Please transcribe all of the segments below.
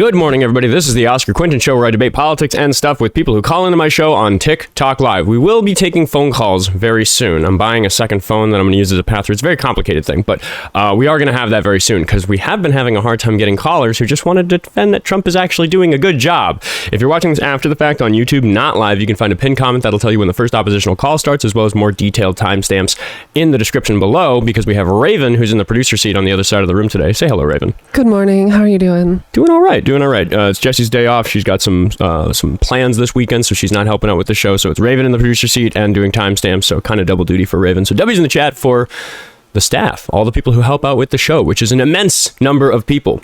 Good morning, everybody. This is the Oskar Quentin Show, where I debate politics and stuff with people who call into my show on TikTok Live. We will be taking phone calls very soon. I'm buying a second phone that I'm going to use as a pass-through. It's a very complicated thing, but we are going to have that very soon, because we have been having a hard time getting callers who just wanted to defend that Trump is actually doing a good job. If you're watching this after the fact on YouTube, not live, you can find a pinned comment that'll tell you when the first oppositional call starts, as well as more detailed timestamps in the description below, because we have Raven, who's in the producer seat on the other side of the room today. Say hello, Raven. Good morning. How are you doing? Doing all right. It's Jesse's day off. She's got some plans this weekend, so she's not helping out with the show. So it's Raven in the producer seat and doing timestamps, so kind of double duty for Raven. So W's in the chat for the staff, all the people who help out with the show, which is an immense number of people.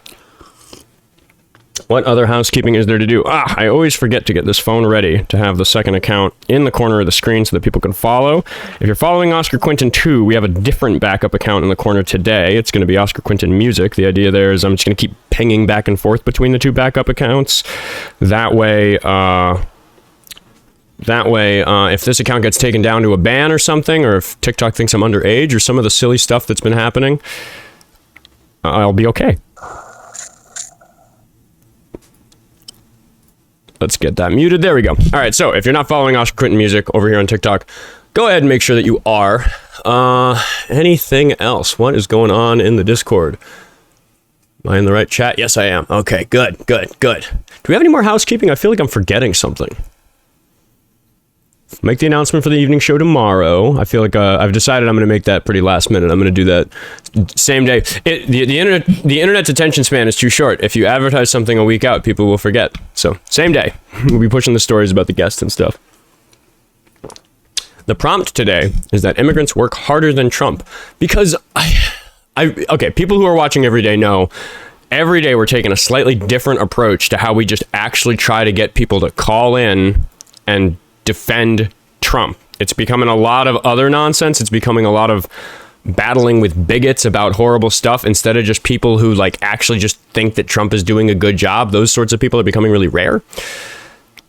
What other housekeeping is there to do? I always forget to get this phone ready to have the second account in the corner of the screen so that people can follow. If you're following Oskar Quentin 2, we have a different backup account in the corner today. It's going to be Oskar Quentin Music. The idea there is I'm just going to keep pinging back and forth between the two backup accounts. That way, if this account gets taken down to a ban or something, or if TikTok thinks I'm underage or some of the silly stuff that's been happening, I'll be okay. Let's get that muted. There we go. All right, so if you're not following Oskar Quentin Music over here on TikTok, go ahead and make sure that you are. Anything else? What is going on in the Discord? Am I in the right chat? Yes, I am. Okay, good. Do we have any more housekeeping? I feel like I'm forgetting something. Make the announcement for the evening show tomorrow. I feel like I've decided I'm going to make that pretty last minute. I'm going to do that same day. The internet's attention span is too short. If you advertise something a week out, people will forget. So same day, we'll be pushing the stories about the guests and stuff. The prompt today is that immigrants work harder than Trump, because okay, people who are watching every day know every day we're taking a slightly different approach to how we just actually try to get people to call in and defend Trump. It's becoming a lot of other nonsense. It's becoming a lot of battling with bigots about horrible stuff instead of just people who actually just think that Trump is doing a good job. Those sorts of people are becoming really rare.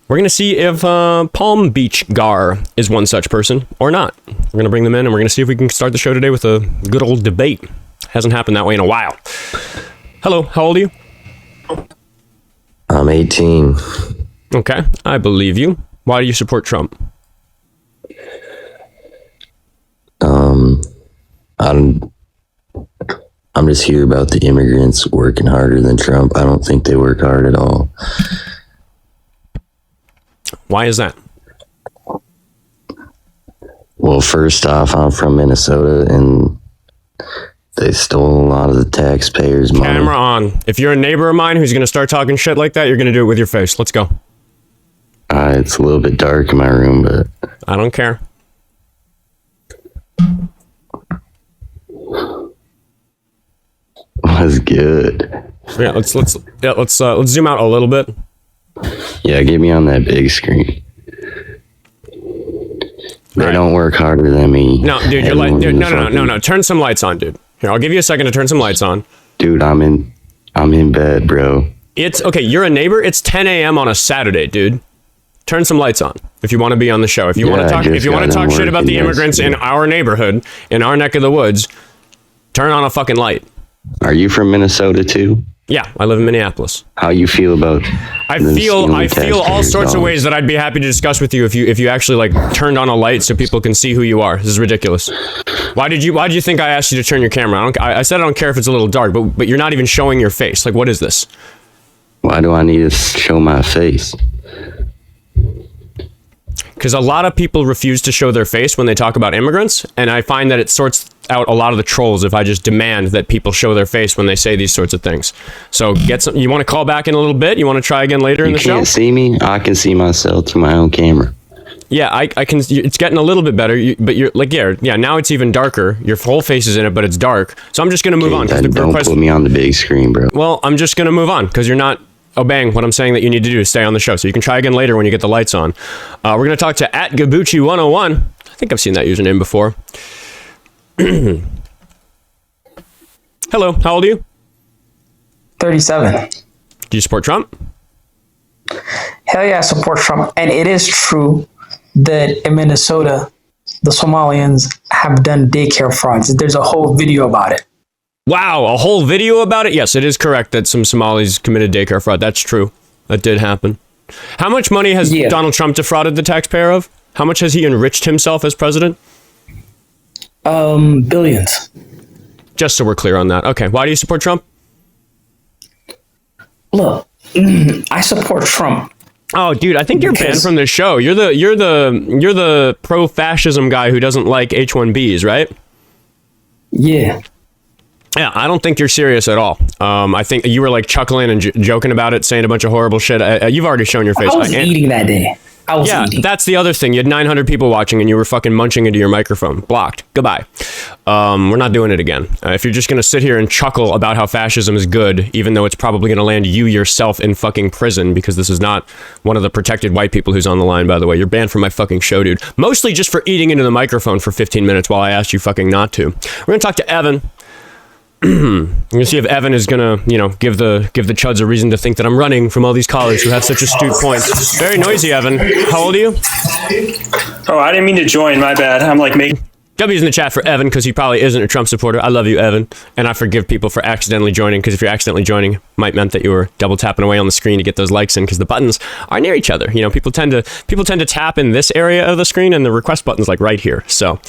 We're going to see if PalmBeachGar is one such person or not. We're going to bring them in and we're going to see if we can start the show today with a good old debate. Hasn't happened that way in a while. Hello, how old are you? I'm 18. Okay, I believe you. Why do you support Trump? I'm just here about the immigrants working harder than Trump. I don't think they work hard at all. Why is that? Well, first off, I'm from Minnesota, and they stole a lot of the taxpayers' money. Camera on. If you're a neighbor of mine who's going to start talking shit like that, you're going to do it with your face. Let's go. It's a little bit dark in my room, but I don't care. Was good. Yeah, let's zoom out a little bit. Yeah, get me on that big screen. They don't work harder than me. No, dude, you're like, dude, no. Turn some lights on, dude. Here, I'll give you a second to turn some lights on. Dude, I'm in bed, bro. It's okay. You're a neighbor. It's 10 a.m. on a Saturday, dude. Turn some lights on if you want to be on the show. If you want to talk, shit about the immigrants in our neighborhood, in our neck of the woods, turn on a fucking light. Are you from Minnesota too? Yeah, I live in Minneapolis. How you feel about? I feel all sorts of ways that I'd be happy to discuss with you if you actually turned on a light so people can see who you are. This is ridiculous. Why did you think I asked you to turn your camera? I said I don't care if it's a little dark, but you're not even showing your face. What is this? Why do I need to show my face? Because a lot of people refuse to show their face when they talk about immigrants, and I find that it sorts out a lot of the trolls if I just demand that people show their face when they say these sorts of things. So you want to call back in a little bit? You want to try again later in the show? You can't see me? I can see myself through my own camera. Yeah, I can. It's getting a little bit better, but you're yeah. Now it's even darker. Your whole face is in it, but it's dark. So I'm just gonna move on. Don't put me on the big screen, bro. Well, I'm just gonna move on because you're not obeying what I'm saying that you need to do to stay on the show. So you can try again later when you get the lights on. We're gonna talk to @Gabucci101. I think I've seen that username before. Hello, how old are you? 37. Do you support Trump? Hell yeah, I support Trump. And it is true that in Minnesota, the Somalians have done daycare frauds. There's a whole video about it. Wow, a whole video about it? Yes, it is correct that some Somalis committed daycare fraud. That's true. That did happen. How much money has Donald Trump defrauded the taxpayer of? How much has he enriched himself as president? Billions. Just so we're clear on that. Okay, why do you support Trump? Look, I support Trump. Oh, dude, I think you're banned from this show. You're the pro-fascism guy who doesn't like H-1Bs, right? Yeah. Yeah, I don't think you're serious at all. I think you were like chuckling and joking about it, saying a bunch of horrible shit. You've already shown your face. I was eating that day. I was eating. That's the other thing. You had 900 people watching and you were fucking munching into your microphone. Blocked. Goodbye. We're not doing it again. If you're just going to sit here and chuckle about how fascism is good, even though it's probably going to land you yourself in fucking prison, because this is not one of the protected white people who's on the line, by the way. You're banned from my fucking show, dude. Mostly just for eating into the microphone for 15 minutes while I asked you fucking not to. We're going to talk to Evan. We're gonna see if Evan is gonna, give the chuds a reason to think that I'm running from all these callers who have such astute points. Very noisy, Evan. How old are you? Oh, I didn't mean to join. My bad. I'm like making. W's in the chat for Evan because he probably isn't a Trump supporter. I love you, Evan, and I forgive people for accidentally joining, because if you're accidentally joining, it might meant that you were double tapping away on the screen to get those likes in, because the buttons are near each other. People tend to tap in this area of the screen, and the request button's like right here. So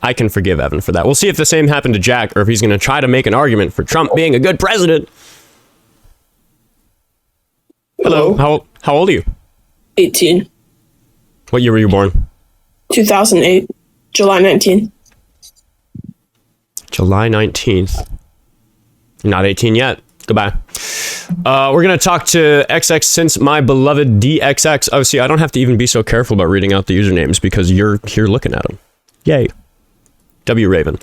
I can forgive Evan for that. We'll see if the same happened to Jack, or if he's going to try to make an argument for Trump being a good president. Hello. How old are you? 18. What year were you born? 2008. July 19th. July 19th. You're not 18 yet. Goodbye. We're going to talk to XX since my beloved DXX. Oh, see, I don't have to even be so careful about reading out the usernames because you're here looking at them. Yay. W Raven.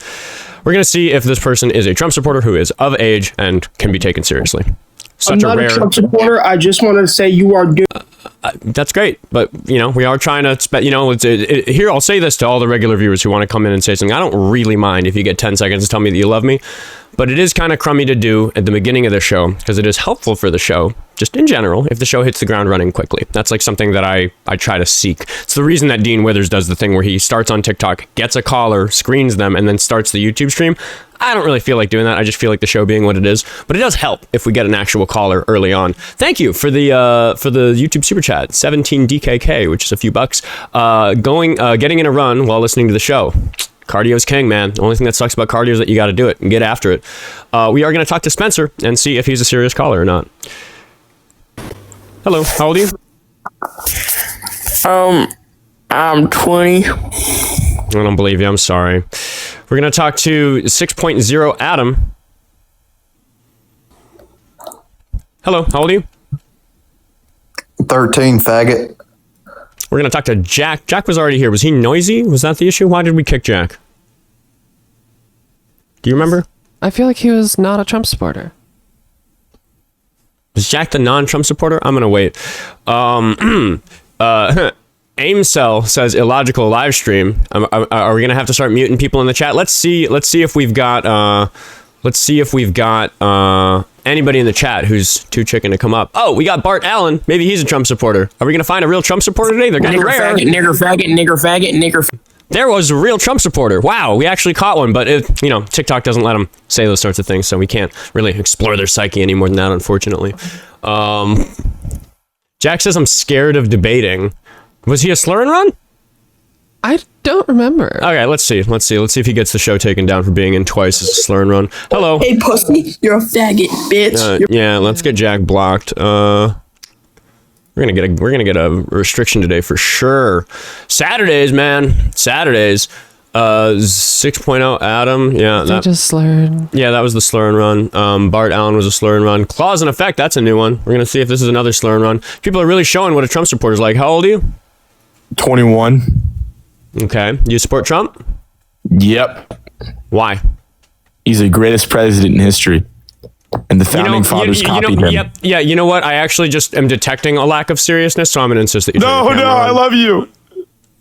We're going to see if this person is a Trump supporter who is of age and can be taken seriously. Such I'm not a Trump supporter. I just want to say you are good. That's great, but we are trying to here I'll say this to all the regular viewers who want to come in and say something. I don't really mind if you get 10 seconds to tell me that you love me, but it is kind of crummy to do at the beginning of the show because it is helpful for the show just in general if the show hits the ground running quickly. That's like something that I try to seek. It's the reason that Dean Withers does the thing where he starts on TikTok, gets a caller, screens them, and then starts the YouTube stream. I don't really feel like doing that. I just feel like the show being what it is, but it does help if we get an actual caller early on. Thank you for the YouTube super chat, 17 DKK, which is a few bucks. Getting in a run while listening to the show. Cardio's king, man. The only thing that sucks about cardio is that you got to do it and get after it. We are going to talk to Spencer and see if he's a serious caller or not. Hello, how old are you? I'm 20. I don't believe you. I'm sorry. We're going to talk to 6.0 Adam. Hello, how old are you? 13, faggot. We're going to talk to Jack. Jack was already here. Was he noisy? Was that the issue? Why did we kick Jack? Do you remember? I feel like he was not a Trump supporter. Is Jack the non-Trump supporter? I'm going to wait. Aimcell says illogical live stream. Are we going to have to start muting people in the chat? Let's see if we've got anybody in the chat who's too chicken to come up. Oh, we got Bart Allen. Maybe he's a Trump supporter. Are we going to find a real Trump supporter today? They're getting rare. Nigger faggot. There was a real Trump supporter. Wow, we actually caught one, but TikTok doesn't let them say those sorts of things, so we can't really explore their psyche any more than that, unfortunately. Jack says I'm scared of debating. Was he a slur and run? I don't remember. Okay, let's see if he gets the show taken down for being in twice as a slur and run. Hello. Hey, pussy, you're a faggot, bitch. Yeah, let's get Jack blocked. We're gonna get a restriction today for sure. Saturdays, man. Saturdays. 6.0 Adam. Yeah, They just slurred. Yeah, that was the slur and run. Bart Allen was a slur and run. Clause in effect, that's a new one. We're gonna see if this is another slur and run. People are really showing what a Trump supporter is like. How old are you? 21. Okay. You support Trump? Yep. Why? He's the greatest president in history. And the founding fathers copied him. Yep. Yeah, you know what? I actually just am detecting a lack of seriousness, so I'm going to insist that you No, I love you.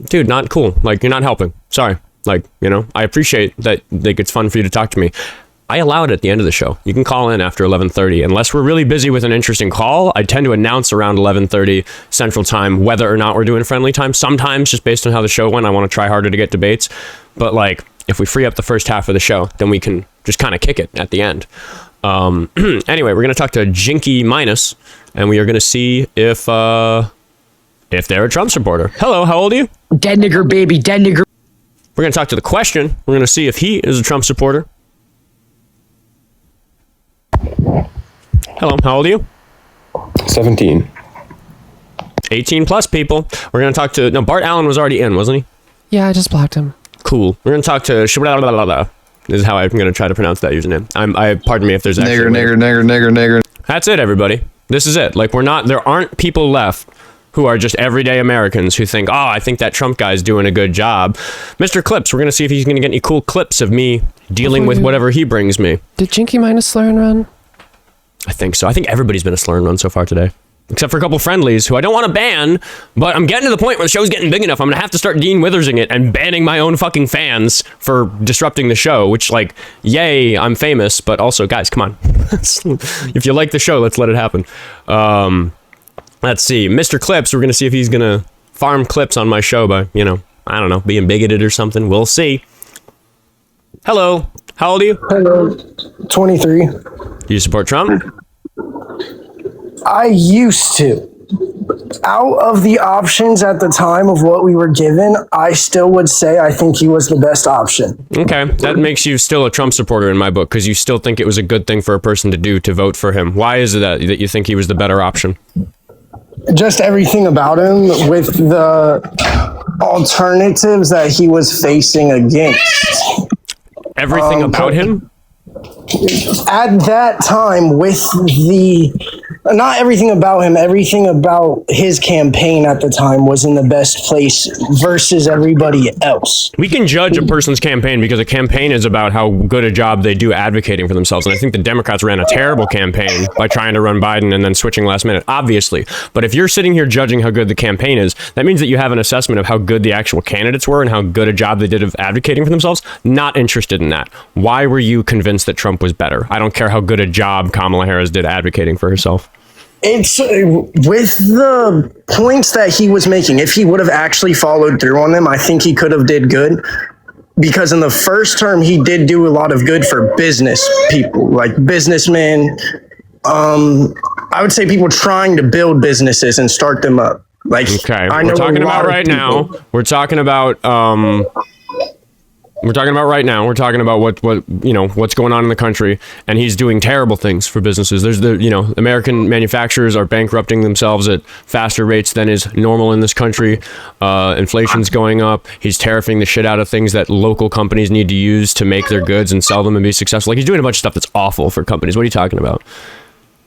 Dude, not cool. Like, you're not helping. Sorry. Like, I appreciate that it's fun for you to talk to me. I allow it at the end of the show. You can call in after 11:30. Unless we're really busy with an interesting call, I tend to announce around 11:30 Central Time whether or not we're doing friendly time. Sometimes, just based on how the show went, I want to try harder to get debates. But, like, if we free up the first half of the show, then we can just kind of kick it at the end. Anyway, we're going to talk to Jinky Minus, and we are going to see if they're a Trump supporter. Hello, how old are you? Dead nigger, baby, dead nigger. We're going to talk to the question. We're going to see if he is a Trump supporter. Hello, how old are you? 17. 18 plus people. We're going to talk to... No, Bart Allen was already in, wasn't he? Yeah, I just blocked him. Cool. We're going to talk to... This is how I'm going to try to pronounce that username. Pardon me if there's actually... Nigger. That's it, everybody. This is it. Like, there aren't people left who are just everyday Americans who think, oh, I think that Trump guy's doing a good job. MrClips, we're going to see if he's going to get any cool clips of me dealing with whatever he brings me. Did Jinky Minus slur and run? I think so. I think everybody's been a slur and run so far today. Except for a couple friendlies who I don't want to ban, but I'm getting to the point where the show's getting big enough. I'm going to have to start Dean Withersing it and banning my own fucking fans for disrupting the show, which, like, yay, I'm famous, but also, guys, come on. If you like the show, let's let it happen. Let's see. MrClips, we're going to see if he's going to farm clips on my show by, I don't know, being bigoted or something. We'll see. Hello. How old are you? Hello. 23. Do you support Trump? I used to. Out of the options at the time of what we were given, I still would say I think he was the best option. Okay, that makes you still a Trump supporter in my book, because you still think it was a good thing for a person to do to vote for him. Why is it that you think he was the better option? Just everything about him with the alternatives that he was facing against. Everything about him? At that time, with not everything about him, everything about his campaign at the time was in the best place versus everybody else. We can judge a person's campaign because a campaign is about how good a job they do advocating for themselves. And I think the Democrats ran a terrible campaign by trying to run Biden and then switching last minute, obviously. But if you're sitting here judging how good the campaign is, that means that you have an assessment of how good the actual candidates were and how good a job they did of advocating for themselves. Not interested in that. Why were you convinced that Trump was better? I don't care how good a job Kamala Harris did advocating for herself. It's with the points that he was making. If he would have actually followed through on them, I think he could have did good. Because in the first term, he did do a lot of good for business people, like businessmen. I would say people trying to build businesses and start them up. Like, okay, we're talking about right now. We're talking about what's going on in the country, and he's doing terrible things for businesses. There's American manufacturers are bankrupting themselves at faster rates than is normal in this country. Inflation's going up. He's tariffing the shit out of things that local companies need to use to make their goods and sell them and be successful. Like, he's doing a bunch of stuff that's awful for companies. What are you talking about?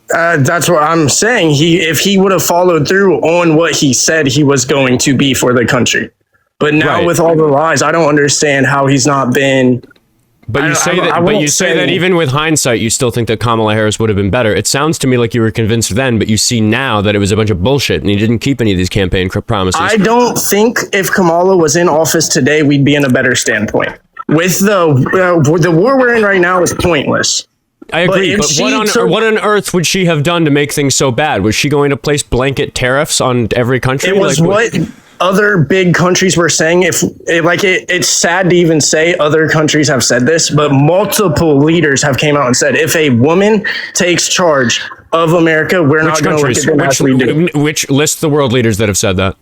That's what I'm saying. If he would have followed through on what he said he was going to be for the country. But now with all the lies, I don't understand how he's not been. But you say that even with hindsight, you still think that Kamala Harris would have been better. It sounds to me like you were convinced then, but you see now that it was a bunch of bullshit and he didn't keep any of these campaign promises. I don't think if Kamala was in office today, we'd be in a better standpoint. With the war we're in right now is pointless. I agree, but what on earth would she have done to make things so bad? Was she going to place blanket tariffs on every country? It was what other big countries were saying. It's sad to even say other countries have said this, but multiple leaders have came out and said, if a woman takes charge of America, we're not going to look at them as we do. Which list the world leaders that have said that?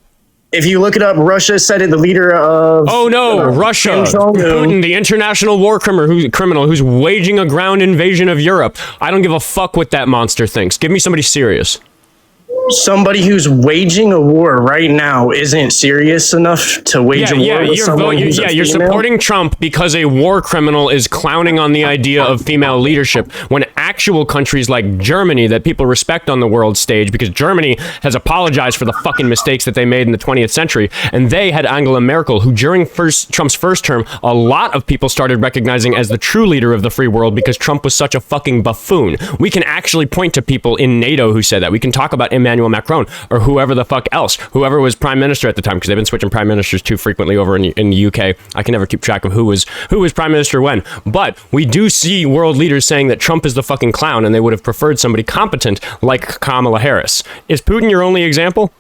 If you look it up, Russia said it, the leader of... Oh, no, Russia. Putin, the international war criminal who's waging a ground invasion of Europe. I don't give a fuck what that monster thinks. Give me somebody serious. Somebody who's waging a war right now isn't serious enough to wage a war with someone who's a female? You're supporting Trump because a war criminal is clowning on the idea of female leadership when actual countries like Germany that people respect on the world stage, because Germany has apologized for the fucking mistakes that they made in the 20th century, and they had Angela Merkel, who during Trump's first term, a lot of people started recognizing as the true leader of the free world because Trump was such a fucking buffoon. We can actually point to people in NATO who said that. We can talk about Emmanuel Macron or whoever the fuck else, whoever was prime minister at the time, because they've been switching prime ministers too frequently over in the UK. I can never keep track of who was prime minister when, but we do see world leaders saying that Trump is the fucking clown and they would have preferred somebody competent like Kamala Harris. Is Putin your only example?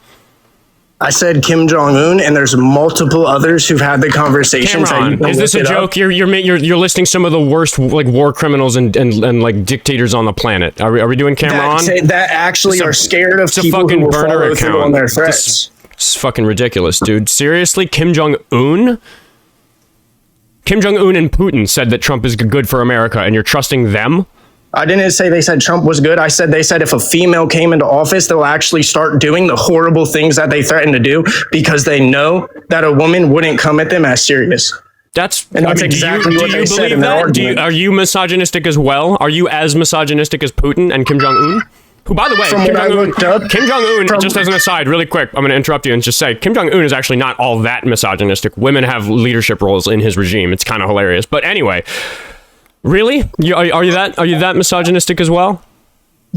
I said Kim Jong-un, and there's multiple others who've had the conversation. Cameron, is this a joke? You're listing some of the worst like war criminals and like dictators on the planet. Are we doing Cameron? That actually are scared of people fucking who will burner follow through account on their threats. It's fucking ridiculous, dude. Seriously, Kim Jong-un? Kim Jong-un and Putin said that Trump is good for America, and you're trusting them? I didn't say they said Trump was good. They said if a female came into office, they'll actually start doing the horrible things that they threaten to do because they know that a woman wouldn't come at them as serious. That's exactly what they said in their argument. Are you misogynistic as well? Are you as misogynistic as Putin and Kim Jong-un? Who, by the way, Kim Jong-un, just as an aside, really quick, I'm going to interrupt you and just say, Kim Jong-un is actually not all that misogynistic. Women have leadership roles in his regime. It's kind of hilarious. But anyway, really? Are you that misogynistic as well?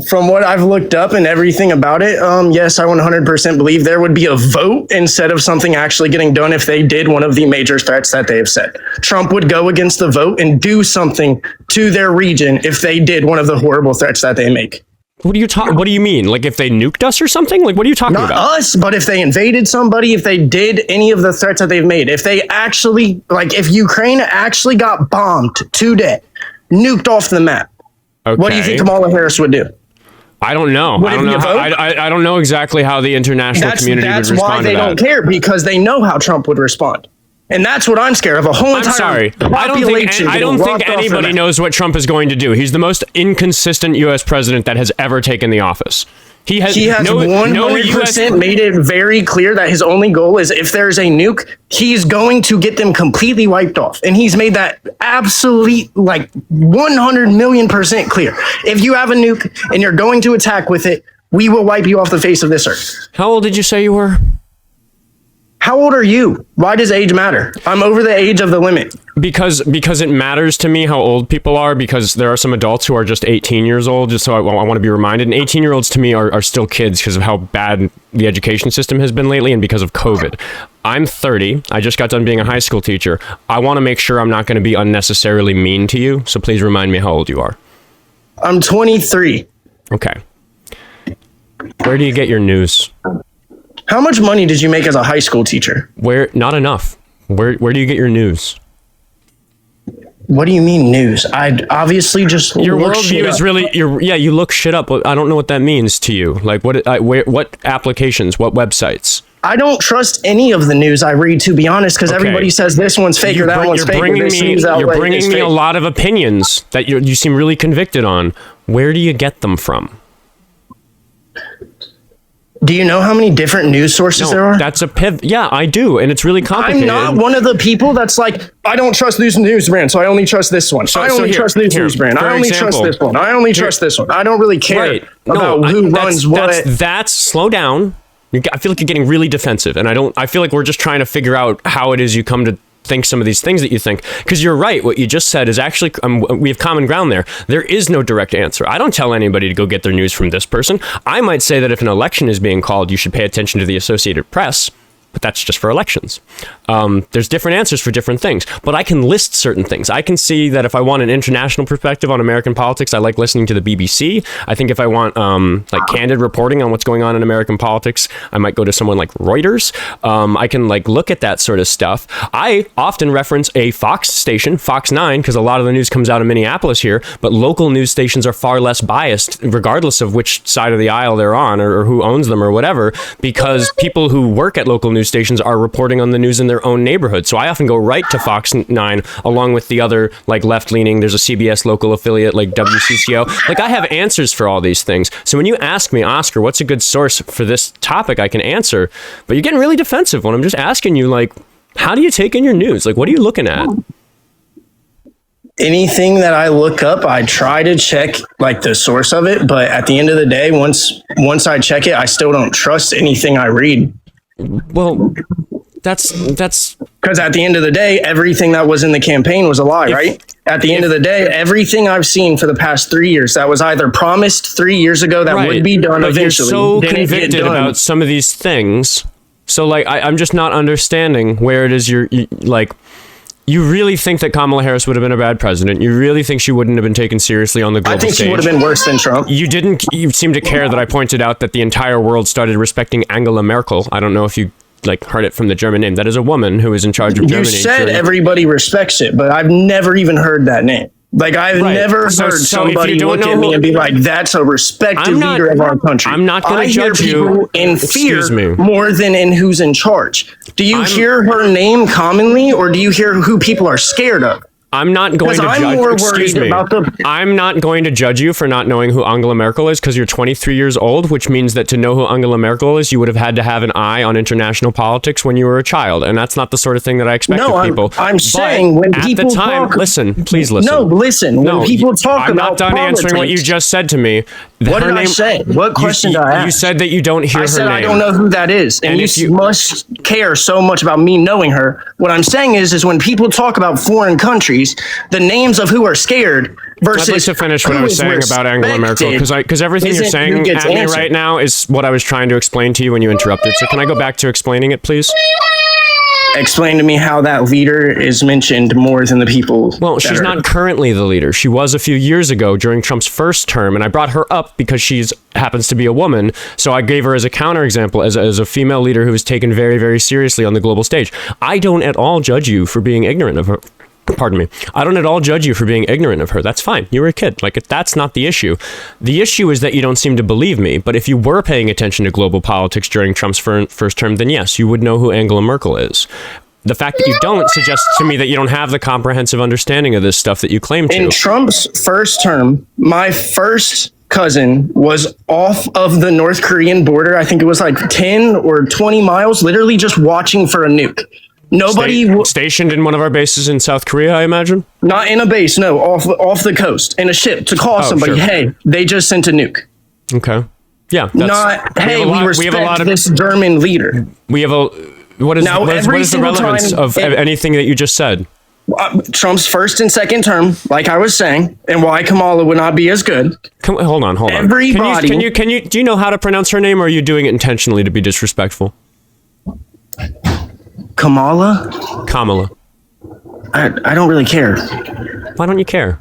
From what I've looked up and everything about it, yes, I 100% believe there would be a vote instead of something actually getting done if they did one of the major threats that they have said. Trump would go against the vote and do something to their region if they did one of the horrible threats that they make. What do you mean? Like if they nuked us or something? Like what are you talking about? Not us, but if they invaded somebody, if they did any of the threats that they've made, if they actually, like if Ukraine actually got bombed today, nuked off the map, what do you think Kamala Harris would do? I don't know. I don't know exactly how the international community would respond to that. That's why they don't care, because they know how Trump would respond. And that's what I'm scared of. I'm sorry. I don't think anybody knows what Trump is going to do. He's the most inconsistent U.S. president that has ever taken the office. He has 100% made it very clear that his only goal is if there's a nuke, he's going to get them completely wiped off. And he's made that absolute, like 100 million% clear. If you have a nuke and you're going to attack with it, we will wipe you off the face of this earth. How old did you say you were? How old are you? Why does age matter? I'm over the age of the limit. Because it matters to me how old people are, because there are some adults who are just 18 years old, just so I want to be reminded. And 18-year-olds to me are still kids because of how bad the education system has been lately and because of COVID. I'm 30. I just got done being a high school teacher. I want to make sure I'm not going to be unnecessarily mean to you, so please remind me how old you are. I'm 23. Okay. Where do you get your news? How much money did you make as a high school teacher? Not enough. Where do you get your news? What do you mean news? I obviously just your worldview is really you look shit up. I don't know what that means to you. Like what applications, what websites? I don't trust any of the news I read, to be honest, because everybody says this one's fake or that one's fake. You're bringing me a lot of opinions that you seem really convicted on. Where do you get them from? Do you know how many different news sources there are? That's a pivot. Yeah, I do. And it's really complicated. I'm not one of the people that's like, I don't trust this news brand, so I only trust this one. I only trust this news brand. I only trust this one. I only trust this one. I don't really care about who runs what. That's slow down. I feel like you're getting really defensive. And I feel like we're just trying to figure out how it is you come to think some of these things that you think, because you're right. What you just said is actually, we have common ground there. There is no direct answer. I don't tell anybody to go get their news from this person. I might say that if an election is being called, you should pay attention to the Associated Press, but that's just for elections. There's different answers for different things, but I can list certain things. I can see that if I want an international perspective on American politics, I like listening to the BBC. I think if I want like candid reporting on what's going on in American politics, I might go to someone like Reuters. I can like look at that sort of stuff. I often reference a Fox station, Fox 9, because a lot of the news comes out of Minneapolis here, but local news stations are far less biased, regardless of which side of the aisle they're on or who owns them or whatever, because people who work at local news stations are reporting on the news in their own neighborhood. So I often go right to Fox 9 along with the other like left-leaning. There's a CBS local affiliate like WCCO. Like I have answers for all these things. So when you ask me, Oscar, what's a good source for this topic, I can answer. But you're getting really defensive when I'm just asking you, like, how do you take in your news? Like, what are you looking at? Anything that I look up, I try to check like the source of it. But at the end of the day, once I check it, I still don't trust anything I read. Well, that's because at the end of the day, everything that was in the campaign was a lie, right? At the end of the day, everything I've seen for the past 3 years that was either promised 3 years ago that would be done eventually. You're so convicted about some of these things. So like, I'm just not understanding where it is you're like, You really think that Kamala Harris would have been a bad president? You really think she wouldn't have been taken seriously on the global stage? I think she would have been worse than Trump. You seem to care that I pointed out that the entire world started respecting Angela Merkel. I don't know if you heard it from the German name. That is a woman who is in charge of Germany. You said everybody respects it, but I've never even heard that name. Like, I've never heard somebody look at me and be like, that's a respected leader of our country. I'm not going to judge you. In fear more than in who's in charge. Do you hear her name commonly, or do you hear who people are scared of? I'm not going to judge. I'm not going to judge you for not knowing who Angela Merkel is because you're 23 years old, which means that to know who Angela Merkel is, you would have had to have an eye on international politics when you were a child, and that's not the sort of thing that I expect of people. I'm saying when people talk, please listen. No, listen. When people talk I'm not done answering what you just said to me. What did I say? What question did I ask? You said that you don't hear her name. I don't know who that is, and you must care so much about me knowing her. What I'm saying is when people talk about foreign countries, the names of who are scared versus. I'd like to finish what I was saying about Angela Merkel because everything you're saying at me right now is what I was trying to explain to you when you interrupted. So can I go back to explaining it, please? Explain to me how that leader is mentioned more than the people. Well, she's not currently the leader. She was a few years ago during Trump's first term, and I brought her up because she happens to be a woman. So I gave her as a counterexample as a female leader who was taken very, very seriously on the global stage. I don't at all judge you for being ignorant of her. Pardon me. I don't at all judge you for being ignorant of her. That's fine. You were a kid. That's not the issue. The issue is that you don't seem to believe me. But if you were paying attention to global politics during Trump's first term, then yes, you would know who Angela Merkel is. The fact that you don't suggests to me that you don't have the comprehensive understanding of this stuff that you claim to. In Trump's first term, my first cousin was off of the North Korean border. I think it was 10 or 20 miles, literally just watching for a nuke. Nobody stationed in one of our bases in South Korea, I imagine. Not in a base, no, off the coast in a ship to call somebody. Sure. Hey, they just sent a nuke. Okay, yeah. Not hey, we respect this German leader. We have a what is the relevance of anything that you just said? Trump's first and second term, like I was saying, and why Kamala would not be as good. Hold on. Everybody, do you know how to pronounce her name, or are you doing it intentionally to be disrespectful? Kamala. I don't really care. Why don't you care?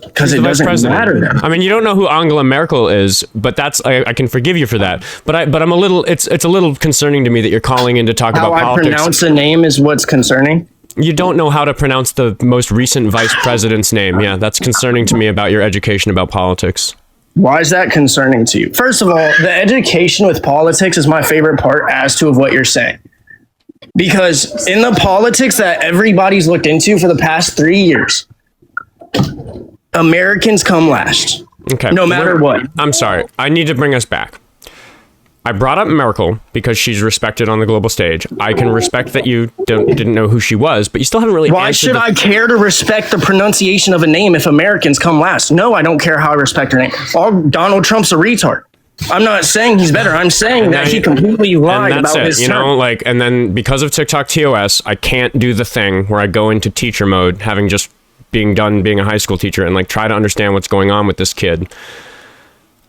Because it doesn't matter. I mean, you don't know who Angela Merkel is, but I can forgive you for that. But I'm a little. It's a little concerning to me that you're calling in to talk about politics. How I pronounce a name is what's concerning. You don't know how to pronounce the most recent vice president's name. Yeah, that's concerning to me about your education about politics. Why is that concerning to you? First of all, the education with politics is my favorite part as to what you're saying. Because in the politics that everybody's looked into for the past 3 years, Americans come last. Okay. No matter what. I'm sorry. I need to bring us back. I brought up Merkel because she's respected on the global stage. I can respect that you didn't know who she was, but you still haven't really Why should I care to respect the pronunciation of a name if Americans come last? No, I don't care how I respect her name. Donald Trump's a retard. I'm not saying he's better. I'm saying that he completely lied about his term. And then because of TikTok TOS, I can't do the thing where I go into teacher mode, having just being a high school teacher, and try to understand what's going on with this kid.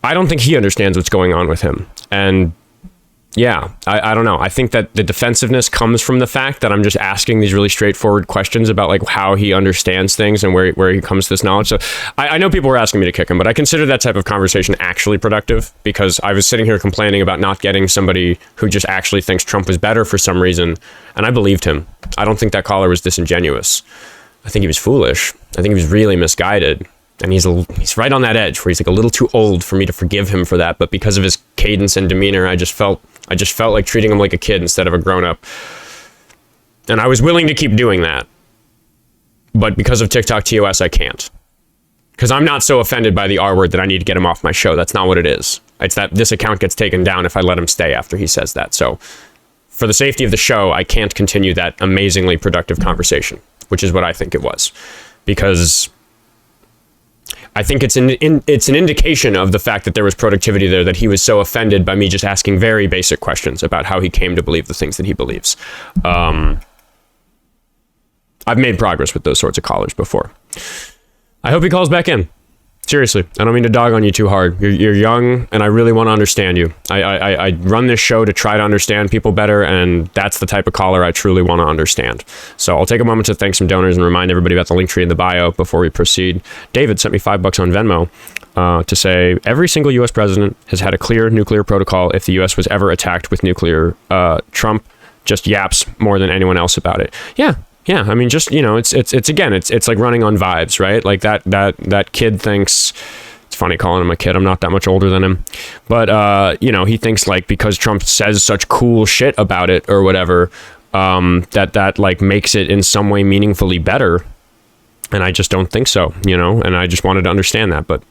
I don't think he understands what's going on with him. And yeah, I don't know. I think that the defensiveness comes from the fact that I'm just asking these really straightforward questions about how he understands things and where he comes to this knowledge. So I know people were asking me to kick him, but I consider that type of conversation actually productive because I was sitting here complaining about not getting somebody who just actually thinks Trump was better for some reason. And I believed him. I don't think that caller was disingenuous. I think he was foolish. I think he was really misguided. And he's right on that edge where he's a little too old for me to forgive him for that. But because of his cadence and demeanor, I just felt like treating him like a kid instead of a grown-up. And I was willing to keep doing that. But because of TikTok TOS, I can't. Because I'm not so offended by the R word that I need to get him off my show. That's not what it is. It's that this account gets taken down if I let him stay after he says that. So for the safety of the show, I can't continue that amazingly productive conversation, which is what I think it was. Because I think it's an indication of the fact that there was productivity there, that he was so offended by me just asking very basic questions about how he came to believe the things that he believes. I've made progress with those sorts of callers before. I hope he calls back in. Seriously, I don't mean to dog on you too hard. You're young, and I really want to understand you. I run this show to try to understand people better, and that's the type of caller I truly want to understand. So I'll take a moment to thank some donors and remind everybody about the link tree in the bio before we proceed. David sent me $5 on Venmo to say every single U.S. president has had a clear nuclear protocol if the U.S. was ever attacked with nuclear. Trump just yaps more than anyone else about it. Yeah, I mean, just, you know, it's like running on vibes, right? Like that kid thinks, it's funny calling him a kid. I'm not that much older than him, but you know, he thinks like because Trump says such cool shit about it or whatever, that like makes it in some way meaningfully better. And I just don't think so, you know, and I just wanted to understand that. But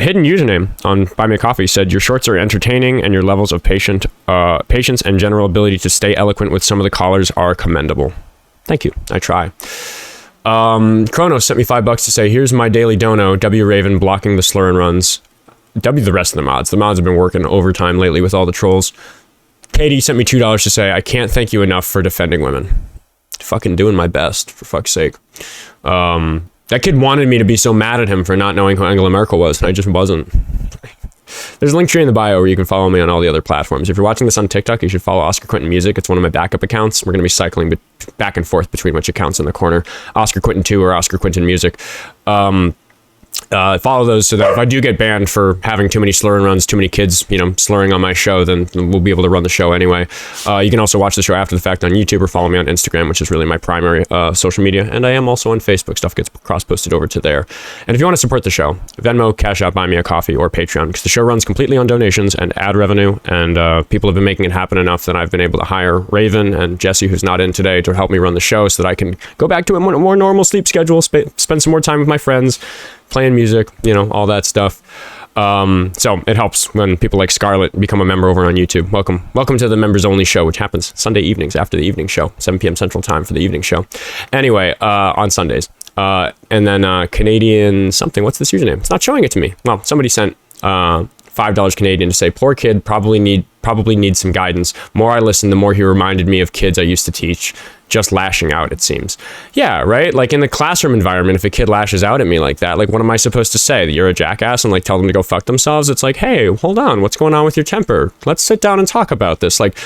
hidden username on Buy Me a Coffee said, your shorts are entertaining and your levels of patience and general ability to stay eloquent with some of the callers are commendable. Thank you. I try. Chronos sent me $5 to say, here's my daily dono, W Raven blocking the slur and runs. W the rest of the mods. The mods have been working overtime lately with all the trolls. Katie sent me $2 to say, I can't thank you enough for defending women. Fucking doing my best, for fuck's sake. That kid wanted me to be so mad at him for not knowing who Angela Merkel was, and I just wasn't. There's a link tree in the bio where you can follow me on all the other platforms. If you're watching this on TikTok, you should follow Oskar Quentin Music. It's one of my backup accounts. We're going to be cycling back and forth between which accounts in the corner. Oskar Quentin 2 or Oskar Quentin Music. Follow those so that if I do get banned for having too many slur and runs, too many kids, you know, slurring on my show, then we'll be able to run the show anyway. You can also watch the show after the fact on YouTube or follow me on Instagram, which is really my primary social media. And I am also on Facebook. Stuff gets cross-posted over to there. And if you want to support the show, Venmo, Cash App, Buy Me a Coffee, or Patreon, because the show runs completely on donations and ad revenue. And people have been making it happen enough that I've been able to hire Raven and Jesse, who's not in today, to help me run the show so that I can go back to a more normal sleep schedule, spend some more time with my friends, playing music, you know, all that stuff. So it helps when people like Scarlett become a member over on YouTube. Welcome to the members only show, which happens Sunday evenings after the evening show, 7 p.m. Central Time for the evening show. Anyway, on Sundays. And then Canadian something. What's this username? It's not showing it to me. Well, somebody sent $5 Canadian to say, poor kid, probably needs some guidance. More I listened, the more he reminded me of kids I used to teach. Just lashing out, it seems. Yeah, right? Like in the classroom environment, if a kid lashes out at me like that, like what am I supposed to say? That you're a jackass and like tell them to go fuck themselves? It's like, hey, hold on, what's going on with your temper? Let's sit down and talk about this. Like,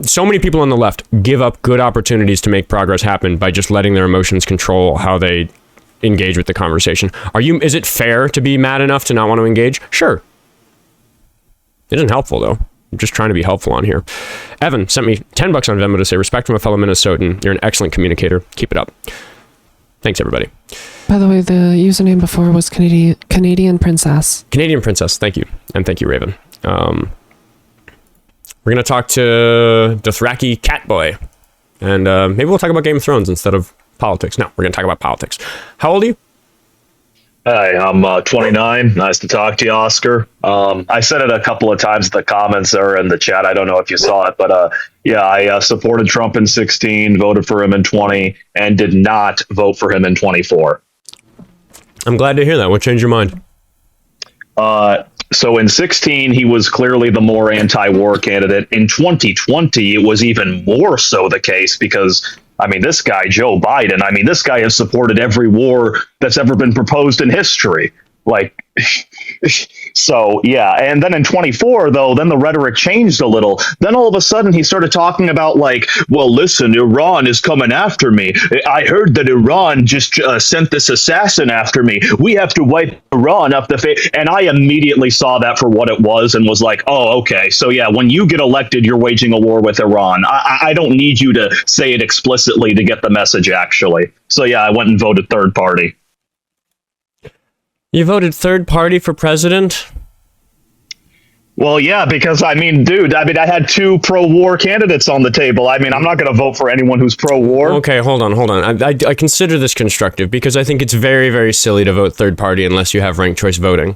so many people on the left give up good opportunities to make progress happen by just letting their emotions control how they engage with the conversation. Is it fair to be mad enough to not want to engage? Sure. It isn't helpful though. I'm just trying to be helpful on here. Evan sent me $10 on Venmo to say, respect from a fellow Minnesotan. You're an excellent communicator. Keep it up. Thanks, everybody. By the way, the username before was Canadian Princess. Canadian Princess. Thank you. And thank you, Raven. We're going to talk to Dothraki Catboy. And maybe we'll talk about Game of Thrones instead of politics. No, we're going to talk about politics. How old are you? Hi, I'm 29. Nice to talk to you, Oscar. I said it a couple of times in the comments or in the chat. I don't know if you saw it, but yeah, I supported Trump in 16, voted for him in 20, and did not vote for him in 24. I'm glad to hear that. What changed your mind? So in 16, he was clearly the more anti-war candidate. In 2020, it was even more so the case because, I mean, this guy, Joe Biden, I mean, this guy has supported every war that's ever been proposed in history. Like, so, yeah. And then in 24, though, then the rhetoric changed a little. Then all of a sudden he started talking about like, well, listen, Iran is coming after me. I heard that Iran just sent this assassin after me. We have to wipe Iran off the face. And I immediately saw that for what it was and was like, oh, okay. So, yeah, when you get elected, you're waging a war with Iran. I don't need you to say it explicitly to get the message, actually. So, yeah, I went and voted third party. You voted third party for president? Well, yeah, because, I mean, dude, I had two pro-war candidates on the table. I mean, I'm not going to vote for anyone who's pro-war. Okay, hold on. I consider this constructive because I think it's very, very silly to vote third party unless you have ranked choice voting.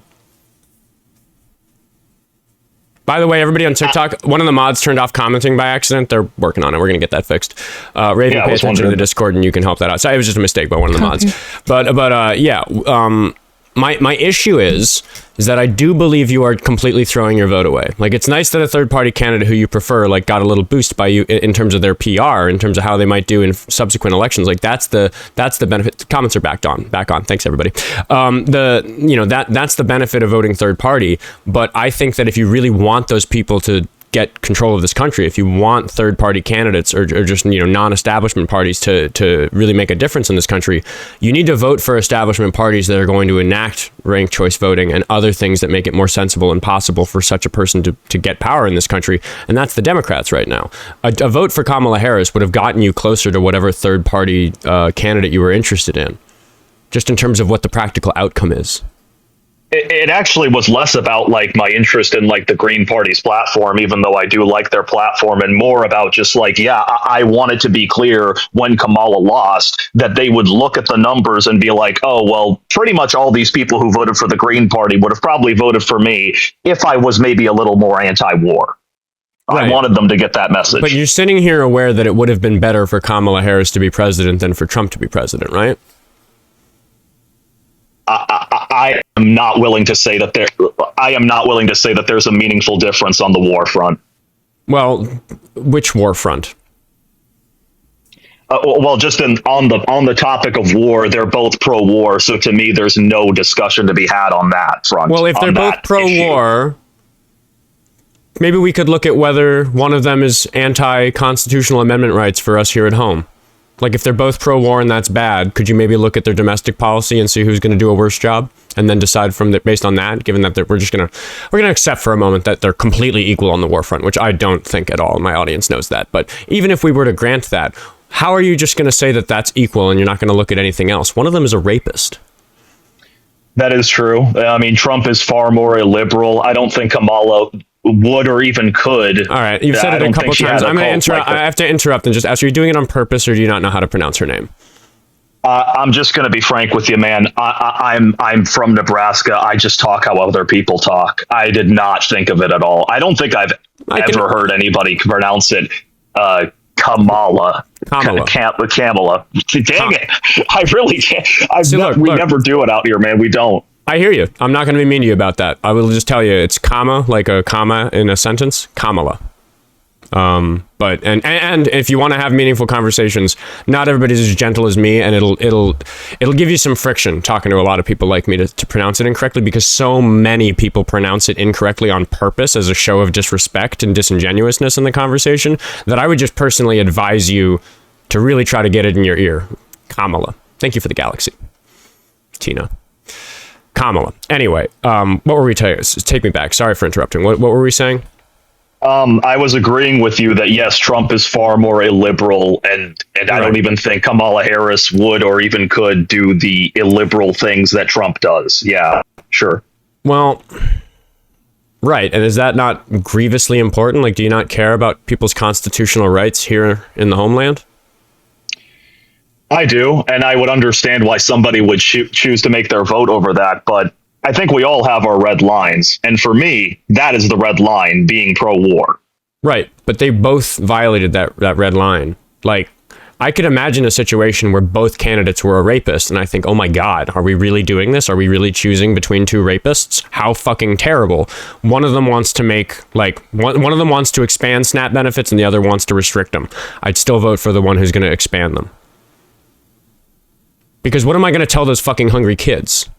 By the way, everybody on TikTok, one of the mods turned off commenting by accident. They're working on it. We're going to get that fixed. Raven, pay attention to the Discord and you can help that out. So it was just a mistake by one of the mods. But yeah, my issue is that I do believe you are completely throwing your vote away. Like, it's nice that a third party candidate who you prefer, like, got a little boost by you in terms of their PR, in terms of how they might do in subsequent elections. Like, that's the benefit. The comments are back on. Thanks everybody. That's the benefit of voting third party. But I think that if you really want those people to get control of this country, if you want third party candidates or just non-establishment parties to really make a difference in this country, you need to vote for establishment parties that are going to enact ranked choice voting and other things that make it more sensible and possible for such a person to get power in this country. And that's the Democrats right now. A vote for Kamala Harris would have gotten you closer to whatever third party candidate you were interested in, just in terms of what the practical outcome is. It actually was less about like my interest in like the Green Party's platform, even though I do like their platform, and more about just like, I wanted to be clear when Kamala lost that they would look at the numbers and be like, oh, well, pretty much all these people who voted for the Green Party would have probably voted for me if I was maybe a little more anti-war. Right. I wanted them to get that message. But you're sitting here aware that it would have been better for Kamala Harris to be president than for Trump to be president, right? I am not willing to say that there's a meaningful difference on the war front. Well, which war front? Well, just on the topic of war, they're both pro-war. So to me, there's no discussion to be had on that front. Well, if they're both pro-war, maybe we could look at whether one of them is anti-constitutional amendment rights for us here at home. Like, if they're both pro-war and that's bad, could you maybe look at their domestic policy and see who's going to do a worse job, and then decide based on that, given that we're going to accept for a moment that they're completely equal on the war front, which I don't think at all. My audience knows that. But even if we were to grant that, how are you just going to say that that's equal and you're not going to look at anything else? One of them is a rapist. That is true. I mean, Trump is far more illiberal. I don't think Kamala would or even could. All right, you've said it a couple times. I'm going to interrupt. I have to interrupt and just ask, are you doing it on purpose, or do you not know how to pronounce her name? I'm just going to be frank with you, man. I'm from Nebraska. I just talk how other people talk. I did not think of it at all. I don't think I've ever heard anybody pronounce it Kamala. Dang it. I really can't. We never do it out here, man. We don't. I hear you. I'm not going to be mean to you about that. I will just tell you, it's comma, like a comma in a sentence, Kamala. But if you want to have meaningful conversations, not everybody's as gentle as me, and it'll give you some friction talking to a lot of people like me to pronounce it incorrectly, because so many people pronounce it incorrectly on purpose as a show of disrespect and disingenuousness in the conversation, that I would just personally advise you to really try to get it in your ear. Kamala. Thank you for the galaxy, Tina. Kamala. Anyway, what were we saying? Take me back. Sorry for interrupting. What were we saying? I was agreeing with you that yes, Trump is far more illiberal, and right. I don't even think Kamala Harris would or even could do the illiberal things that Trump does. Yeah, sure. Well, right. And is that not grievously important? Like, do you not care about people's constitutional rights here in the homeland? I do, and I would understand why somebody would choose to make their vote over that, but I think we all have our red lines, and for me, that is the red line, being pro-war. Right, but they both violated that red line. Like, I could imagine a situation where both candidates were a rapist, and I think, oh my God, are we really doing this? Are we really choosing between two rapists? How fucking terrible. One of them wants to one of them wants to expand SNAP benefits, and the other wants to restrict them. I'd still vote for the one who's going to expand them. Because what am I going to tell those fucking hungry kids?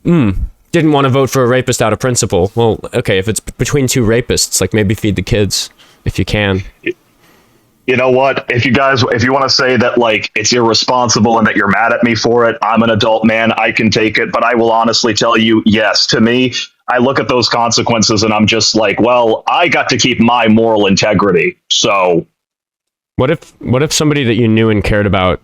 Didn't want to vote for a rapist out of principle. Well, okay, if it's between two rapists, like, maybe feed the kids if you can. You know what? If you want to say that, like, it's irresponsible and that you're mad at me for it, I'm an adult man. I can take it. But I will honestly tell you, yes, to me, I look at those consequences and I'm just like, well, I got to keep my moral integrity. So what if somebody that you knew and cared about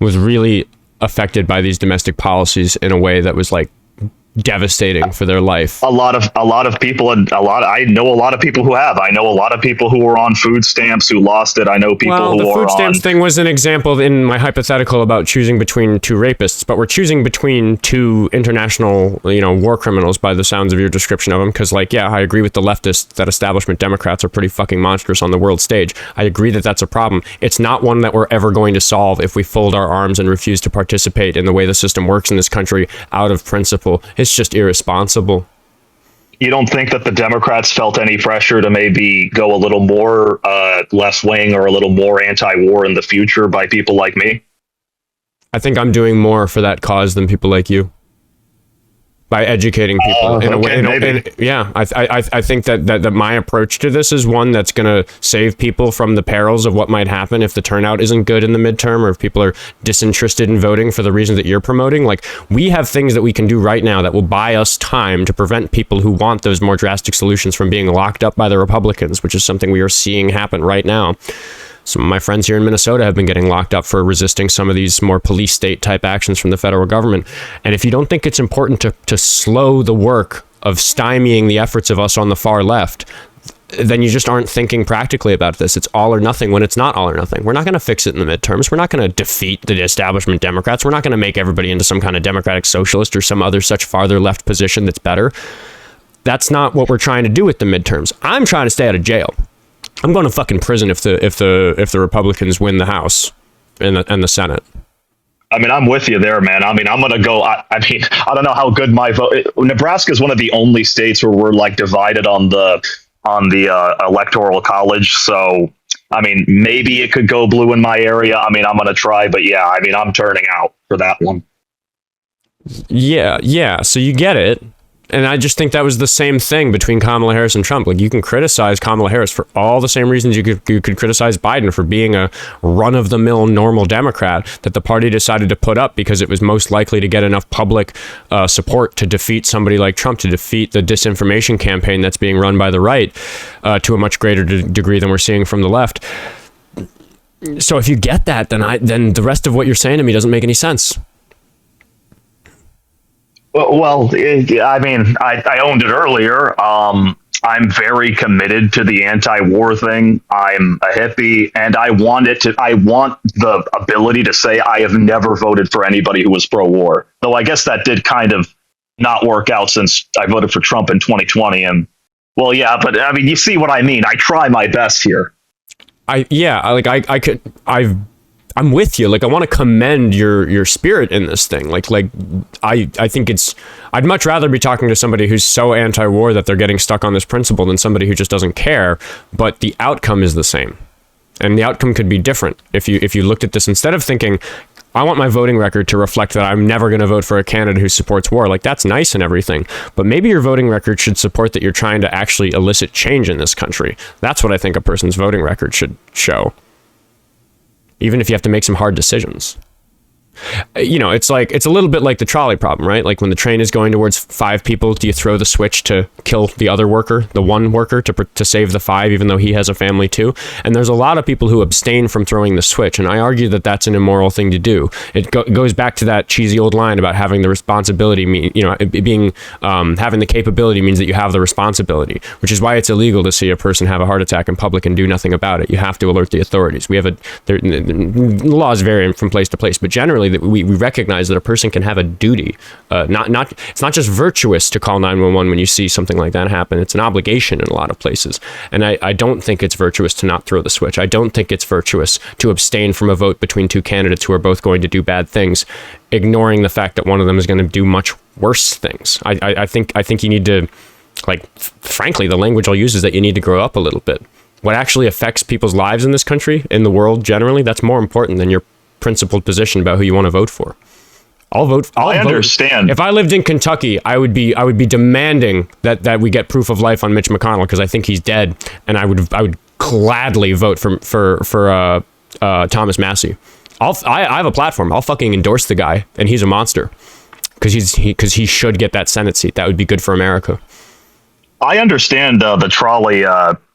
was really affected by these domestic policies in a way that was, like, devastating for their life. A lot of people, and I know a lot of people who have. I know a lot of people who were on food stamps who lost it. I know people who the are food stamps on. thing was an example in my hypothetical about choosing between two rapists, but we're choosing between two international, war criminals by the sounds of your description of them. Because, I agree with the leftists that establishment Democrats are pretty fucking monstrous on the world stage. I agree that that's a problem. It's not one that we're ever going to solve if we fold our arms and refuse to participate in the way the system works in this country out of principle. It's just irresponsible. You don't think that the Democrats felt any pressure to maybe go a little more left wing or a little more anti-war in the future by people like me? I think I'm doing more for that cause than people like you. By educating people in a way. I think that my approach to this is one that's going to save people from the perils of what might happen if the turnout isn't good in the midterm, or if people are disinterested in voting for the reasons that you're promoting. We have things that we can do right now that will buy us time to prevent people who want those more drastic solutions from being locked up by the Republicans, which is something we are seeing happen right now. Some of my friends here in Minnesota have been getting locked up for resisting some of these more police state type actions from the federal government. And if you don't think it's important to slow the work of stymieing the efforts of us on the far left, then you just aren't thinking practically about this. It's all or nothing when it's not all or nothing. We're not going to fix it in the midterms. We're not going to defeat the establishment Democrats. We're not going to make everybody into some kind of democratic socialist or some other such farther left position that's better. That's not what we're trying to do with the midterms. I'm trying to stay out of jail. I'm going to fucking prison if the Republicans win the House and the Senate. I mean, I'm with you there, man. I mean, I'm going to go. I don't know how good my vote. Nebraska is one of the only states where we're divided on the electoral college. So, I mean, maybe it could go blue in my area. I mean, I'm going to try, but yeah, I mean, I'm turning out for that one. Yeah. So you get it. And I just think that was the same thing between Kamala Harris and Trump. You can criticize Kamala Harris for all the same reasons you could criticize Biden for being a run-of-the-mill normal Democrat that the party decided to put up because it was most likely to get enough public support to defeat somebody like Trump, to defeat the disinformation campaign that's being run by the right to a much greater degree than we're seeing from the left. So if you get that, then the rest of what you're saying to me doesn't make any sense. Well, I mean, I owned it earlier. I'm very committed to the anti-war thing. I'm a hippie, and I want the ability to say I have never voted for anybody who was pro-war. Though I guess that did kind of not work out since I voted for Trump in 2020. And well, yeah, but I mean, you see what I mean. I try my best here. I'm with you. I want to commend your spirit in this thing. I think I'd much rather be talking to somebody who's so anti-war that they're getting stuck on this principle than somebody who just doesn't care. But the outcome is the same. And the outcome could be different if you looked at this instead of thinking, I want my voting record to reflect that I'm never going to vote for a candidate who supports war. That's nice and everything, but maybe your voting record should support that you're trying to actually elicit change in this country. That's what I think a person's voting record should show. Even if you have to make some hard decisions. It's a little bit like the trolley problem, right? When the train is going towards 5 people, do you throw the switch to kill the other worker, the one worker, to save the 5, even though he has a family too? And there's a lot of people who abstain from throwing the switch, and I argue that that's an immoral thing to do. It goes back to that cheesy old line about having the responsibility, having the capability means that you have the responsibility, which is why it's illegal to see a person have a heart attack in public and do nothing about it. You have to alert the authorities. The laws vary from place to place, but generally we recognize that a person can have a duty. It's not just virtuous to call 911 when you see something like that happen. It's an obligation in a lot of places. And I don't think it's virtuous to not throw the switch. I don't think it's virtuous to abstain from a vote between 2 candidates who are both going to do bad things, ignoring the fact that one of them is going to do much worse things. I think you need to, frankly, the language I'll use is that you need to grow up a little bit. What actually affects people's lives in this country, in the world generally, that's more important than your principled position about who you want to vote for. I understand. If I lived in Kentucky, I would be demanding that we get proof of life on Mitch McConnell because I think he's dead, and I would gladly vote for Thomas Massey. I have a platform. I'll fucking endorse the guy, and he's a monster because he should get that Senate seat. That would be good for America. I understand the trolley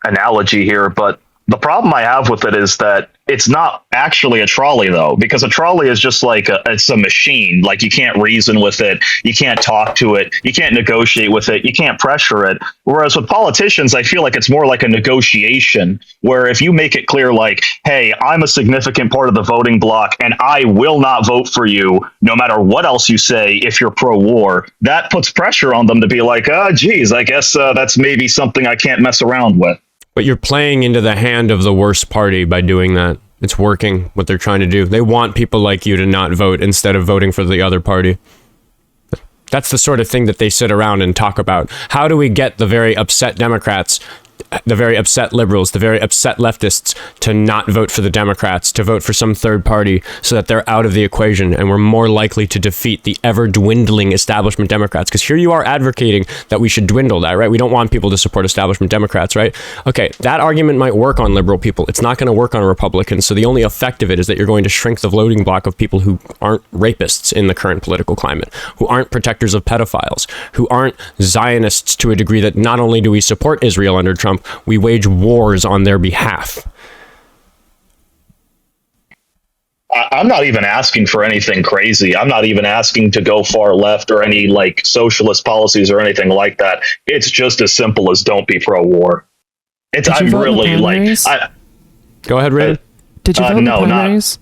analogy here, but The problem I have with it is that it's not actually a trolley, though, because a trolley is just like it's a machine. Like, you can't reason with it, you can't talk to it, you can't negotiate with it, you can't pressure it. Whereas with politicians, I feel like it's more like a negotiation, where if you make it clear, like, hey, I'm a significant part of the voting bloc and I will not vote for you no matter what else you say if you're pro-war, that puts pressure on them to be like, geez, I guess that's maybe something I can't mess around with. But you're playing into the hand of the worst party by doing that. It's working, what they're trying to do. They want people like you to not vote instead of voting for the other party. That's the sort of thing that they sit around and talk about. How do we get the very upset Democrats, the very upset liberals, the very upset leftists to not vote for the Democrats, to vote for some third party so that they're out of the equation and we're more likely to defeat the ever dwindling establishment Democrats? Because here you are advocating that we should dwindle that, right? We don't want people to support establishment Democrats, right? Okay, that argument might work on liberal people. It's not going to work on Republicans. So the only effect of it is that you're going to shrink the voting block of people who aren't rapists in the current political climate, who aren't protectors of pedophiles, who aren't Zionists to a degree that not only do we support Israel under Trump, we wage wars on their behalf. I'm not even asking for anything crazy. I'm not even asking to go far left or any like socialist policies or anything like that. It's just as simple as don't be pro-war. I'm really like. Go ahead, Ray. Did you vote in the primaries?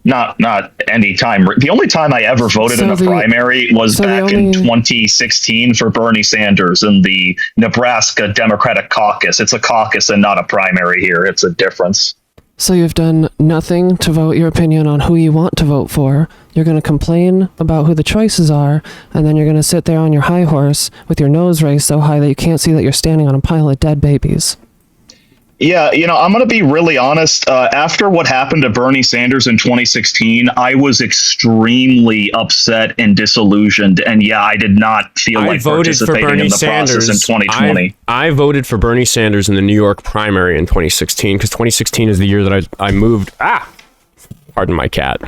Not any time. The only time I ever voted in a primary was back in 2016 for Bernie Sanders in the Nebraska Democratic Caucus. It's a caucus and not a primary here. It's a difference. So you've done nothing to vote your opinion on who you want to vote for. You're going to complain about who the choices are, and then you're going to sit there on your high horse with your nose raised so high that you can't see that you're standing on a pile of dead babies. Yeah, I'm going to be really honest. After what happened to Bernie Sanders in 2016, I was extremely upset and disillusioned. And yeah, I did not feel like participating in the process in 2020. I voted for Bernie Sanders in the New York primary in 2016 because 2016 is the year that I moved. Pardon my cat.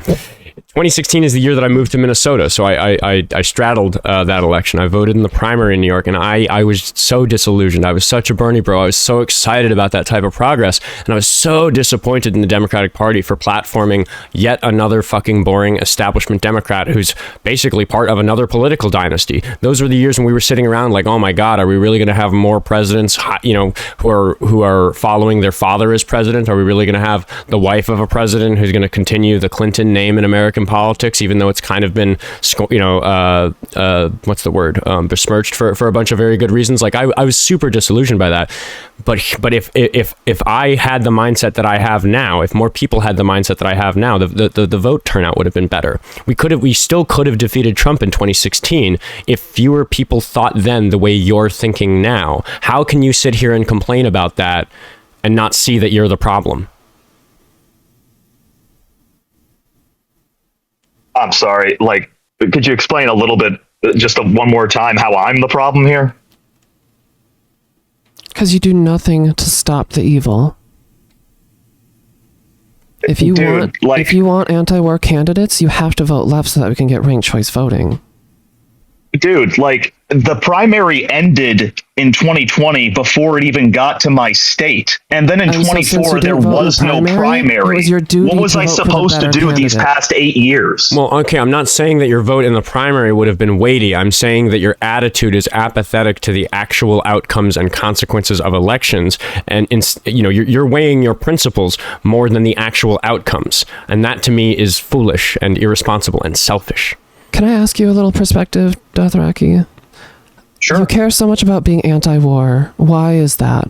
2016 is the year that I moved to Minnesota, so I straddled that election. I voted in the primary in New York, and I was so disillusioned. I was such a Bernie bro. I was so excited about that type of progress, and I was so disappointed in the Democratic Party for platforming yet another fucking boring establishment Democrat who's basically part of another political dynasty. Those were the years when we were sitting around like, oh my God, are we really going to have more presidents, who are following their father as president? Are we really going to have the wife of a president who's going to continue the Clinton name in American politics, even though it's kind of been, besmirched for a bunch of very good reasons? Like I was super disillusioned by that. But if I had the mindset that I have now, if more people had the mindset that I have now, the vote turnout would have been better. We still could have defeated Trump in 2016 if fewer people thought then the way you're thinking now. How can you sit here and complain about that and not see that you're the problem? I'm sorry, like, could you explain a little bit, just one more time, how I'm the problem here? Because you do nothing to stop the evil. If you want anti-war candidates, you have to vote left so that we can get ranked choice voting. Dude, like, the primary ended in 2020 before it even got to my state. And then in 24, there was no primary. What was I supposed to do these past 8 years? Well, okay, I'm not saying that your vote in the primary would have been weighty. I'm saying that your attitude is apathetic to the actual outcomes and consequences of elections. And, you're weighing your principles more than the actual outcomes. And that, to me, is foolish and irresponsible and selfish. Can I ask you a little perspective, Dothraki? Sure. You care so much about being anti-war. Why is that?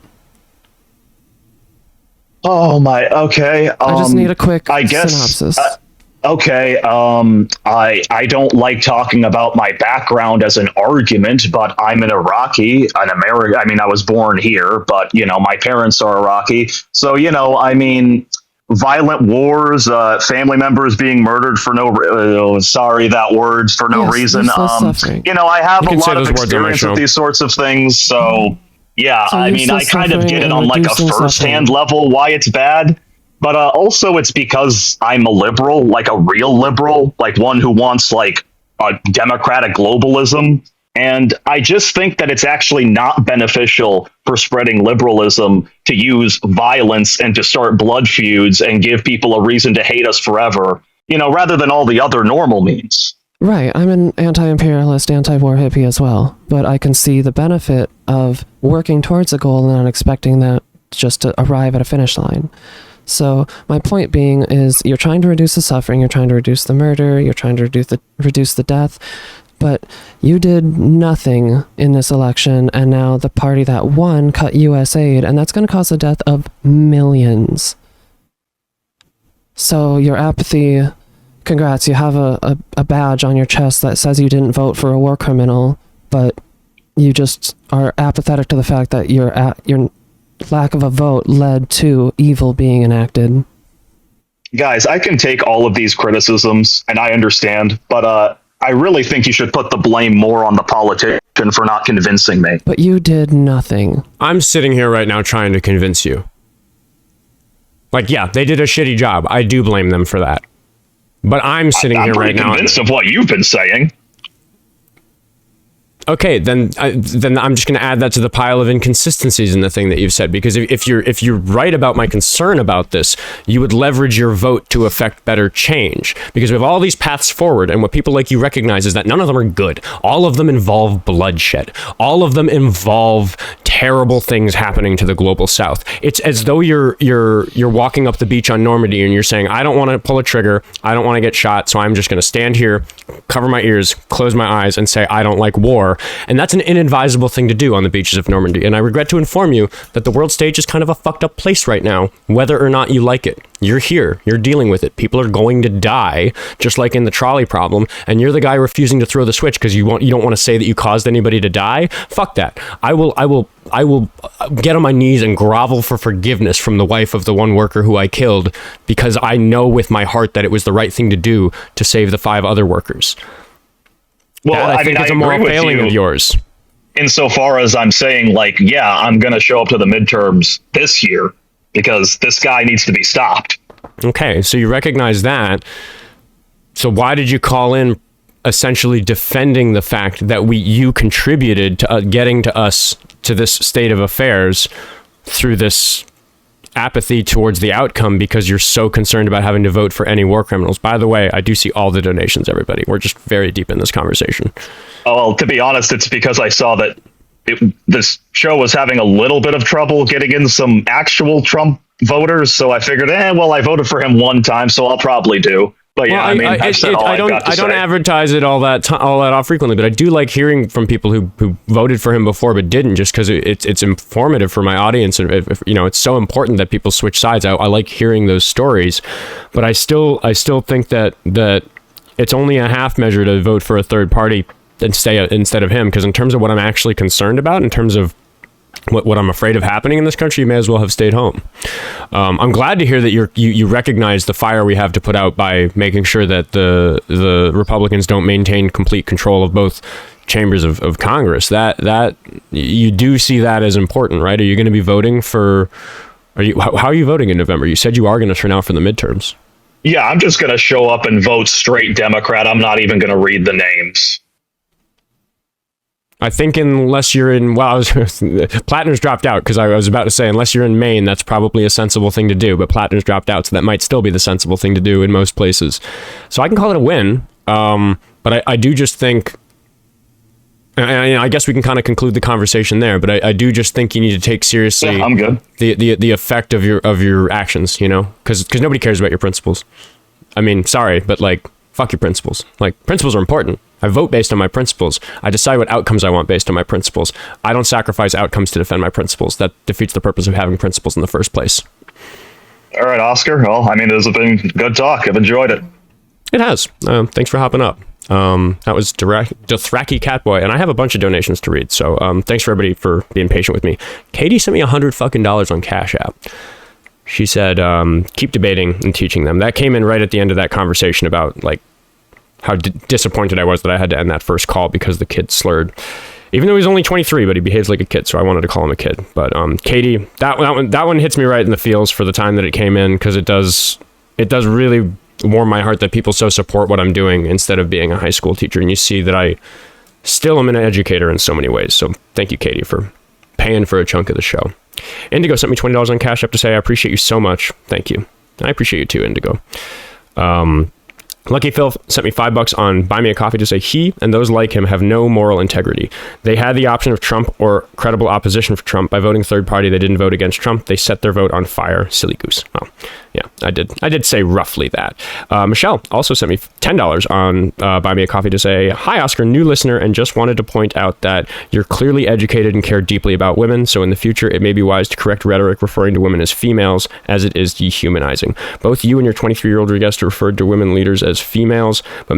Oh my, okay. I just need a quick synopsis. Okay, I don't like talking about my background as an argument, but I'm an Iraqi, an American. I mean, I was born here, but, my parents are Iraqi. So, violent wars, family members being murdered for no reason. I have a lot of experience with these sorts of things. So yeah, I kind of get it on like a first-hand level why it's bad. But also it's because I'm a liberal, like a real liberal, like one who wants like a democratic globalism. And I just think that it's actually not beneficial for spreading liberalism to use violence and to start blood feuds and give people a reason to hate us forever, rather than all the other normal means. Right. I'm an anti-imperialist, anti-war hippie as well, but I can see the benefit of working towards a goal and not expecting that just to arrive at a finish line. So my point being is you're trying to reduce the suffering, you're trying to reduce the murder, you're trying to reduce the death, but you did nothing in this election, and now the party that won cut U.S. aid, and that's going to cause the death of millions. So your apathy, congrats, you have a badge on your chest that says you didn't vote for a war criminal, but you just are apathetic to the fact that your lack of a vote led to evil being enacted. Guys, I can take all of these criticisms, and I understand, but I really think you should put the blame more on the politician for not convincing me. But you did nothing. I'm sitting here right now trying to convince you. Like, yeah, they did a shitty job. I do blame them for that. But I'm sitting here right now. I'm convinced of what you've been saying. Okay, then I'm just going to add that to the pile of inconsistencies in the thing that you've said. Because if you're right about my concern about this, you would leverage your vote to affect better change. Because we have all these paths forward, and what people like you recognize is that none of them are good. All of them involve bloodshed. All of them involve terrible things happening to the global South. It's as though you're walking up the beach on Normandy and you're saying, I don't want to pull a trigger, I don't want to get shot, so I'm just going to stand here, cover my ears, close my eyes, and say I don't like war. And that's an inadvisable thing to do on the beaches of Normandy. And I regret to inform you that the world stage is kind of a fucked up place right now, whether or not you like it. You're here. You're dealing with it. People are going to die, just like in the trolley problem. And you're the guy refusing to throw the switch because you don't want to say that you caused anybody to die. Fuck that. I will get on my knees and grovel for forgiveness from the wife of the one worker who I killed, because I know with my heart that it was the right thing to do to save the 5 other workers. Well, I think it's a moral failing of yours. Insofar as I'm saying, like, yeah, I'm going to show up to the midterms this year because this guy needs to be stopped. Okay, so you recognize that. So why did you call in essentially defending the fact that you contributed to getting to us to this state of affairs through this apathy towards the outcome because you're so concerned about having to vote for any war criminals? By the way, I do see all the donations, everybody. We're just very deep in this conversation. Oh, well, to be honest, it's because I saw that this show was having a little bit of trouble getting in some actual Trump voters, so I figured, I voted for him one time, so I'll probably do. But yeah, well, I don't advertise it all that frequently, but I do like hearing from people who voted for him before but didn't, just because it's informative for my audience, and if it's so important that people switch sides. I like hearing those stories, but I still think that it's only a half measure to vote for a third party instead of him, because in terms of what I'm actually concerned about, in terms of what I'm afraid of happening in this country, you may as well have stayed home. I'm glad to hear that you recognize the fire we have to put out by making sure that the Republicans don't maintain complete control of both chambers of Congress. That you do see that as important, right? Are you going to be voting for? How are you voting in November? You said you are going to turn out for the midterms. Yeah, I'm just going to show up and vote straight Democrat. I'm not even going to read the names. I think unless you're in, Plattner's dropped out, because I was about to say, unless you're in Maine, that's probably a sensible thing to do, but Plattner's dropped out, so that might still be the sensible thing to do in most places. So I can call it a win, but I do just think, and I guess we can kind of conclude the conversation there, but I do just think you need to take seriously I'm good. the effect of your actions, because nobody cares about your principles. I mean, sorry, but fuck your principles. Principles are important. I vote based on my principles. I decide what outcomes I want based on my principles. I don't sacrifice outcomes to defend my principles. That defeats the purpose of having principles in the first place. All right, Oscar. Well, this has been good talk. I've enjoyed it. It has. Thanks for hopping up. That was Dothraki Catboy, and I have a bunch of donations to read. So thanks for everybody for being patient with me. Katie sent me $100 on Cash App. She said, keep debating and teaching them. That came in right at the end of that conversation about how disappointed I was that I had to end that first call because the kid slurred. Even though he's only 23, but he behaves like a kid, so I wanted to call him a kid. But Katie, that one hits me right in the feels for the time that it came in, because it does really warm my heart that people so support what I'm doing instead of being a high school teacher. And you see that still am an educator in so many ways. So thank you, Katie, for paying for a chunk of the show. Indigo sent me $20 on Cash App to say, I appreciate you so much. Thank you. I appreciate you too, Indigo. Lucky Phil sent me $5 on Buy Me a Coffee to say he and those like him have no moral integrity. They had the option of Trump or credible opposition for Trump. By voting third party, they didn't vote against Trump. They set their vote on fire. Silly goose. Well, yeah, I did say roughly that. Michelle also sent me $10 on Buy Me a Coffee to say, hi, Oscar, new listener, and just wanted to point out that you're clearly educated and care deeply about women. So in the future, it may be wise to correct rhetoric referring to women as females, as it is dehumanizing. Both you and your 23-year-old guest referred to women leaders as females, but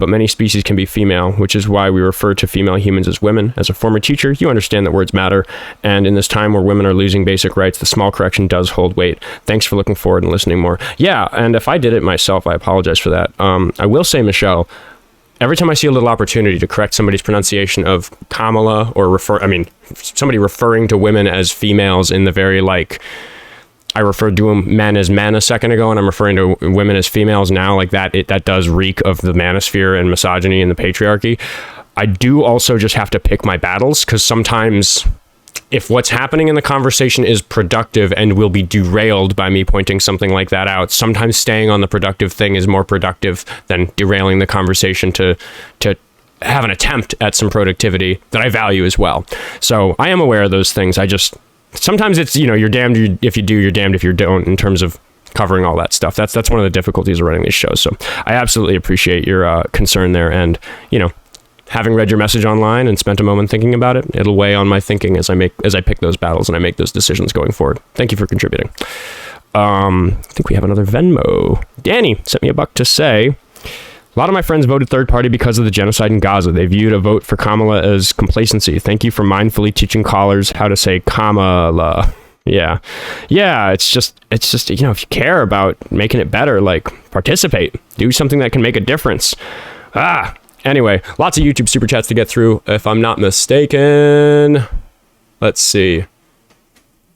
many species can be female, which is why we refer to female humans as women. As a former teacher, you understand that words matter, and in this time where women are losing basic rights, the small correction does hold weight. Thanks for looking forward and listening more. Yeah, and if I did it myself, I apologize for that. I will say, Michelle, every time I see a little opportunity to correct somebody's pronunciation of Kamala or somebody referring to women as females in the very I referred to men as men a second ago, and I'm referring to women as females now, like that. That does reek of the manosphere and misogyny and the patriarchy. I do also just have to pick my battles, because sometimes if what's happening in the conversation is productive and will be derailed by me pointing something like that out, sometimes staying on the productive thing is more productive than derailing the conversation to have an attempt at some productivity that I value as well. So I am aware of those things. Sometimes it's, you're damned if you do, you're damned if you don't, in terms of covering all that stuff. That's one of the difficulties of running these shows. So I absolutely appreciate your concern there. And, having read your message online and spent a moment thinking about it, it'll weigh on my thinking as I pick those battles and I make those decisions going forward. Thank you for contributing. I think we have another Venmo. Danny sent me $1 to say, a lot of my friends voted third party because of the genocide in Gaza. They viewed a vote for Kamala as complacency. Thank you for mindfully teaching callers how to say Kamala. Yeah. It's just, if you care about making it better, participate, do something that can make a difference. Anyway, lots of YouTube super chats to get through. If I'm not mistaken, let's see.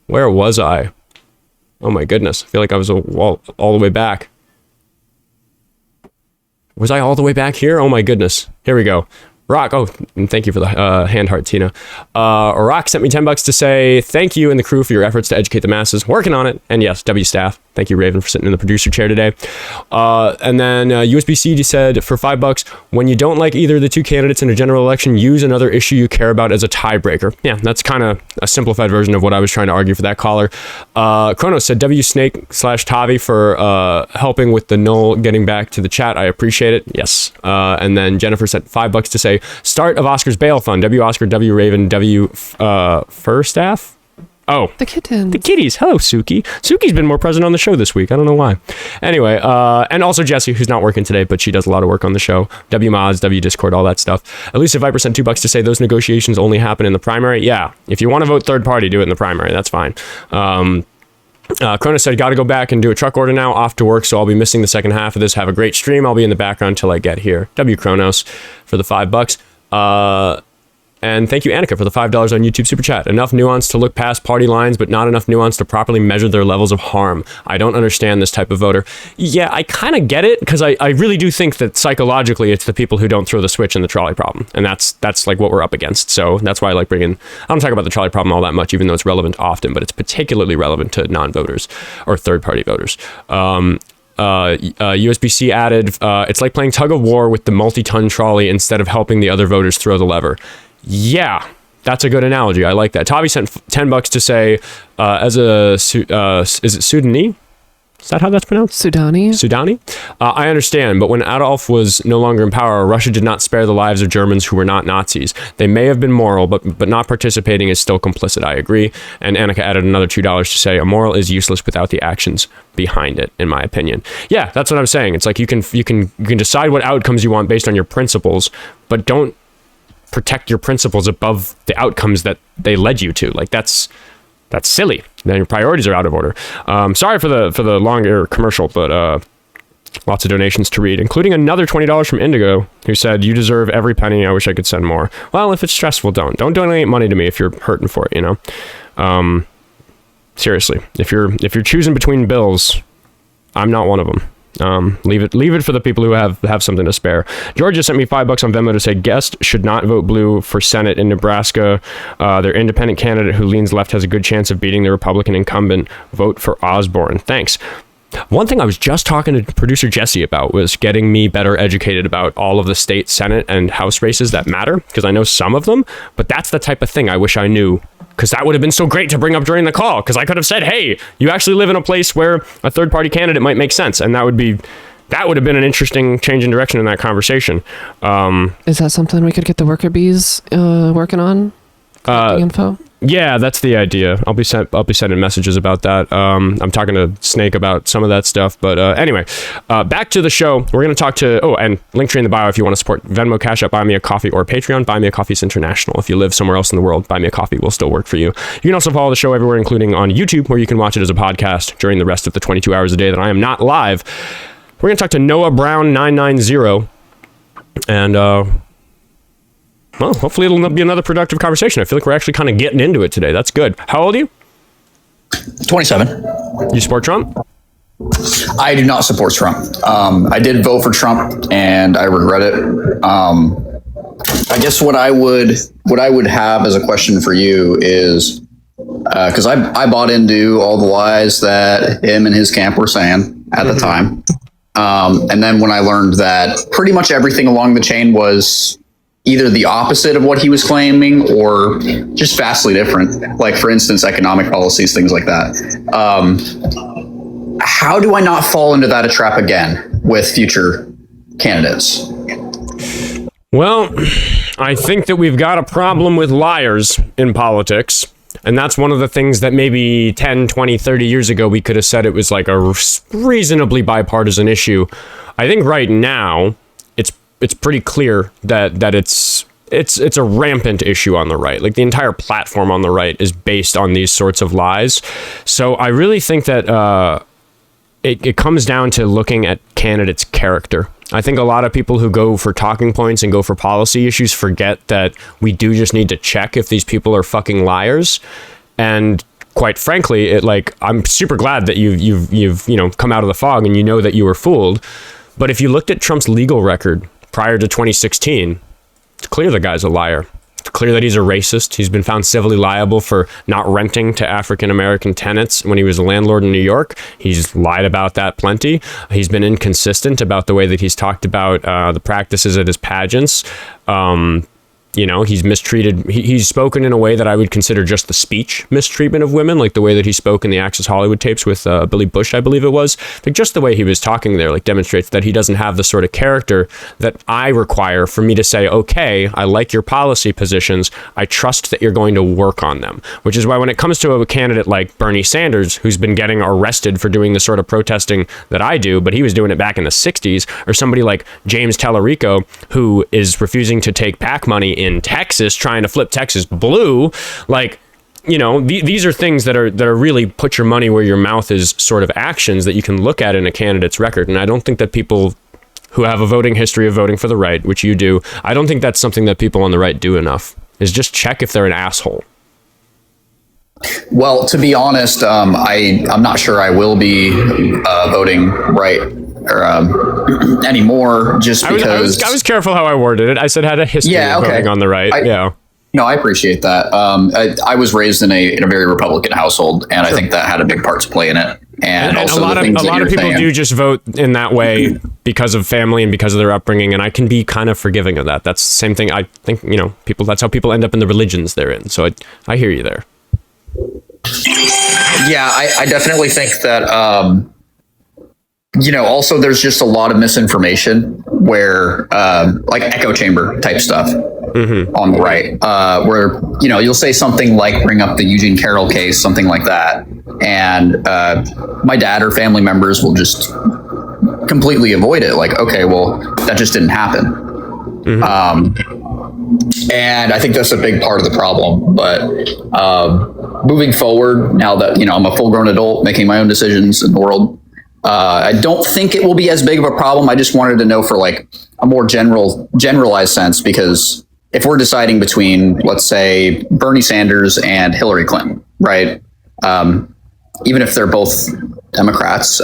Where was I? Oh my goodness. I feel like I was all the way back. Was I all the way back here? Oh my goodness. Here we go. Rock, and thank you for the hand heart, Tina. Rock sent me $10 to say thank you and the crew for your efforts to educate the masses. Working on it. And yes, W staff. Thank you, Raven, for sitting in the producer chair today. And then USB-C said for $5, when you don't like either of the two candidates in a general election, use another issue you care about as a tiebreaker. Yeah, that's kind of a simplified version of what I was trying to argue for that caller. Kronos said WSnake/Tavi for helping with the null getting back to the chat. I appreciate it. Yes. And then Jennifer sent $5 to say start of Oscar's bail fund. W Oscar, W Raven, W Fur Staff. Oh, the kittens. The kitties. Hello, Suki. Suki's been more present on the show this week. I don't know why. Anyway, and also Jessie, who's not working today, but she does a lot of work on the show. W Mods, W Discord, all that stuff. Elusive Viper sent $2 to say those negotiations only happen in the primary. Yeah, if you want to vote third party, do it in the primary. That's fine. Cronus said, got to go back and do a truck order now. Off to work, so I'll be missing the second half of this. Have a great stream. I'll be in the background till I get here. W Kronos for the $5. And thank you, Annika, for the $5 on YouTube Super Chat. Enough nuance to look past party lines, but not enough nuance to properly measure their levels of harm. I don't understand this type of voter. Yeah, I kind of get it, because I really do think that psychologically it's the people who don't throw the switch in the trolley problem. And that's like what we're up against. So that's why I like bringing... I don't talk about the trolley problem all that much, even though it's relevant often, but it's particularly relevant to non-voters or third-party voters. USB-C added, it's like playing tug of war with the multi-ton trolley instead of helping the other voters throw the lever. Yeah, that's a good analogy. I like that. Tavi sent $10 to say, is it Sudanese? Is that how that's pronounced? Sudani? I understand, but when Adolf was no longer in power, Russia did not spare the lives of Germans who were not Nazis. They may have been moral, but not participating is still complicit. I agree. And Annika added another $2 to say, a moral is useless without the actions behind it, in my opinion. Yeah, that's what I'm saying. It's like you can decide what outcomes you want based on your principles, but don't protect your principles above the outcomes that they led you to. Like that's silly. Then your priorities are out of order. Sorry for the longer commercial, but lots of donations to read, including another $20 from Indigo, who said, you deserve every penny. I wish I could send more. Well, if it's stressful, don't donate money to me if you're hurting for it, Seriously, if you're choosing between bills, I'm not one of them. Leave it for the people who have something to spare. Georgia sent me $5 on Venmo to say guest should not vote blue for Senate in Nebraska. Their independent candidate who leans left has a good chance of beating the Republican incumbent. Vote for Osborne. Thanks. One thing I was just talking to producer Jesse about was getting me better educated about all of the state Senate and House races that matter, because I know some of them, but that's the type of thing I wish I knew, because that would have been so great to bring up during the call, because I could have said, hey, you actually live in a place where a third-party candidate might make sense, and that would have been an interesting change in direction in that conversation. Is that something we could get the worker bees working on? Info? Yeah, that's the idea. I'll be sending messages about that. I'm talking to Snake about some of that stuff. But anyway, back to the show. We're going to talk to, and Linktree in the bio if you want to support Venmo, Cash App, Buy Me a Coffee, or Patreon. Buy Me a Coffee is international. If you live somewhere else in the world, Buy Me a Coffee will still work for you. You can also follow the show everywhere, including on YouTube, where you can watch it as a podcast during the rest of the 22 hours a day that I am not live. We're going to talk to Noah Brown 990, and well, hopefully it'll be another productive conversation. I feel like we're actually kind of getting into it today. That's good. How old are you? 27. You support Trump? I do not support Trump. I did vote for Trump, and I regret it. I guess what I would have as a question for you is, because I bought into all the lies that him and his camp were saying at the time. And then when I learned that pretty much everything along the chain was either the opposite of what he was claiming or just vastly different, like, for instance, economic policies, things like that. How do I not fall into that trap again with future candidates? Well, I think that we've got a problem with liars in politics. And that's one of the things that maybe 10, 20, 30 years ago, we could have said it was like a reasonably bipartisan issue. I think right now, it's pretty clear that it's a rampant issue on the right. Like, the entire platform on the right is based on these sorts of lies. So I really think that it comes down to looking at candidates' character. I think a lot of people who go for talking points and go for policy issues forget that we do just need to check if these people are fucking liars. And quite frankly, I'm super glad that you've come out of the fog and you know that you were fooled. But if you looked at Trump's legal record prior to 2016, it's clear the guy's a liar. It's clear that he's a racist. He's been found civilly liable for not renting to African-American tenants when he was a landlord in New York. He's lied about that plenty. He's been inconsistent about the way that he's talked about the practices at his pageants. He's mistreated. He's spoken in a way that I would consider just the speech mistreatment of women, like the way that he spoke in the Access Hollywood tapes with Billy Bush, I believe it was. Like, just the way he was talking there, like, demonstrates that he doesn't have the sort of character that I require for me to say, okay, I like your policy positions. I trust that you're going to work on them. Which is why when it comes to a candidate like Bernie Sanders, who's been getting arrested for doing the sort of protesting that I do, but he was doing it back in the 60s, or somebody like James Tallarico, who is refusing to take PAC money in Texas, trying to flip Texas blue, these are things that are really put your money where your mouth is sort of actions that you can look at in a candidate's record. And I don't think that people who have a voting history of voting for the right, which you do, I don't think that's something that people on the right do enough, is just check if they're an asshole. Well, to be honest, I'm not sure I will be voting right anymore, just because I was careful how I worded it. I said had a history of voting on the right. No, I appreciate that. I was raised in a very Republican household, and I think that had a big part to play in it. And also a lot of people do just vote in that way because of family and because of their upbringing, and I can be kind of forgiving of that. That's the same thing. I think people. That's how people end up in the religions they're in. So I hear you there. Yeah, I definitely think that. Also there's just a lot of misinformation where like echo chamber type stuff on the right, where you'll say something like bring up the Eugene Carroll case, something like that, and my dad or family members will just completely avoid it, like, okay, well, that just didn't happen. And I think that's a big part of the problem. But moving forward, now that I'm a full-grown adult making my own decisions in the world, I don't think it will be as big of a problem. I just wanted to know for like a more generalized sense, because if we're deciding between, let's say, Bernie Sanders and Hillary Clinton, right? Even if they're both Democrats,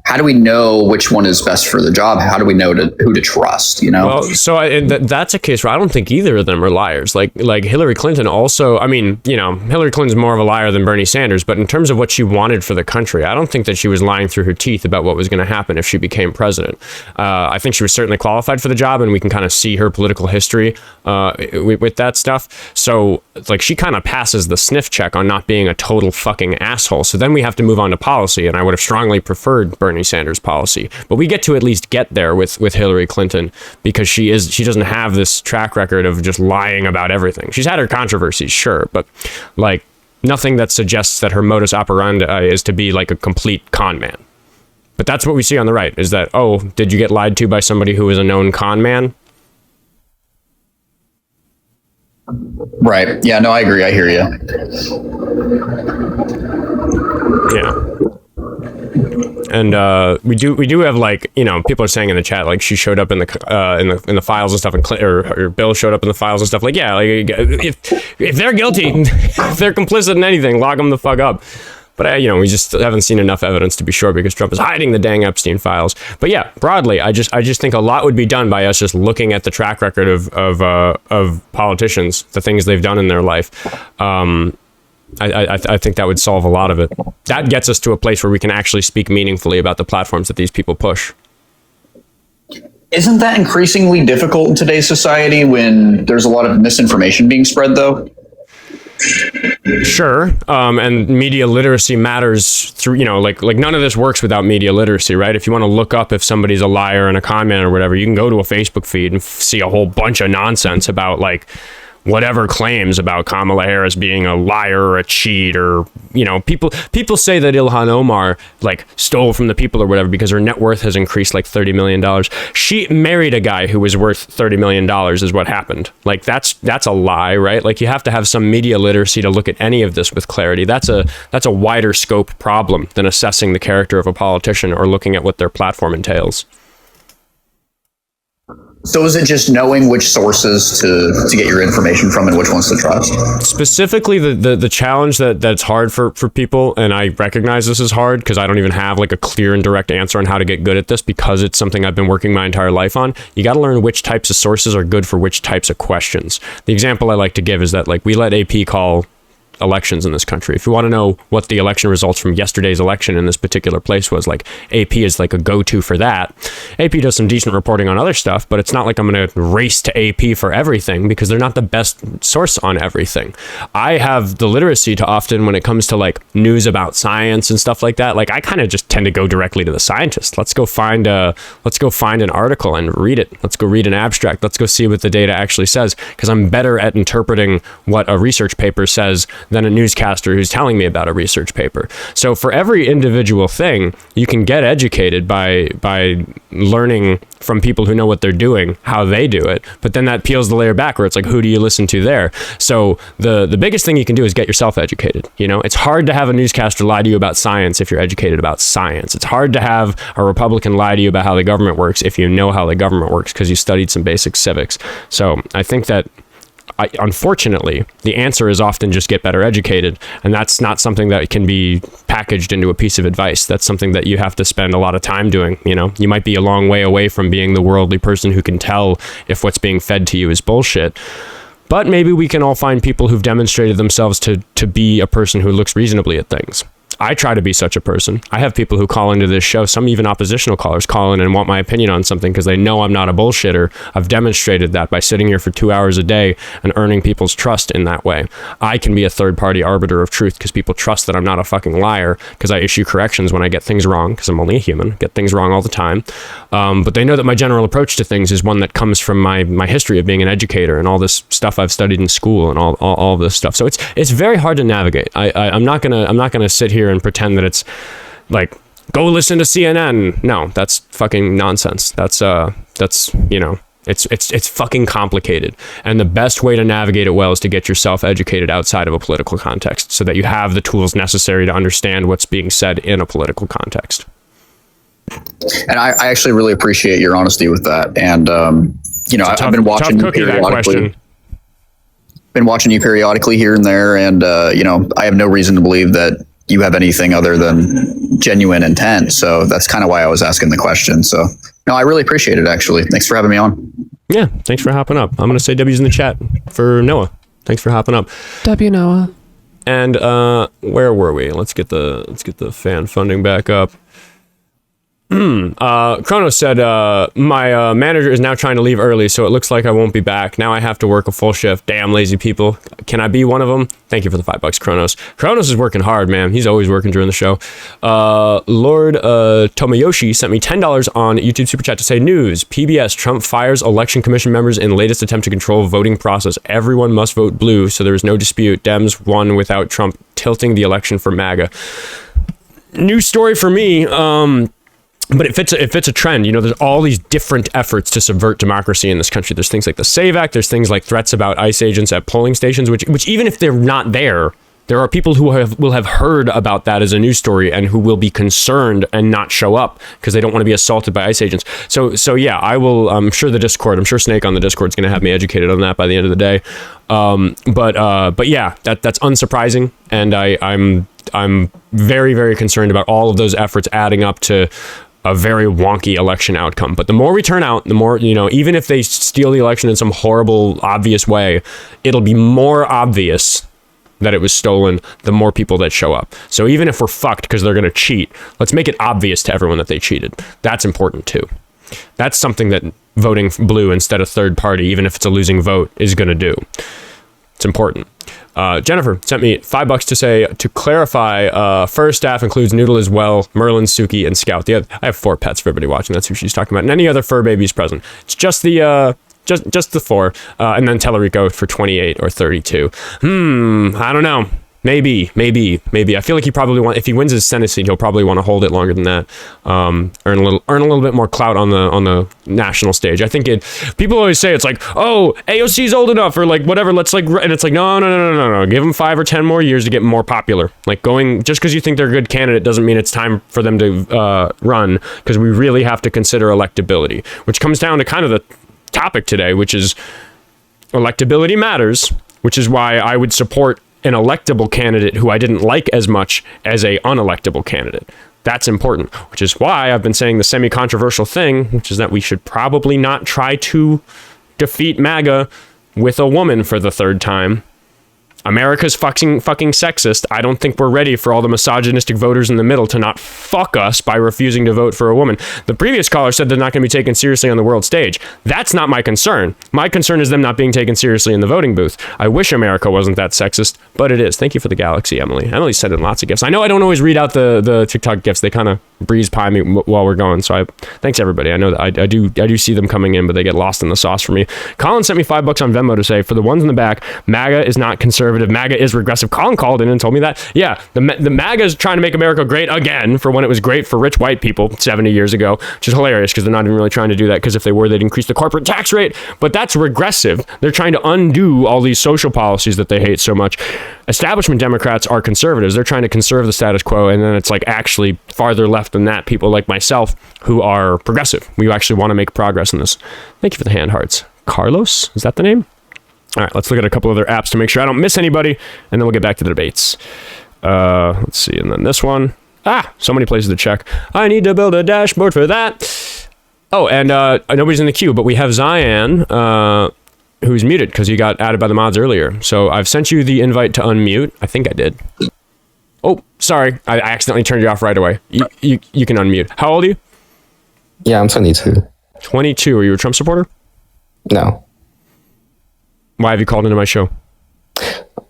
how do we know which one is best for the job? How do we know who to trust? Well, so that's a case where I don't think either of them are liars. Like Hillary Clinton also, I mean, Hillary Clinton's more of a liar than Bernie Sanders, but in terms of what she wanted for the country, I don't think that she was lying through her teeth about what was going to happen if she became president. I think she was certainly qualified for the job, and we can kind of see her political history with that stuff. So like she kind of passes the sniff check on not being a total fucking asshole. So then we have to move on to policy, and I would have strongly preferred Bernie Sanders policy, but we get to at least get there with Hillary Clinton because she doesn't have this track record of just lying about everything. She's had her controversies, sure, but like nothing that suggests that her modus operandi is to be like a complete con man. But that's what we see on the right, is that, oh, did you get lied to by somebody who is a known con man? Right. Yeah, no, I agree. I hear you. Yeah. And we do have, like, people are saying in the chat, like, she showed up in the files and stuff, and or Bill showed up in the files and stuff. Like, yeah, like if they're guilty, if they're complicit in anything, lock them the fuck up. But we just haven't seen enough evidence to be sure, because Trump is hiding the dang Epstein files. But yeah, broadly, I just think a lot would be done by us just looking at the track record of politicians, the things they've done in their life. I think that would solve a lot of it. That gets us to a place where we can actually speak meaningfully about the platforms that these people push. Isn't that increasingly difficult in today's society when there's a lot of misinformation being spread, though? Sure. And media literacy matters through, like none of this works without media literacy, right? If you want to look up if somebody's a liar and a con man or whatever, you can go to a Facebook feed and see a whole bunch of nonsense about like whatever claims about Kamala Harris being a liar or a cheat, or people say that Ilhan Omar like stole from the people or whatever because her net worth has increased like $30 million. She married a guy who was worth $30 million is what happened. Like that's a lie, right? Like you have to have some media literacy to look at any of this with clarity. That's a wider scope problem than assessing the character of a politician or looking at what their platform entails. So is it just knowing which sources to get your information from and which ones to trust? Specifically, the challenge that's hard for people, and I recognize this is hard because I don't even have like a clear and direct answer on how to get good at this, because it's something I've been working my entire life on. You got to learn which types of sources are good for which types of questions. The example I like to give is that like we let AP call elections in this country. If you want to know what the election results from yesterday's election in this particular place was, like AP is like a go-to for that. AP does some decent reporting on other stuff, but it's not like I'm going to race to AP for everything because they're not the best source on everything. I have the literacy to often, when it comes to like news about science and stuff like that, like I kind of just tend to go directly to the scientist. Let's go find an article and read it. Let's go read an abstract. Let's go see what the data actually says, because I'm better at interpreting what a research paper says than a newscaster who's telling me about a research paper. So for every individual thing, you can get educated by learning from people who know what they're doing, how they do it. But then that peels the layer back where it's like, who do you listen to there? So the biggest thing you can do is get yourself educated. It's hard to have a newscaster lie to you about science if you're educated about science. It's hard to have a Republican lie to you about how the government works if you know how the government works because you studied some basic civics. So I think that unfortunately, the answer is often just get better educated. And that's not something that can be packaged into a piece of advice. That's something that you have to spend a lot of time doing. You might be a long way away from being the worldly person who can tell if what's being fed to you is bullshit. But maybe we can all find people who've demonstrated themselves to be a person who looks reasonably at things. I try to be such a person. I have people who call into this show, some even oppositional callers call in and want my opinion on something because they know I'm not a bullshitter. I've demonstrated that by sitting here for 2 hours a day and earning people's trust in that way. I can be a third-party arbiter of truth because people trust that I'm not a fucking liar, because I issue corrections when I get things wrong, because I'm only a human, get things wrong all the time. But they know that my general approach to things is one that comes from my history of being an educator and all this stuff I've studied in school and all this stuff. So it's very hard to navigate. I'm not gonna sit here and pretend that it's like, go listen to CNN. No, that's fucking nonsense. That's it's fucking complicated. And the best way to navigate it well is to get yourself educated outside of a political context so that you have the tools necessary to understand what's being said in a political context. And I actually really appreciate your honesty with that. And I've been watching you periodically. Been watching you periodically here and there, and I have no reason to believe that you have anything other than genuine intent. So that's kind of why I was asking the question. So no, I really appreciate it, actually. Thanks for having me on. Yeah, thanks for hopping up. I'm going to say W's in the chat for Noah. Thanks for hopping up. W Noah. And where were we? Let's get the fan funding back up. Kronos said, my manager is now trying to leave early, so it looks like I won't be back. Now I have to work a full shift. Damn lazy people. Can I be one of them? Thank you for the $5, Kronos. Kronos is working hard, man. He's always working during the show. Lord Tomoyoshi sent me $10 on YouTube Super Chat to say, news, PBS, Trump fires election commission members in latest attempt to control voting process. Everyone must vote blue, so there is no dispute. Dems won without Trump tilting the election for MAGA. New story for me, but it fits a trend. You know, there's all these different efforts to subvert democracy in this country. There's things like the SAVE Act. There's things like threats about ICE agents at polling stations, which even if they're not there are people who will have heard about that as a news story and who will be concerned and not show up because they don't want to be assaulted by ICE agents. So yeah, I'm sure Snake on the Discord is going to have me educated on that by the end of the day. But yeah, that's unsurprising, and I'm very, very concerned about all of those efforts adding up to a very wonky election outcome. But the more we turn out, the more, you know, even if they steal the election in some horrible, obvious way, it'll be more obvious that it was stolen the more people that show up. So even if we're fucked because they're going to cheat, let's make it obvious to everyone that they cheated. That's important too. That's something that voting blue instead of third party, even if it's a losing vote, is going to do. It's important. Jennifer sent me $5 to say, to clarify, first staff includes Noodle as well, Merlin, Suki, and Scout. I have 4 pets for everybody watching. That's who she's talking about. And any other fur babies present. It's just the just the 4. And then Tellerico for 28 or 32. I don't know. Maybe. I feel like he probably if he wins his Senate seat, he'll probably want to hold it longer than that. Earn a little bit more clout on the national stage. I think people always say it's like, oh, AOC's old enough or like whatever. Let's like, and it's like, no. Give them 5 or 10 more years to get more popular. Like just because you think they're a good candidate doesn't mean it's time for them to run, because we really have to consider electability, which comes down to kind of the topic today, which is electability matters, which is why I would support an electable candidate who I didn't like as much as a unelectable candidate. That's important, which is why I've been saying the semi-controversial thing, which is that we should probably not try to defeat MAGA with a woman for the 3rd time. America's fucking sexist. I don't think we're ready for all the misogynistic voters in the middle to not fuck us by refusing to vote for a woman. The previous caller said they're not going to be taken seriously on the world stage. That's not my concern. My concern is them not being taken seriously in the voting booth. I wish America wasn't that sexist, but it is. Thank you for the galaxy, Emily. Emily's sending lots of gifts. I know I don't always read out the TikTok gifts. They kind of breeze by me while we're going. So thanks everybody. I know that I do see them coming in, but they get lost in the sauce for me. Colin sent me $5 on Venmo to say, for the ones in the back, MAGA is not conservative. MAGA is regressive. Colin called in and told me that. Yeah, the MAGA is trying to make America great again for when it was great for rich white people 70 years ago, which is hilarious because they're not even really trying to do that, because if they were, they'd increase the corporate tax rate. But that's regressive. They're trying to undo all these social policies that they hate so much. Establishment Democrats are conservatives. They're trying to conserve the status quo, and then it's like actually farther left than that. People like myself who are progressive. We actually want to make progress in this. Thank you for the hand hearts. Carlos, is that the name? All right, let's look at a couple other apps to make sure I don't miss anybody, and then we'll get back to the debates. Let's see, and then this one. So many places to check. I need to build a dashboard for that. Oh, and nobody's in the queue, but we have Zyan, who's muted because he got added by the mods earlier. So I've sent you the invite to unmute. I think I did. Oh, sorry. I accidentally turned you off right away. You can unmute. How old are you? Yeah, I'm 22. 22. Are you a Trump supporter? No. Why have you called into my show?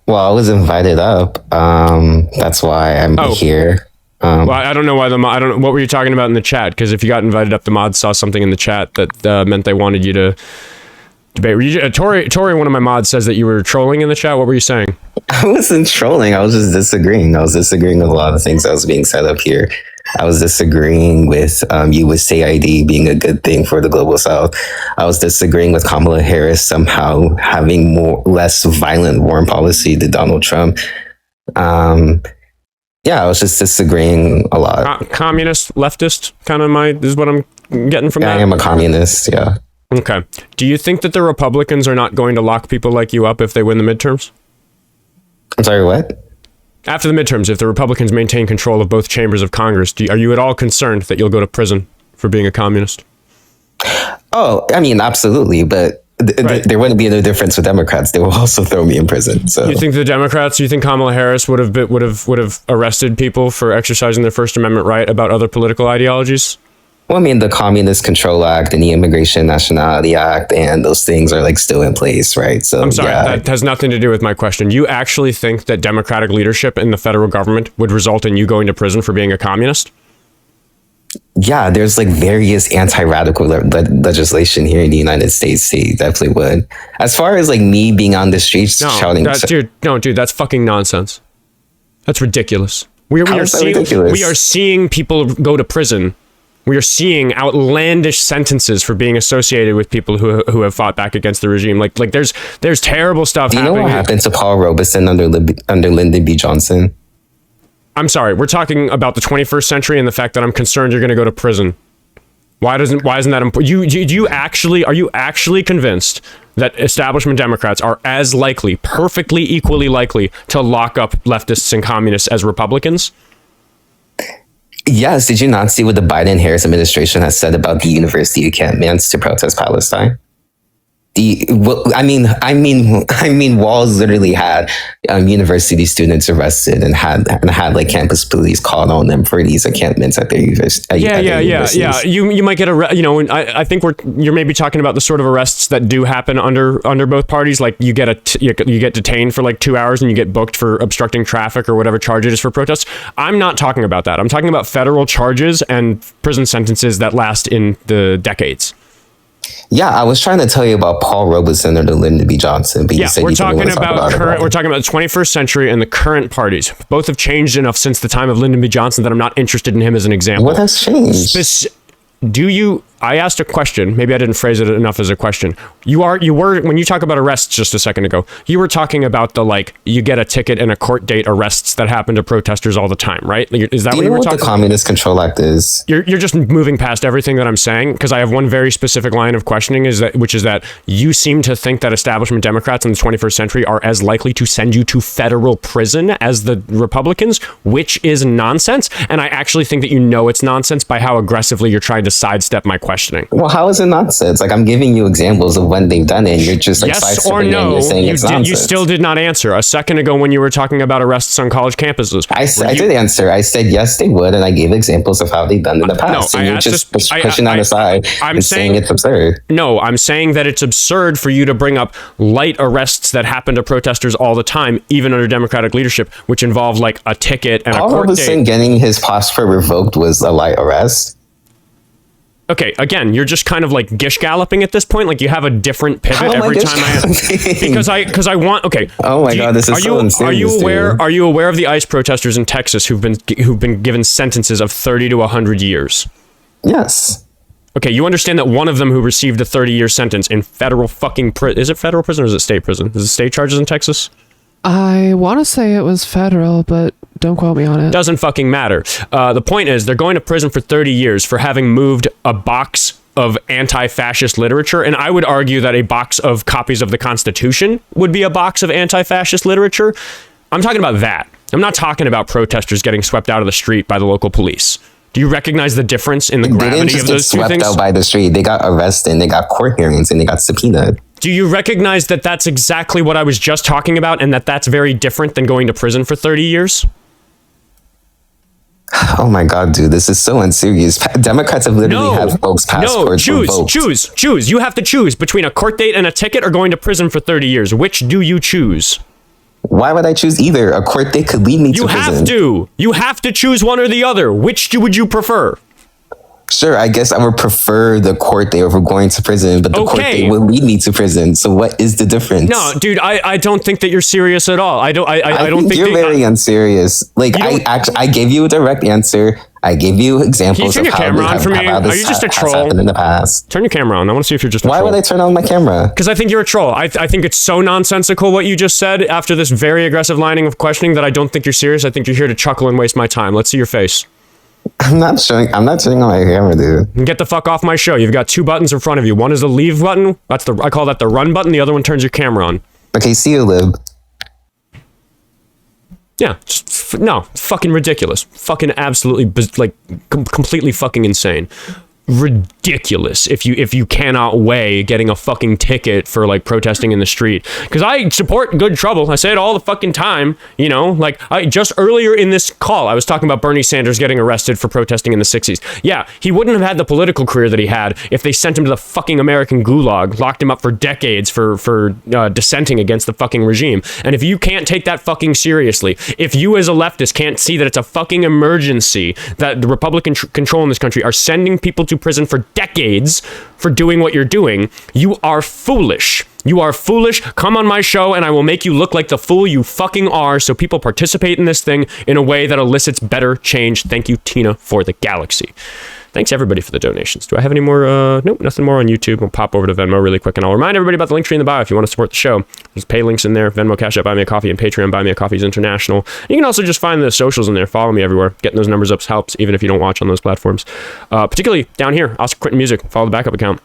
Well, I was invited up. That's why I'm here. Well, I don't know why I don't know. What were you talking about in the chat? Because if you got invited up, the mods saw something in the chat that meant they wanted you to debate. Tori, one of my mods, says that you were trolling in the chat. What were you saying? I wasn't trolling. I was just disagreeing. I was disagreeing with a lot of things that was being said up here. I was disagreeing with you with CID being a good thing for the global south. I was disagreeing with Kamala Harris somehow having less violent foreign policy than Donald Trump. Yeah, I was just disagreeing a lot. Communist, leftist, kind of is what I'm getting from that. I am a communist, yeah. Okay. Do you think that the Republicans are not going to lock people like you up if they win the midterms? I'm sorry, what? After the midterms, if the Republicans maintain control of both chambers of Congress, are you at all concerned that you'll go to prison for being a communist? Oh, I mean, absolutely, but there wouldn't be no difference with Democrats. They will also throw me in prison. So you think the Democrats? You think Kamala Harris would have arrested people for exercising their First Amendment right about other political ideologies? Well, I mean, the Communist Control Act and the Immigration Nationality Act and those things are like still in place, right? So I'm sorry, that has nothing to do with my question. You actually think that Democratic leadership in the federal government would result in you going to prison for being a communist? Yeah, there's like various anti-radical legislation here in the United States. They definitely would. As far as like me being on the streets shouting, dude, that's fucking nonsense. That's ridiculous. We are seeing people go to prison. We are seeing outlandish sentences for being associated with people who have fought back against the regime. Like there's terrible stuff. Do you know what happened to Paul Robeson under Lyndon B. Johnson? I'm sorry, we're talking about the 21st century and the fact that I'm concerned you're going to go to prison. Why isn't that important? Are you actually convinced that establishment Democrats are as likely, perfectly equally likely, to lock up leftists and communists as Republicans? Yes. Did you not see what the Biden-Harris administration has said about the university encampments to protest Palestine? I mean, Walls literally had university students arrested and had like campus police called on them for these encampments at their university. Yeah. You might get I think you're maybe talking about the sort of arrests that do happen under both parties. Like you get detained for like 2 hours and you get booked for obstructing traffic or whatever charge it is for protests. I'm not talking about that. I'm talking about federal charges and prison sentences that last in the decades. Yeah, I was trying to tell you about Paul Robeson or the Lyndon B. Johnson, but you said we're talking about the 21st century and the current parties. Both have changed enough since the time of Lyndon B. Johnson that I'm not interested in him as an example. What has changed? I asked a question. Maybe I didn't phrase it enough as a question. You were when you talk about arrests just a second ago, you were talking about the you get a ticket and a court date arrests that happen to protesters all the time, right? Is that what you were talking about? The Communist Control Act is? You're just moving past everything that I'm saying because I have one very specific line of questioning which is that you seem to think that establishment Democrats in the 21st century are as likely to send you to federal prison as the Republicans, which is nonsense. And I actually think that it's nonsense by how aggressively you're trying to sidestep my questioning. Well, how is it nonsense? Like I'm giving you examples of when they've done it. And you're just like yes or no. You're saying it's nonsense. You still did not answer a second ago when you were talking about arrests on college campuses. I did answer. I said yes, they would, and I gave examples of how they've done in the past. No, and you're just pushing on the side and saying it's absurd. No, I'm saying that it's absurd for you to bring up light arrests that happen to protesters all the time, even under Democratic leadership, which involve like a ticket and a court date. All of getting his passport revoked was a light arrest. Okay, again, you're just kind of like gish galloping at this point. Like you have a different pivot every time because I want. Okay. Oh my God, this is so insane. Are you aware of the ICE protesters in Texas who've been given sentences of 30 to 100 years? Yes. Okay, you understand that one of them who received a 30-year sentence in federal fucking prison. Is it federal prison or is it state prison? Is it state charges in Texas? I want to say it was federal, but don't quote me on it. Doesn't fucking matter. The point is they're going to prison for 30 years for having moved a box of anti-fascist literature. And I would argue that a box of copies of the Constitution would be a box of anti-fascist literature. I'm talking about that. I'm not talking about protesters getting swept out of the street by the local police. Do you recognize the difference in the gravity of those two things? They didn't just get swept out by the street. They got arrested and they got court hearings and they got subpoenaed. Do you recognize that that's exactly what I was just talking about and that that's very different than going to prison for 30 years? Oh my God, dude, this is so unserious. Democrats have literally had folks' passports revoked. Choose. You have to choose between a court date and a ticket or going to prison for 30 years. Which do you choose? Why would I choose either? A court date could lead me to prison. You have to choose one or the other. Which would you prefer? Sure, I guess I would prefer the court date over going to prison, but the court date will lead me to prison. So what is the difference? No, dude, I don't think that you're serious at all. I don't think you're very unserious. Like I gave you a direct answer. I gave you examples of how this has happened in the past. Turn your camera on. I want to see if you're just a troll. Why would I turn on my camera? Because I think you're a troll. I think it's so nonsensical what you just said after this very aggressive lining of questioning that I don't think you're serious. I think you're here to chuckle and waste my time. Let's see your face. I'm not turning on my camera, dude. Get the fuck off my show. You've got two buttons in front of you. One is the leave button. I call that the run button. The other one turns your camera on. Okay, see you, Lib. Yeah, just no, fucking ridiculous. Fucking absolutely, completely fucking insane. Ridiculous if you cannot weigh getting a fucking ticket for like protesting in the street, because I support good trouble. I say it all the fucking time, you know. Like, I just earlier in this call I was talking about Bernie Sanders getting arrested for protesting in the 60s. Yeah, he wouldn't have had the political career that he had if they sent him to the fucking American gulag, locked him up for decades for dissenting against the fucking regime. And if you can't take that fucking seriously, if you as a leftist can't see that it's a fucking emergency that the Republican control in this country are sending people to prison for decades for doing what you're doing, you are foolish. You are foolish. Come on my show and I will make you look like the fool you fucking are, so people participate in this thing in a way that elicits better change. Thank you, Tina, for the galaxy. Thanks everybody for the donations. Do I have any more? Nope, nothing more on YouTube. We'll pop over to Venmo really quick, and I'll remind everybody about the link tree in the bio if you want to support the show. There's pay links in there: Venmo, Cash App, Buy Me a Coffee, and Patreon. Buy Me a Coffee is international. You can also just find the socials in there. Follow me everywhere. Getting those numbers up helps, even if you don't watch on those platforms. Particularly down here, Oskar Quentin Music. Follow the backup account.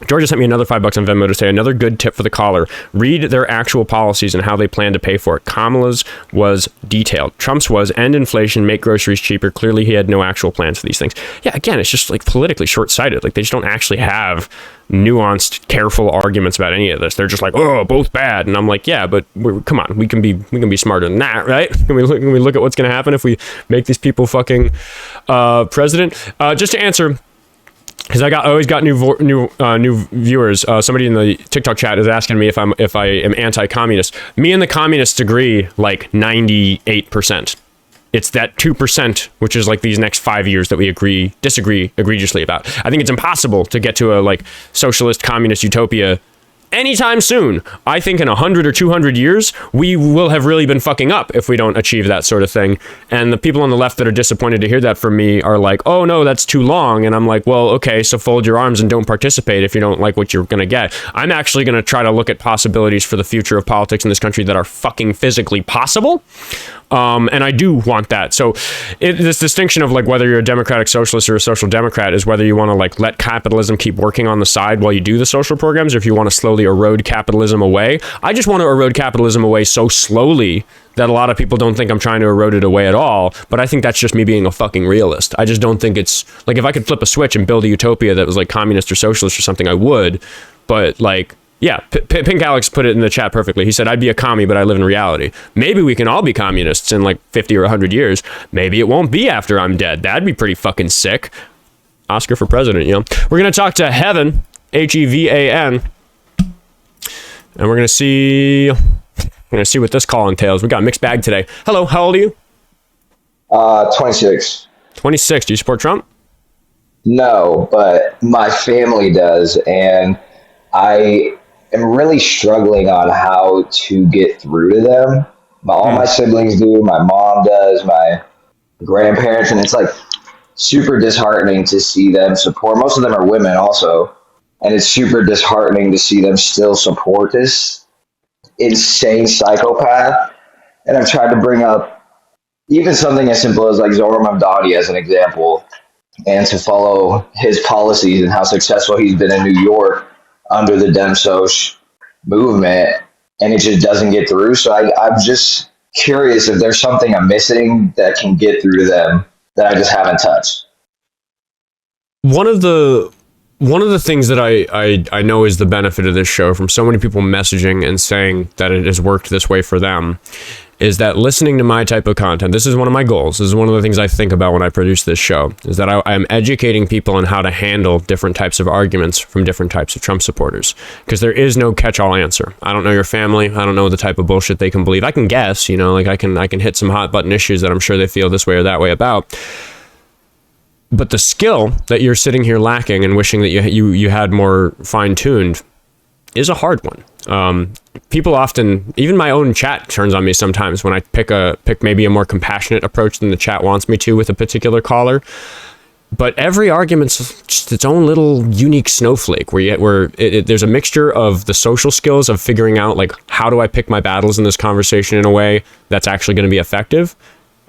Georgia sent me another $5 on Venmo to say another good tip for the caller: read their actual policies and how they plan to pay for it. Kamala's was detailed. Trump's was end inflation, make groceries cheaper. Clearly he had no actual plans for these things. Yeah, again, it's just like politically short-sighted. Like, they just don't actually have nuanced, careful arguments about any of this. They're just like, oh, both bad. And I'm like, yeah, but come on, we can be smarter than that, right? Can we look at what's going to happen if we make these people fucking president? Just to answer, because I always got new viewers. Somebody in the TikTok chat is asking me if I am anti-communist. Me and the communists agree like 98%. It's that 2%, which is like these next 5 years, that we disagree egregiously about. I think it's impossible to get to a like socialist communist utopia anytime soon. I think in 100 or 200 years, we will have really been fucking up if we don't achieve that sort of thing. And the people on the left that are disappointed to hear that from me are like, oh no, that's too long. And I'm like, well, okay, so fold your arms and don't participate if you don't like what you're going to get. I'm actually going to try to look at possibilities for the future of politics in this country that are fucking physically possible. And I do want that. So this distinction of like whether you're a democratic socialist or a social democrat is whether you want to like let capitalism keep working on the side while you do the social programs, or if you want to slowly erode capitalism away. I just want to erode capitalism away so slowly that a lot of people don't think I'm trying to erode it away at all. But I think that's just me being a fucking realist. I just don't think it's like, if I could flip a switch and build a utopia that was like communist or socialist or something, I would. But like, yeah, Pink Alex put it in the chat perfectly. He said, I'd be a commie, but I live in reality. Maybe we can all be communists in like 50 or 100 years. Maybe it won't be after I'm dead. That'd be pretty fucking sick. Oscar for president, you know. We're going to talk to HEVAN, HEVAN. And we're going to see what this call entails. We got a mixed bag today. Hello, how old are you? 26. 26. Do you support Trump? No, but my family does, and I am really struggling on how to get through to them. All my siblings do, my mom does, my grandparents, and it's like super disheartening to see them support. Most of them are women also, and it's super disheartening to see them still support this insane psychopath. And I've tried to bring up even something as simple as like Zohar Mamdani as an example, and to follow his policies and how successful he's been in New York under the DemSoc movement, and it just doesn't get through. So I'm just curious if there's something I'm missing that can get through to them that I just haven't touched. One of the things that I know is the benefit of this show from so many people messaging and saying that it has worked this way for them is that listening to my type of content, this is one of my goals. This is one of the things I think about when I produce this show, is that I am educating people on how to handle different types of arguments from different types of Trump supporters. Because there is no catch-all answer. I don't know your family. I don't know the type of bullshit they can believe. I can guess, you know, like I can hit some hot button issues that I'm sure they feel this way or that way about. But the skill that you're sitting here lacking and wishing that you had more fine-tuned is a hard one. People often, even my own chat turns on me sometimes when I pick maybe a more compassionate approach than the chat wants me to with a particular caller. But every argument's just its own little unique snowflake where there's a mixture of the social skills of figuring out like, how do I pick my battles in this conversation in a way that's actually going to be effective?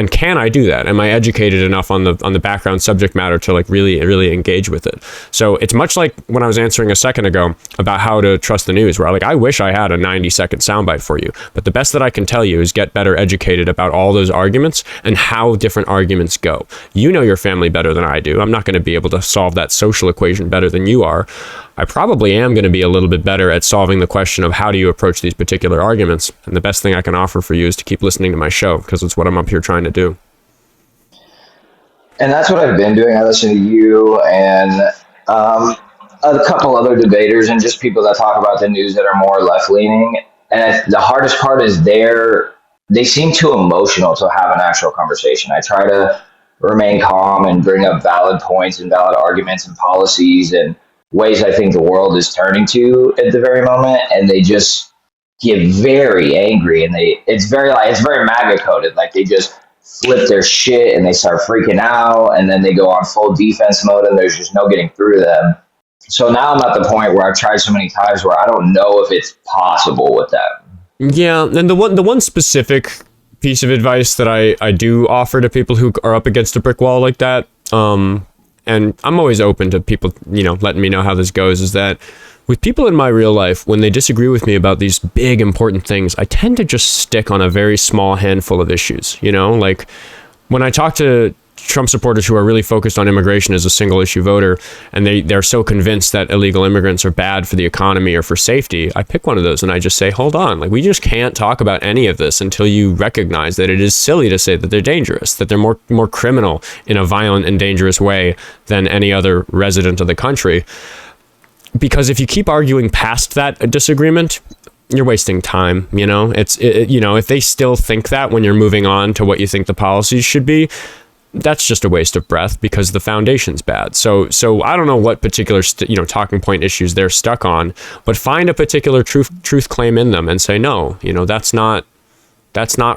And can I do that? Am I educated enough on the background subject matter to like really engage with it? So it's much like when I was answering a second ago about how to trust the news, where like I wish I had a 90-second soundbite for you, but the best that I can tell you is get better educated about all those arguments and how different arguments go. You know your family better than I do. I'm not going to be able to solve that social equation better than you are. I probably am going to be a little bit better at solving the question of how do you approach these particular arguments. And the best thing I can offer for you is to keep listening to my show, because it's what I'm up here trying to do. And that's what I've been doing. I listen to you and a couple other debaters and just people that talk about the news that are more left-leaning. And the hardest part is they seem too emotional to have an actual conversation. I try to remain calm and bring up valid points and valid arguments and policies and ways I think the world is turning to at the very moment, and they just get very angry, and it's very MAGA coded. Like they just flip their shit and they start freaking out, and then they go on full defense mode, and there's just no getting through to them. So now I'm at the point where I've tried so many times where I don't know if it's possible with them. Yeah, and the one specific piece of advice that I do offer to people who are up against a brick wall like that, and I'm always open to people, letting me know how this goes, is that with people in my real life, when they disagree with me about these big, important things, I tend to just stick on a very small handful of issues. Like when I talk to Trump supporters who are really focused on immigration as a single issue voter, and they're so convinced that illegal immigrants are bad for the economy or for safety, I pick one of those and I just say, hold on, like we just can't talk about any of this until you recognize that it is silly to say that they're dangerous, that they're more criminal in a violent and dangerous way than any other resident of the country. Because if you keep arguing past that disagreement, you're wasting time. If they still think that when you're moving on to what you think the policies should be, that's just a waste of breath because the foundation's bad. So I don't know what particular talking point issues they're stuck on, but find a particular truth claim in them and say no, that's not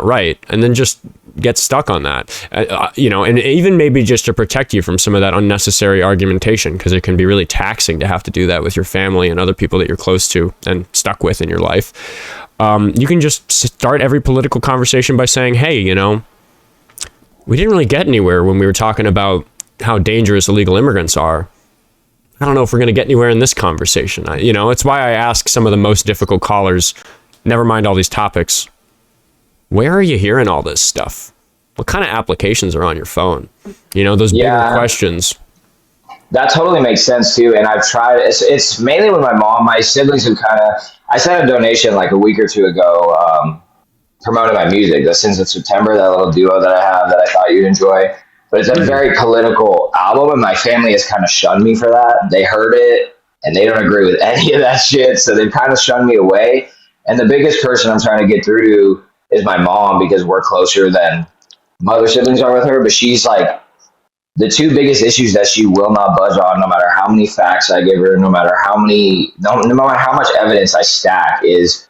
right, and then just get stuck on that. And even maybe just to protect you from some of that unnecessary argumentation, because it can be really taxing to have to do that with your family and other people that you're close to and stuck with in your life. You can just start every political conversation by saying, hey, we didn't really get anywhere when we were talking about how dangerous illegal immigrants are. I don't know if we're going to get anywhere in this conversation. It's why I ask some of the most difficult callers, never mind all these topics, where are you hearing all this stuff? What kind of applications are on your phone? Those bigger questions. That totally makes sense too. And I've tried, it's mainly with my mom. My siblings have I sent a donation like a week or two ago, promoting my music, the Sins of September, that little duo that I have that I thought you'd enjoy. But it's a very political album, and my family has kind of shunned me for that. They heard it, and they don't agree with any of that shit, so they've kind of shunned me away. And the biggest person I'm trying to get through to is my mom, because we're closer than my other siblings are with her. But she's like, the two biggest issues that she will not budge on, no matter how many facts I give her, no matter how much evidence I stack, is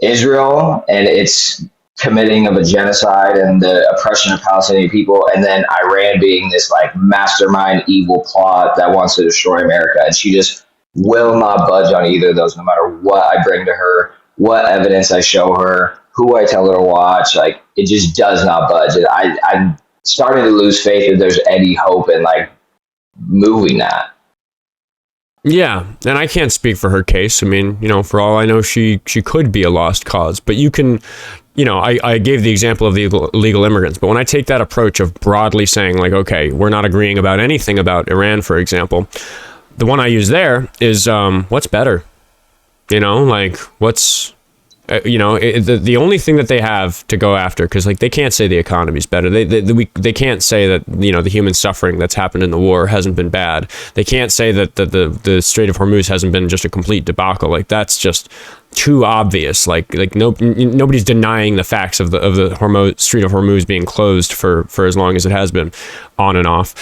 Israel and its committing of a genocide and the oppression of Palestinian people, and then Iran being this like mastermind evil plot that wants to destroy America. And she just will not budge on either of those, no matter what I bring to her, what evidence I show her, who I tell her to watch. Like, it just does not budge. I'm starting to lose faith that there's any hope in like moving that. Yeah, and I can't speak for her case. I mean, for all I know, she could be a lost cause. But you can, I gave the example of the illegal immigrants. But when I take that approach of broadly saying, like, okay, we're not agreeing about anything about Iran, for example, the one I use there is what's better? Like, what's... the only thing that they have to go after, because like they can't say the economy's better. They can't say that the human suffering that's happened in the war hasn't been bad. They can't say that the Strait of Hormuz hasn't been just a complete debacle. Like, that's just too obvious. Like nobody's denying the facts of the Strait of Hormuz being closed for as long as it has been, on and off.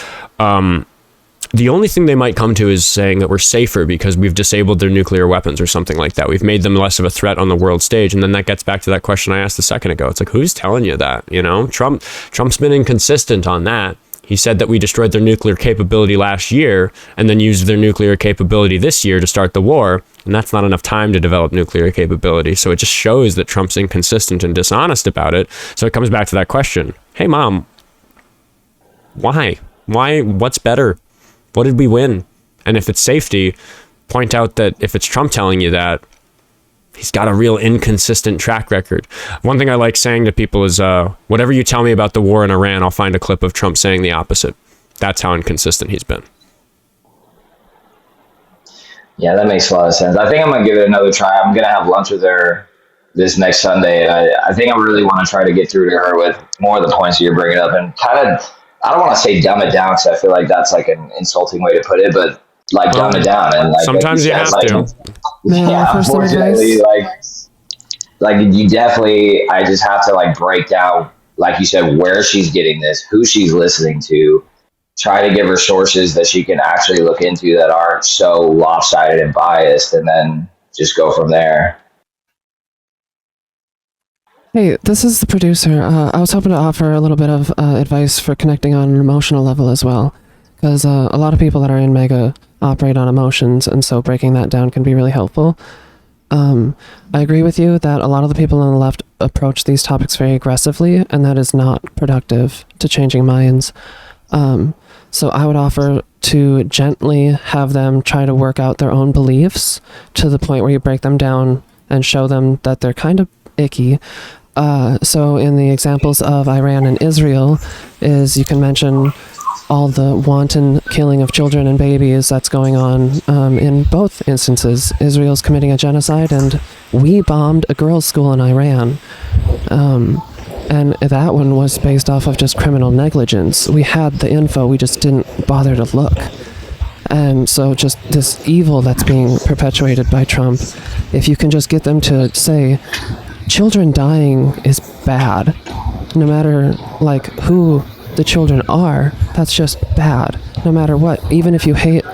The only thing they might come to is saying that we're safer because we've disabled their nuclear weapons or something like that. We've made them less of a threat on the world stage. And then that gets back to that question I asked a second ago. It's like, who's telling you that? Trump's been inconsistent on that. He said that we destroyed their nuclear capability last year and then used their nuclear capability this year to start the war. And that's not enough time to develop nuclear capability. So it just shows that Trump's inconsistent and dishonest about it. So it comes back to that question. hey mom, why? What's better? What did we win? And if it's safety, point out that if it's Trump telling you that, he's got a real inconsistent track record. One thing I like saying to people is, whatever you tell me about the war in Iran, I'll find a clip of Trump saying the opposite. That's how inconsistent he's been. Yeah, that makes a lot of sense. I think I'm going to give it another try. I'm going to have lunch with her this next Sunday. And I think I really want to try to get through to her with more of the points that you're bringing up and kind of, I don't want to say dumb it down because I feel like that's like an insulting way to put it, but like dumb it down. And like sometimes you have to. Yeah, unfortunately, like you definitely, I just have to like break down, like you said, where she's getting this, who she's listening to, try to give her sources that she can actually look into that aren't so lopsided and biased, and then just go from there. Hey, this is the producer. I was hoping to offer a little bit of advice for connecting on an emotional level as well, because a lot of people that are in MAGA operate on emotions, and so breaking that down can be really helpful. I agree with you that a lot of the people on the left approach these topics very aggressively, and that is not productive to changing minds. So I would offer to gently have them try to work out their own beliefs to the point where you break them down and show them that they're kind of icky. So in the examples of Iran and Israel is you can mention all the wanton killing of children and babies that's going on in both instances. Israel's committing a genocide, and we bombed a girls' school in Iran. And that one was based off of just criminal negligence. We had the info, we just didn't bother to look. And so just this evil that's being perpetuated by Trump, if you can just get them to say, children dying is bad, no matter like who the children are, that's just bad, no matter what. Even if you hate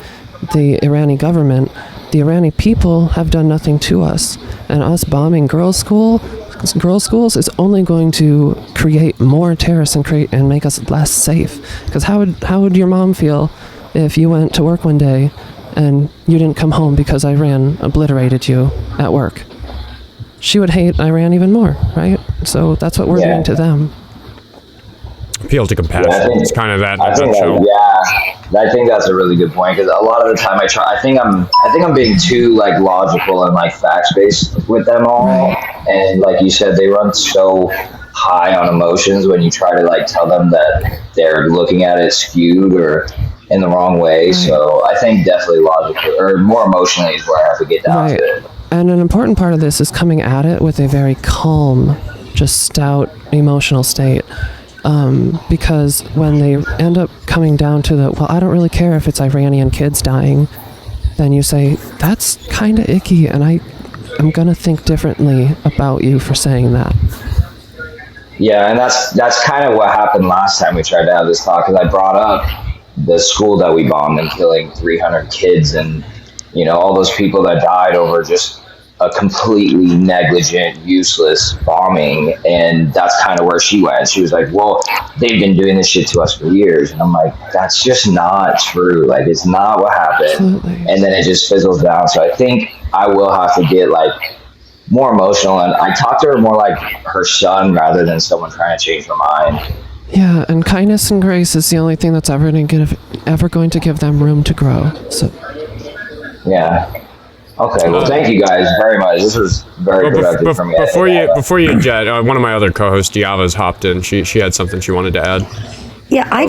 the Iranian government, the Iranian people have done nothing to us. And us bombing girls' schools is only going to create more terrorists and make us less safe. Because how would your mom feel if you went to work one day and you didn't come home because Iran obliterated you at work? She would hate Iran even more, right? So that's what we're doing to them. Appeal to compassion. It's kind of that. I think that's a really good point, because a lot of the time I think I'm being too like logical and like facts based with them all, and like you said, they run so high on emotions when you try to like tell them that they're looking at it skewed or in the wrong way. So I think definitely logical or more emotionally is where I have to get down to it. And an important part of this is coming at it with a very calm, just stout emotional state. Because when they end up coming down to well, I don't really care if it's Iranian kids dying, then you say, that's kind of icky, and I'm going to think differently about you for saying that. Yeah, and that's kind of what happened last time we tried to have this talk, because I brought up the school that we bombed and killing 300 kids and, you know, all those people that died over just a completely negligent, useless bombing. And that's kind of where she went. She was like, well, they've been doing this shit to us for years. And I'm like, that's just not true. Like, it's not what happened. Absolutely. And then it just fizzles down. So I think I will have to get like more emotional. And I talk to her more like her son rather than someone trying to change her mind. Yeah, and kindness and grace is the only thing that's ever going to give them room to grow. So. Yeah. Okay, well, thank you guys very much. This was very productive for me. Before you jet, one of my other co-hosts, Diava's hopped in. She had something she wanted to add. Yeah, I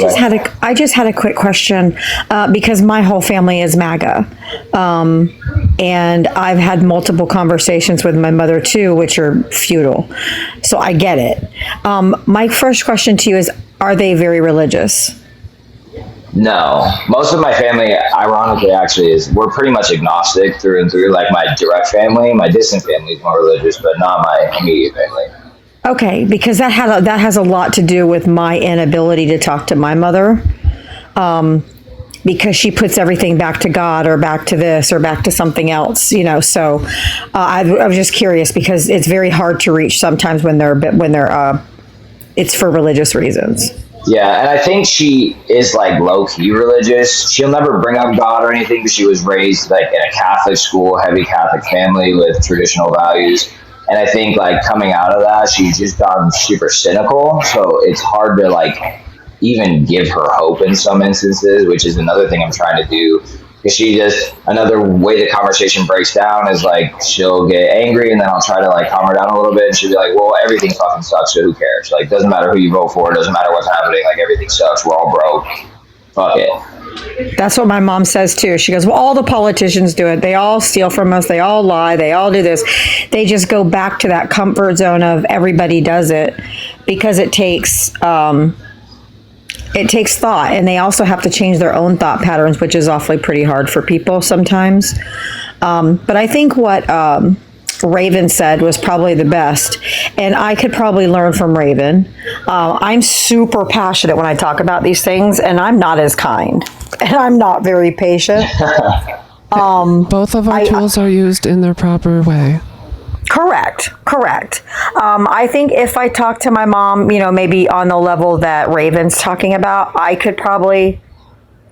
just had a quick question because my whole family is MAGA, and I've had multiple conversations with my mother too, which are futile. So I get it. My first question to you is: are they very religious? No, most of my family, ironically, actually, we're pretty much agnostic through and through. Like my direct family, my distant family is more religious, but not my immediate family. Okay, because that has a lot to do with my inability to talk to my mother, because she puts everything back to God or back to this or back to something else, you know. So I was just curious because it's very hard to reach sometimes when it's for religious reasons. Yeah, and I think she is like low-key religious. She'll never bring up God or anything, but she was raised like in a Catholic school, heavy Catholic family with traditional values. And I think like coming out of that, she's just gotten super cynical. So it's hard to like even give her hope in some instances, which is another thing I'm trying to do. Because she just, another way the conversation breaks down is like, she'll get angry and then I'll try to like calm her down a little bit. And she'll be like, well, everything fucking sucks, so who cares? Like, doesn't matter who you vote for, doesn't matter what's happening, like everything sucks, we're all broke. Fuck it. That's what my mom says too. She goes, well, all the politicians do it. They all steal from us. They all lie. They all do this. They just go back to that comfort zone of everybody does it, because it takes thought, and they also have to change their own thought patterns, which is awfully pretty hard for people sometimes. But I think what Raven said was probably the best, and I could probably learn from Raven. I'm super passionate when I talk about these things, and I'm not as kind, and I'm not very patient. Both of our tools are used in their proper way. Correct. I think if I talk to my mom, maybe on the level that Raven's talking about, I could probably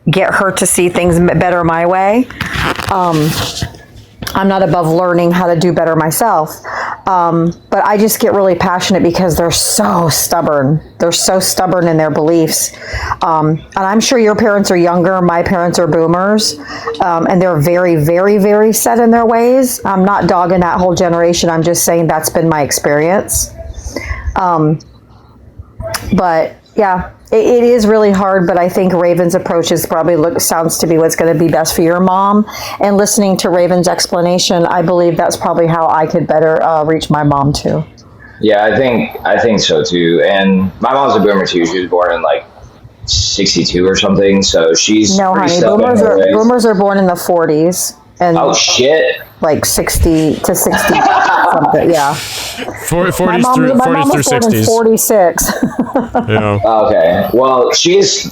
get her to see things better my way. I'm not above learning how to do better myself. But I just get really passionate because they're so stubborn. They're so stubborn in their beliefs. And I'm sure your parents are younger. My parents are boomers. And they're very, very, very set in their ways. I'm not dogging that whole generation. I'm just saying that's been my experience. But yeah, it is really hard, but I think Raven's approach is probably sounds to be what's going to be best for your mom. And listening to Raven's explanation, I believe that's probably how I could better reach my mom too. Yeah, I think so too. And my mom's a boomer too. She was born in like 62 or something, so she's no, honey. Boomers are born in the 40s. And oh shit! Like 60 to 60 something, yeah. 40s my mom through was born 60s. in 46. Yeah. Okay. Well,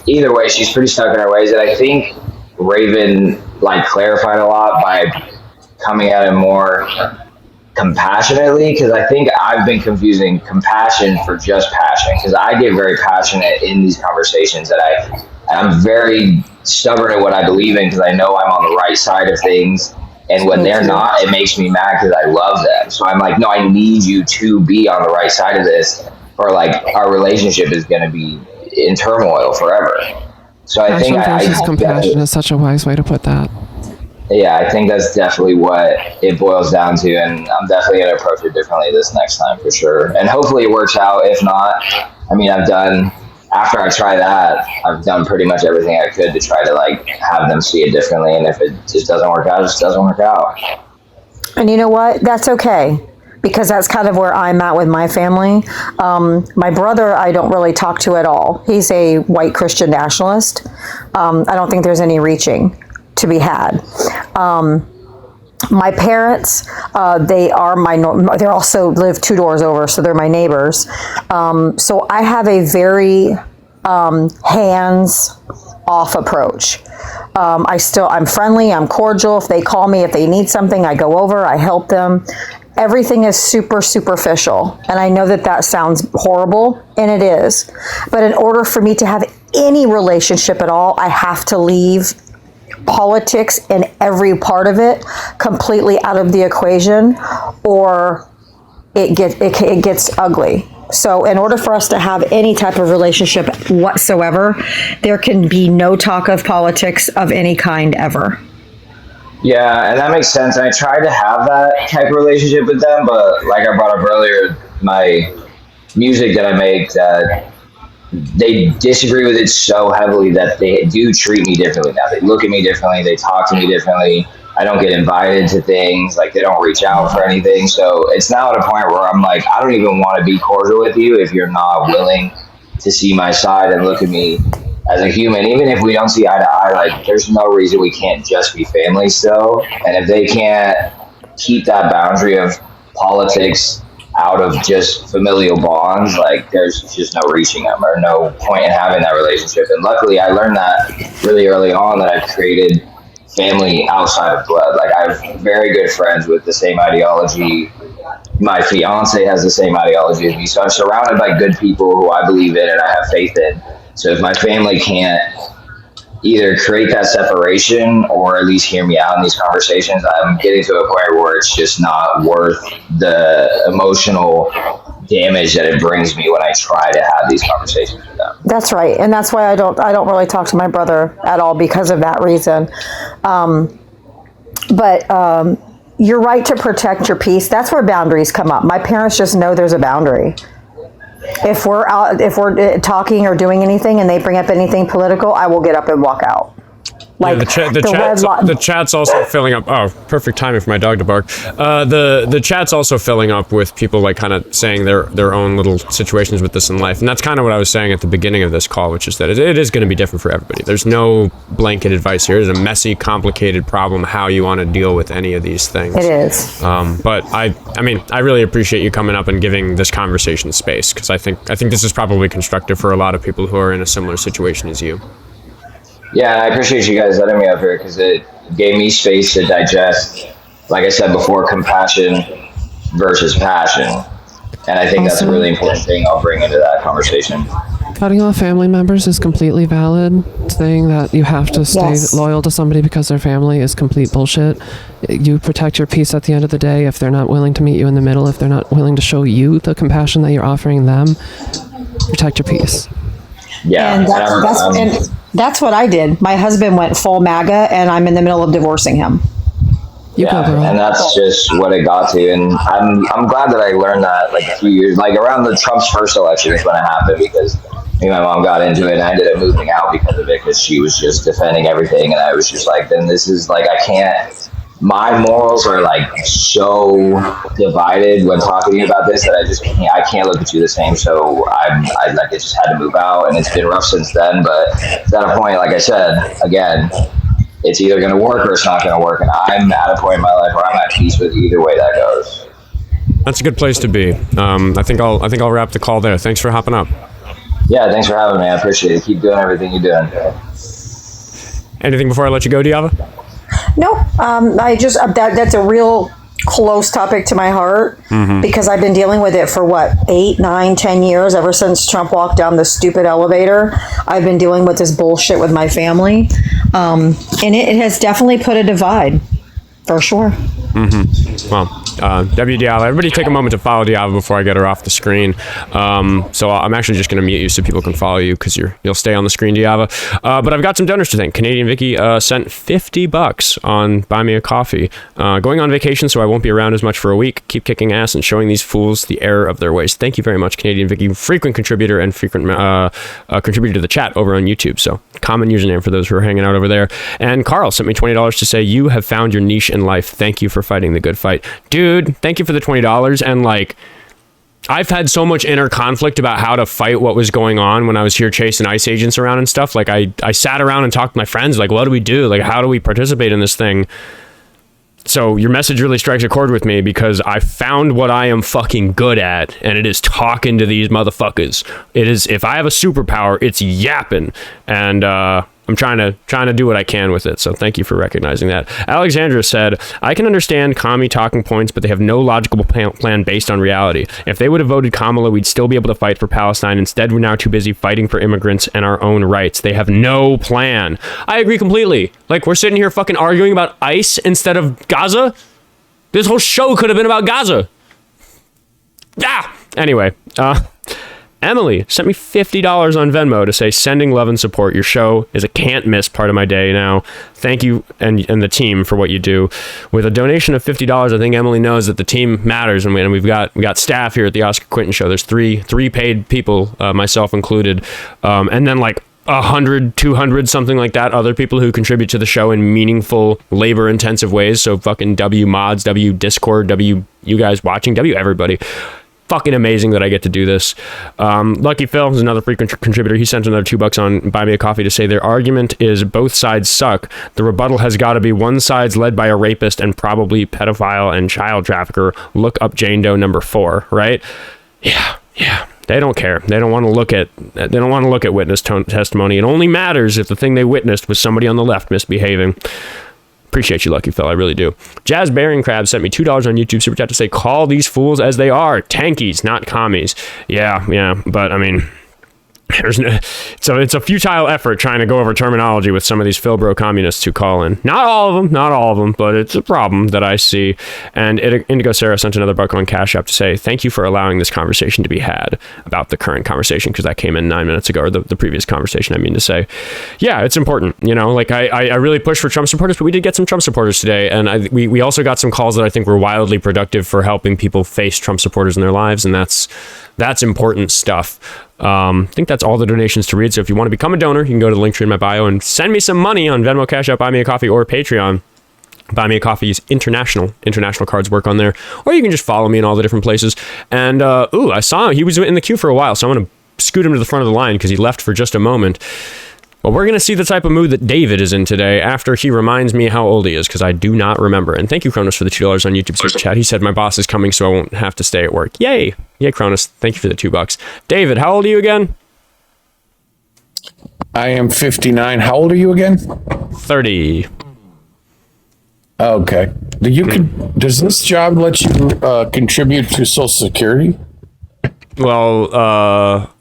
either way, she's pretty stuck in her ways, and I think Raven like clarified a lot by coming at it more compassionately, because I think I've been confusing compassion for just passion, because I get very passionate in these conversations that I'm very stubborn at what I believe in, because I know I'm on the right side of things, and when they're not, it makes me mad because I love them. So I'm like, no, I need you to be on the right side of this, or like our relationship is going to be in turmoil forever. So I think compassion is such a wise way to put that. Yeah, I think that's definitely what it boils down to, and I'm definitely going to approach it differently this next time for sure. And hopefully it works out. If not, I mean, after I try that, I've done pretty much everything I could to try to like have them see it differently. And if it just doesn't work out, it just doesn't work out. And you know what? That's okay, because that's kind of where I'm at with my family. My brother, I don't really talk to at all. He's a white Christian nationalist. I don't think there's any reaching to be had. My parents, they also live 2 doors over, so they're my neighbors. So I have a very hands-off approach. I'm friendly, I'm cordial. If they call me, if they need something, I go over, I help them. Everything is super superficial. And I know that sounds horrible, and it is. But in order for me to have any relationship at all, I have to leave politics and every part of it completely out of the equation, or it gets ugly. So in order for us to have any type of relationship whatsoever, there can be no talk of politics of any kind ever. Yeah, and that makes sense. And I tried to have that type of relationship with them, but like I brought up earlier, my music that I make, that they disagree with it so heavily that they do treat me differently now. They look at me differently. They talk to me differently. I don't get invited to things. Like, they don't reach out for anything. So it's now at a point where I'm like, I don't even want to be cordial with you if you're not willing to see my side and look at me as a human. Even if we don't see eye to eye, like, there's no reason we can't just be family still. And if they can't keep that boundary of politics out of just familial bonds, like, there's just no reaching them or no point in having that relationship. And luckily I learned that really early on, that I've created family outside of blood. Like, I have very good friends with the same ideology. My fiance has the same ideology as me. So I'm surrounded by good people who I believe in and I have faith in. So if my family can't either create that separation or at least hear me out in these conversations. I'm getting to a point where it's just not worth the emotional damage that it brings me when I try to have these conversations with them. That's right, and that's why I don't really talk to my brother at all because of that reason. But you're right to protect your peace. That's where boundaries come up. My parents just know there's a boundary. If we're talking or doing anything and they bring up anything political, I will get up and walk out. Like the chat's also filling up. Oh, perfect timing for my dog to bark. The chat's also filling up with people like kind of saying their own little situations with this in life, and that's kind of what I was saying at the beginning of this call, which is that it is going to be different for everybody. There's no blanket advice here. It's a messy, complicated problem how you want to deal with any of these things. It is. But I mean, I really appreciate you coming up and giving this conversation space, because I think this is probably constructive for a lot of people who are in a similar situation as you. Yeah, and I appreciate you guys letting me up here because it gave me space to digest, like I said before, compassion versus passion. And I think that's a really important thing I'll bring into that conversation. Cutting off family members is completely valid. Saying that you have to stay loyal to somebody because they're family is complete bullshit. You protect your peace at the end of the day. If they're not willing to meet you in the middle, if they're not willing to show you the compassion that you're offering them, protect your peace. Yeah, and that's what I did. My husband went full MAGA, and I'm in the middle of divorcing him. And that's just what it got to. And I'm glad that I learned that like a few years, like around the Trump's first election is when it happened, because me and my mom got into it and I ended up moving out because of it, because she was just defending everything. And I was just like, then this is like, I can't, my morals are like so divided when talking to you about this that I can't look at you the same. So I just had to move out, and it's been rough since then. But it's at a point, like I said, again, it's either going to work or it's not going to work. And I'm at a point in my life where I'm at peace with either way that goes. That's a good place to be. I think I'll wrap the call there. Thanks for hopping up. Yeah, thanks for having me. I appreciate it. Keep doing everything you're doing. Anything before I let you go, Diava? No, that's a real close topic to my heart, because I've been dealing with it for 8, 9, 10 years, ever since Trump walked down the stupid elevator. I've been dealing with this bullshit with my family, and it has definitely put a divide, for sure. Well, W Diava, everybody take a moment to follow Diava before I get her off the screen. So I'm actually just going to mute you so people can follow you, because you'll stay on the screen, Diava. But I've got some donors to thank. Canadian Vicky sent $50 on Buy Me a Coffee. Going on vacation, so I won't be around as much for a week. Keep kicking ass and showing these fools the error of their ways. Thank you very much, Canadian Vicky. Frequent contributor and frequent contributor to the chat over on YouTube. So common username for those who are hanging out over there. And Carl sent me $20 to say, you have found your niche in life. Thank you for fighting the good fight. Dude, thank you for the $20. And like, I've had so much inner conflict about how to fight what was going on when I was here chasing ICE agents around and stuff. Like I sat around and talked to my friends, like, what do we do? Like, how do we participate in this thing? So your message really strikes a chord with me, because I found what I am fucking good at, and it is talking to these motherfuckers. It is, if I have a superpower, it's yapping. And I'm trying to do what I can with it. So thank you for recognizing that. Alexandra said, I can understand commie talking points, but they have no logical plan based on reality. If they would have voted Kamala, we'd still be able to fight for Palestine. Instead, we're now too busy fighting for immigrants and our own rights. They have no plan. I agree completely. Like, we're sitting here fucking arguing about ICE instead of Gaza. This whole show could have been about Gaza. Anyway, Emily sent me $50 on Venmo to say, sending love and support. Your show is a can't miss part of my day now. Thank you and the team for what you do. With a donation of $50, I think Emily knows that the team matters, and we've got staff here at the Oskar Quentin Show. There's three paid people, myself included, and then like 100, 200, something like that, other people who contribute to the show in meaningful, labor-intensive ways. So fucking W mods, W Discord, W you guys watching, W everybody. Fucking amazing that I get to do this. Lucky Phil is another frequent contributor. He sent another $2 on Buy Me a Coffee to say, their argument is both sides suck. The rebuttal has got to be one side's led by a rapist and probably pedophile and child trafficker. Look up Jane Doe number 4, right? Yeah. They don't care. They don't want to look at witness testimony. It only matters if the thing they witnessed was somebody on the left misbehaving. Appreciate you, Lucky Phil. I really do. Jazz Bearing Crab sent me $2 on YouTube Super Chat to say, call these fools as they are. Tankies, not commies. Yeah. But I mean, it's a futile effort trying to go over terminology with some of these Philbro communists who call in. Not all of them, but it's a problem that I see. And Indigo Sarah sent another buck on Cash App to say, thank you for allowing this conversation to be had about the current conversation, because that came in 9 minutes ago, or the previous conversation, I mean to say. Yeah, it's important. Like I really push for Trump supporters, but we did get some Trump supporters today. And we also got some calls that I think were wildly productive for helping people face Trump supporters in their lives. And that's important stuff. I think that's all the donations to read. So if you want to become a donor, you can go to the link tree in my bio and send me some money on Venmo, Cash App, Buy Me a Coffee, or Patreon. Buy Me a Coffee's international cards work on there, or you can just follow me in all the different places. And I saw him. He was in the queue for a while, so I'm going to scoot him to the front of the line because he left for just a moment. Well, we're going to see the type of mood that David is in today after he reminds me how old he is, because I do not remember. And thank you, Cronus, for the $2 on YouTube Super Chat. He said my boss is coming, so I won't have to stay at work. Yay, Cronus. Thank you for the $2. David, how old are you again? I am 59. How old are you again? 30. Okay. Does this job let you contribute to Social Security? Well,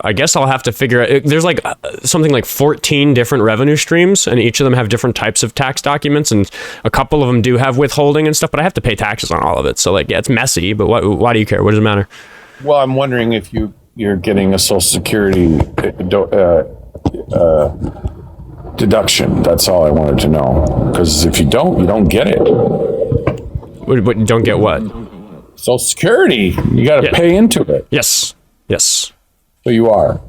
I guess I'll have to figure out. There's like something like 14 different revenue streams, and each of them have different types of tax documents, and a couple of them do have withholding and stuff, but I have to pay taxes on all of it. So yeah, it's messy, but why do you care? What does it matter? Well, I'm wondering if you're getting a Social Security deduction. That's all I wanted to know. Because if you don't get it. What, you don't get what? Social Security. You got to pay into it. Yes. So you are.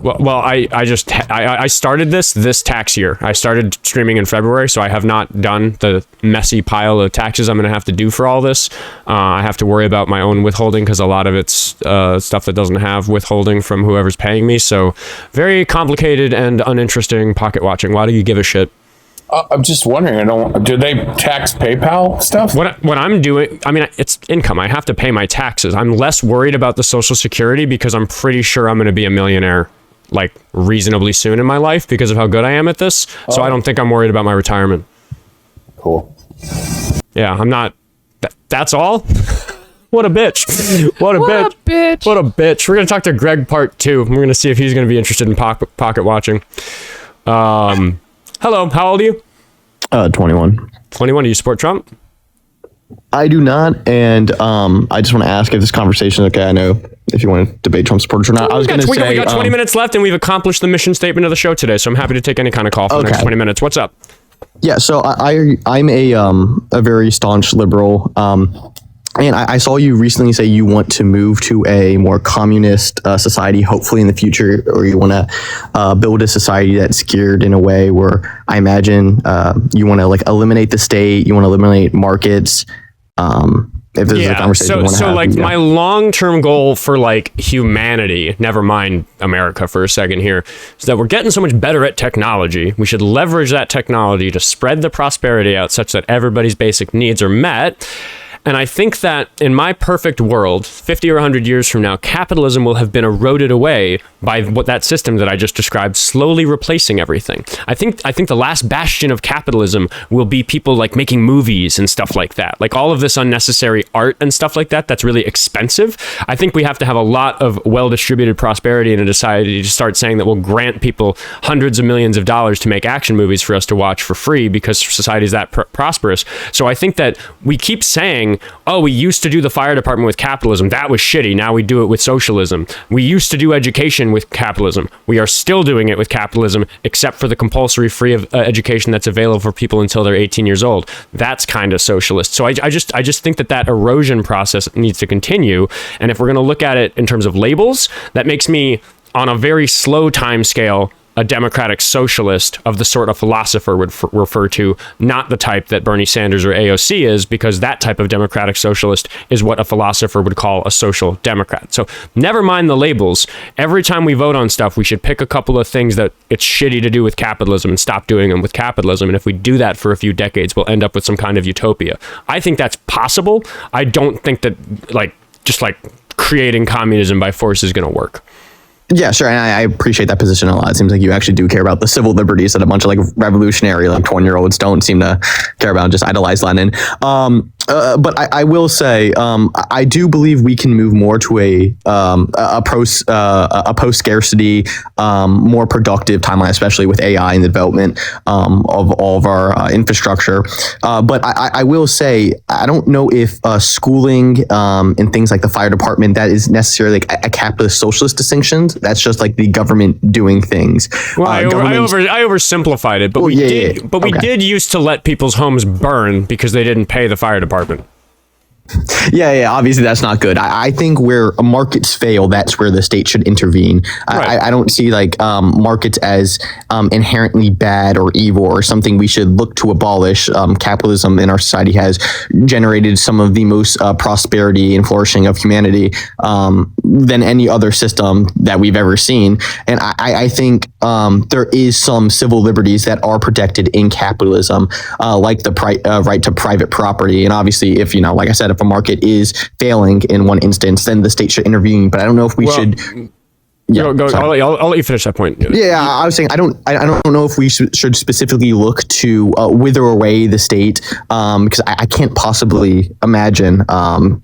Well, I started this tax year. I started streaming in February, so I have not done the messy pile of taxes I'm going to have to do for all this. I have to worry about my own withholding because a lot of it's stuff that doesn't have withholding from whoever's paying me. So very complicated and uninteresting pocket watching. Why do you give a shit? I'm just wondering. Do they tax PayPal stuff? What I'm doing, I mean, it's income. I have to pay my taxes. I'm less worried about the Social Security because I'm pretty sure I'm going to be a millionaire like reasonably soon in my life because of how good I am at this. So I don't think I'm worried about my retirement. Cool. Yeah, I'm not. That's all. What a bitch. What a bitch. We're going to talk to Greg part 2. We're going to see if he's going to be interested in pocket watching. Hello, how old are you? 21. 21, do you support Trump? I do not, and I just want to ask if this conversation is okay. I know if you want to debate Trump supporters or not. I was going to say... We got 20 minutes left, and we've accomplished the mission statement of the show today, so I'm happy to take any kind of call for the next 20 minutes. What's up? Yeah, so I'm a very staunch liberal, and I saw you recently say you want to move to a more communist society, hopefully in the future, or you want to build a society that's geared in a way where I imagine you want to like eliminate the state, you want to eliminate markets. If this is a conversation my long-term goal for like humanity, never mind America for a second here, is that we're getting so much better at technology. We should leverage that technology to spread the prosperity out such that everybody's basic needs are met. And I think that in my perfect world, 50 or 100 years from now, capitalism will have been eroded away by what that system that I just described, slowly replacing everything. I think the last bastion of capitalism will be people like making movies and stuff like that. Like all of this unnecessary art and stuff like that, that's really expensive. I think we have to have a lot of well-distributed prosperity in a society to start saying that we'll grant people hundreds of millions of dollars to make action movies for us to watch for free because society is that prosperous. So I think that we keep saying, oh, we used to do the fire department with capitalism. That was shitty. Now we do it with socialism. We used to do education with capitalism. We are still doing it with capitalism, except for the compulsory free of education that's available for people until they're 18 years old. That's kind of socialist. So I just think that erosion process needs to continue. And if we're going to look at it in terms of labels, that makes me, on a very slow time scale, a democratic socialist of the sort of philosopher would refer to, not the type that Bernie Sanders or AOC is, because that type of democratic socialist is what a philosopher would call a social democrat. So never mind the labels. Every time we vote on stuff, we should pick a couple of things that it's shitty to do with capitalism and stop doing them with capitalism. And if we do that for a few decades, we'll end up with some kind of utopia. I think that's possible. I don't think that just creating communism by force is going to work. Yeah, sure. And I appreciate that position a lot. It seems like you actually do care about the civil liberties that a bunch of like revolutionary, like 20-year-olds don't seem to care about and just idolize Lenin. But I will say, I do believe we can move more to a post scarcity, more productive timeline, especially with AI and the development of all of our infrastructure. But I will say, I don't know if schooling and things like the fire department, that is necessarily like a capitalist socialist distinction. That's just like the government doing things. Well, I oversimplified it, but we did used to let people's homes burn because they didn't pay the fire department. Yeah, obviously that's not good. I think where markets fail, that's where the state should intervene. Right. I don't see like markets as inherently bad or evil or something we should look to abolish. Capitalism in our society has generated some of the most prosperity and flourishing of humanity than any other system that we've ever seen. And I think there is some civil liberties that are protected in capitalism, like the right to private property. And obviously, if, like I said, if a market is failing in one instance, then the state should intervene. But I don't know if we should. Yeah, I'll let you finish that point. Yeah, I was saying I don't know if we should specifically look to wither away the state, because I can't possibly imagine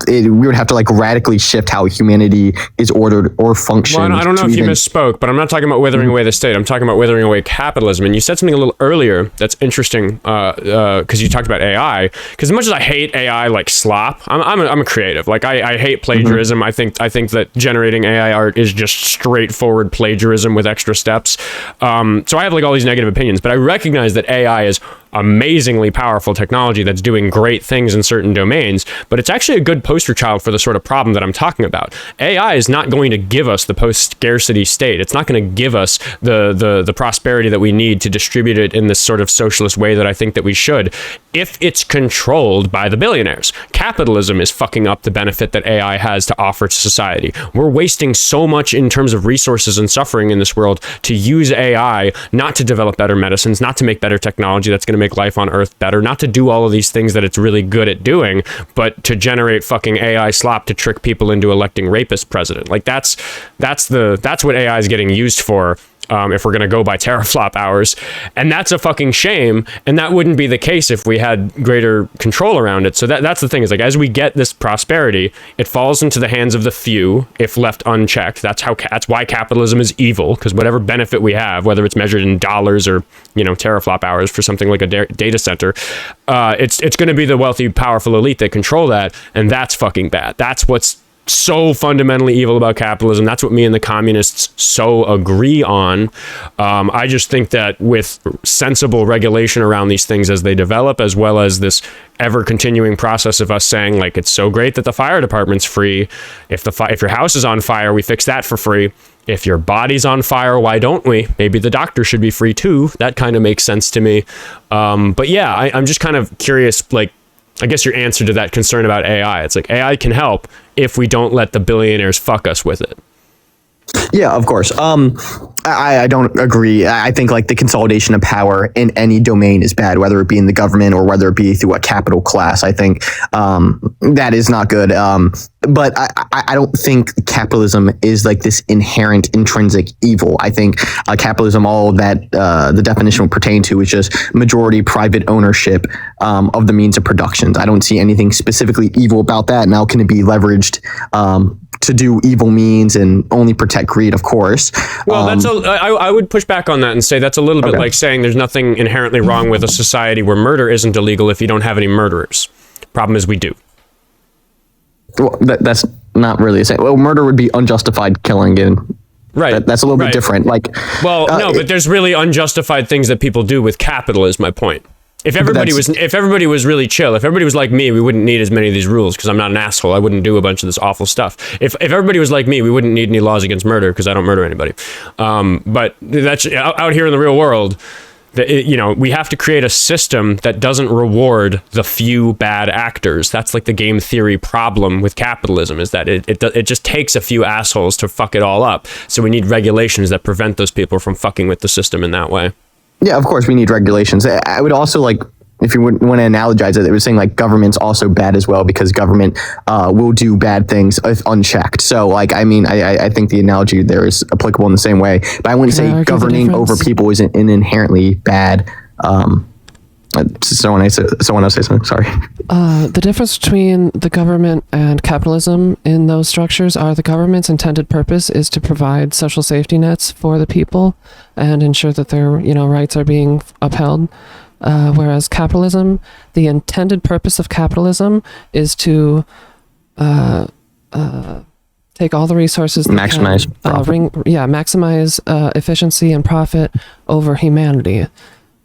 we would have to like radically shift how humanity is ordered or functions. Well, I don't know if you misspoke, but I'm not talking about withering away the state. I'm talking about withering away capitalism. And you said something a little earlier that's interesting, because you talked about AI. Because as much as I hate AI like slop, I'm a creative. Like I hate plagiarism. I think that generating AI art is just straightforward plagiarism with extra steps. So I have like all these negative opinions, but I recognize that AI is amazingly powerful technology that's doing great things in certain domains, but it's actually a good poster child for the sort of problem that I'm talking about. AI is not going to give us the post-scarcity state. It's not going to give us the prosperity that we need to distribute it in this sort of socialist way that I think that we should, if it's controlled by the billionaires. Capitalism is fucking up the benefit that AI has to offer to society. We're wasting so much in terms of resources and suffering in this world to use AI not to develop better medicines, not to make better technology that's going to make life on Earth better, not to do all of these things that it's really good at doing, but to generate fucking AI slop to trick people into electing rapist president. Like that's what AI is getting used for. If we're going to go by teraflop hours. And that's a fucking shame. And that wouldn't be the case if we had greater control around it. So that's the thing, is like, as we get this prosperity, it falls into the hands of the few if left unchecked. That's why capitalism is evil, because whatever benefit we have, whether it's measured in dollars or, teraflop hours for something like a data center, it's going to be the wealthy, powerful elite that control that. And that's fucking bad. That's what's so fundamentally evil about capitalism. That's what me and the communists so agree on. I just think that with sensible regulation around these things as they develop, as well as this ever continuing process of us saying, like, it's so great that the fire department's free. If your house is on fire, we fix that for free. If your body's on fire, why don't we? Maybe the doctor should be free too. That kind of makes sense to me. But yeah, I'm just kind of curious, like, I guess your answer to that concern about AI, it's like AI can help if we don't let the billionaires fuck us with it. Yeah, of course. I don't agree. I think like the consolidation of power in any domain is bad, whether it be in the government or whether it be through a capital class. I think that is not good. But I don't think capitalism is like this inherent intrinsic evil. I think capitalism, all that the definition would pertain to, is just majority private ownership of the means of productions. I don't see anything specifically evil about that. Now, can it be leveraged to do evil means and only protect greed? Of course. Well, I would push back on that and say that's a little bit like saying there's nothing inherently wrong with a society where murder isn't illegal if you don't have any murderers. Problem is we do. Well, that's not really the same. Well, murder would be unjustified killing, and that's a little bit different. Like, well, no, but there's really unjustified things that people do with capital, is my point. If everybody was really chill, if everybody was like me, we wouldn't need as many of these rules, because I'm not an asshole. I wouldn't do a bunch of this awful stuff. If everybody was like me, we wouldn't need any laws against murder, because I don't murder anybody. But that's out here in the real world. We have to create a system that doesn't reward the few bad actors. That's like the game theory problem with capitalism, is that it just takes a few assholes to fuck it all up. So we need regulations that prevent those people from fucking with the system in that way. Yeah, of course we need regulations. I would also like, if you want to analogize it, it was saying like government's also bad as well, because government will do bad things if unchecked. So like, I mean, I think the analogy there is applicable in the same way, but I wouldn't say governing over people isn't an inherently bad Someone else say something. Sorry. The difference between the government and capitalism in those structures are the government's intended purpose is to provide social safety nets for the people and ensure that their rights are being upheld. Whereas capitalism, the intended purpose of capitalism is to take all the resources, maximize maximize efficiency and profit over humanity.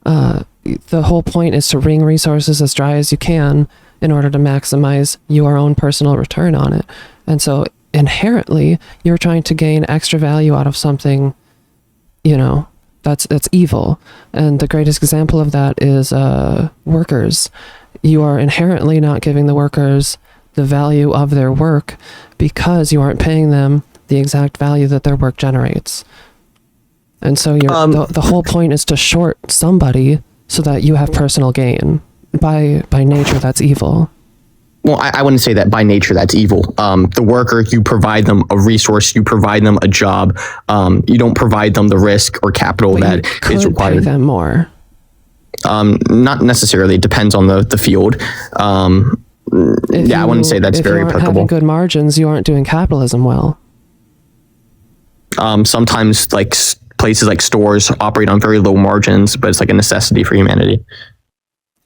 The whole point is to wring resources as dry as you can in order to maximize your own personal return on it. And so inherently, you're trying to gain extra value out of something, that's evil. And the greatest example of that is workers. You are inherently not giving the workers the value of their work because you aren't paying them the exact value that their work generates. And so the whole point is to short somebody so that you have personal gain. By nature, that's evil. Well, I wouldn't say that by nature that's evil. The worker, you provide them a resource, you provide them a job. You don't provide them the risk or capital that is required. Pay them more. Not necessarily. It depends on the field. I wouldn't say that's very applicable. If you aren't having good margins, you aren't doing capitalism well. Sometimes like places like stores operate on very low margins, but it's like a necessity for humanity.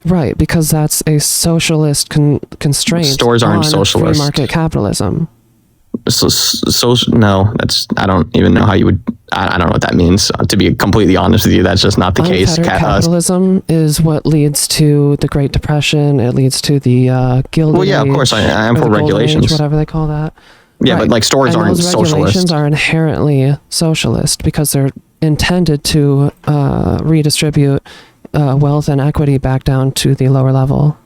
Right, because that's a socialist constraint. Stores aren't socialist. Free market capitalism. No, I don't even know how you would. I don't know what that means. To be completely honest with you, that's just not the case. Capitalism is what leads to the Great Depression. It leads to the Gilded Well, yeah, of course, I am for regulations, whatever they call that. Yeah, right. But like stores aren't those socialist. Regulations are inherently socialist because they're intended to redistribute wealth and equity back down to the lower level.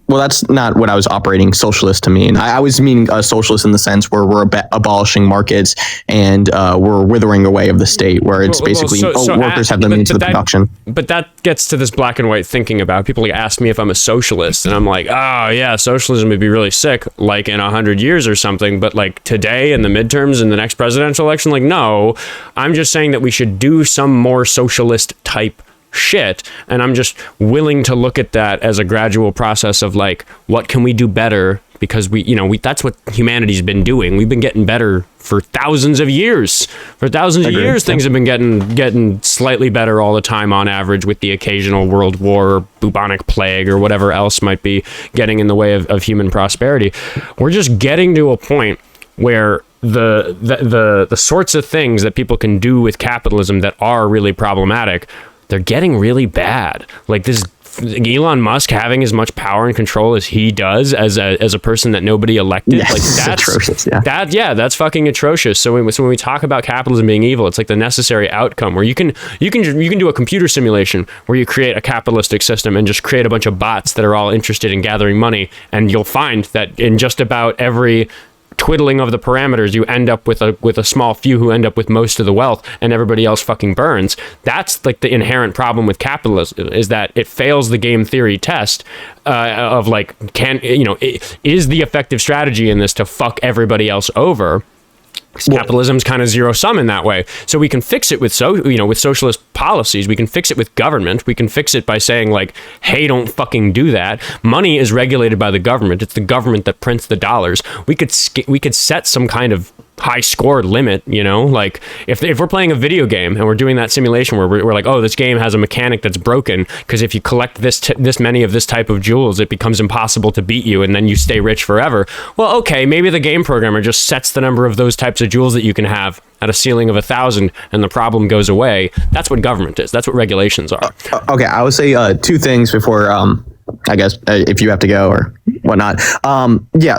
Well, that's not what I was operating socialist to mean. I was meaning socialist in the sense where we're abolishing markets and we're withering away of the state, where it's basically workers have the means of the production. But that gets to this black and white thinking about people ask me if I'm a socialist, and I'm like, oh yeah, socialism would be really sick, like in 100 years or something. But like today in the midterms in the next presidential election, like no, I'm just saying that we should do some more socialist type shit, and I'm just willing to look at that as a gradual process of like, what can we do better? Because we that's what humanity's been doing. We've been getting better for thousands of years. For thousands of years, things have been getting slightly better all the time on average, with the occasional world war or bubonic plague or whatever else might be getting in the way of human prosperity. We're just getting to a point where the sorts of things that people can do with capitalism that are really problematic, they're getting really bad. Like this Elon Musk having as much power and control as he does as a person that nobody elected. Yes, like that's atrocious. Yeah. That's fucking atrocious. So when we talk about capitalism being evil, it's like the necessary outcome where you can do a computer simulation where you create a capitalistic system and just create a bunch of bots that are all interested in gathering money, and you'll find that in just about every twiddling of the parameters, you end up with a small few who end up with most of the wealth, and everybody else fucking burns. That's like the inherent problem with capitalism, is that it fails the game theory test of like, is the effective strategy in this to fuck everybody else over? Capitalism's kind of zero sum in that way. So we can fix it with socialist policies. We can fix it with government. We can fix it by saying like, hey, don't fucking do that. Money is regulated by the government. It's the government that prints the dollars. We could set some kind of high score limit, like if we're playing a video game and we're doing that simulation where we're like, oh, this game has a mechanic that's broken because if you collect this many of this type of jewels, it becomes impossible to beat you and then you stay rich forever. Well, okay, maybe the game programmer just sets the number of those types of jewels that you can have at a ceiling of 1,000 and the problem goes away. That's what government is. That's what regulations are. Okay, I would say two things before I guess if you have to go or whatnot.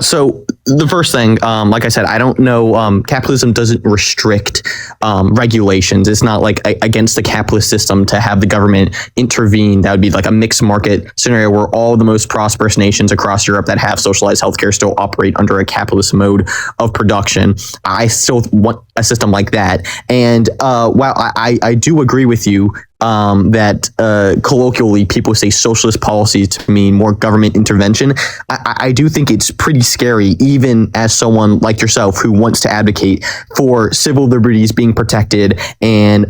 So the first thing, like I said, I don't know, capitalism doesn't restrict regulations. It's not like against the capitalist system to have the government intervene. That would be like a mixed market scenario where all the most prosperous nations across Europe that have socialized healthcare still operate under a capitalist mode of production. I still want a system like that. And while I do agree with you that colloquially people say socialist policies to mean more government intervention. I do think it's pretty scary, even as someone like yourself who wants to advocate for civil liberties being protected and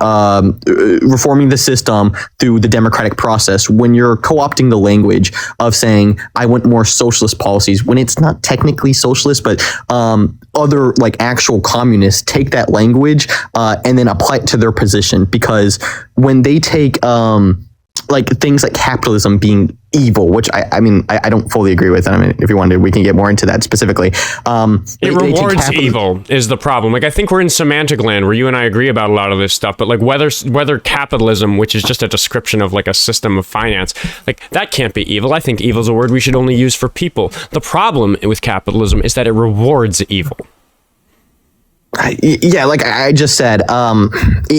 reforming the system through the democratic process, when you're co-opting the language of saying, I want more socialist policies, when it's not technically socialist, but other like actual communists take that language and then apply it to their position. Because when they take like things like capitalism being evil, which I mean I don't fully agree with. I mean, if you wanted, we can get more into that specifically. It rewards evil is the problem. Like, I think we're in semantic land where you and I agree about a lot of this stuff, but like whether capitalism, which is just a description of like a system of finance, like that can't be evil. I think evil is a word we should only use for people. The problem with capitalism is that it rewards evil. Yeah, like I just said, the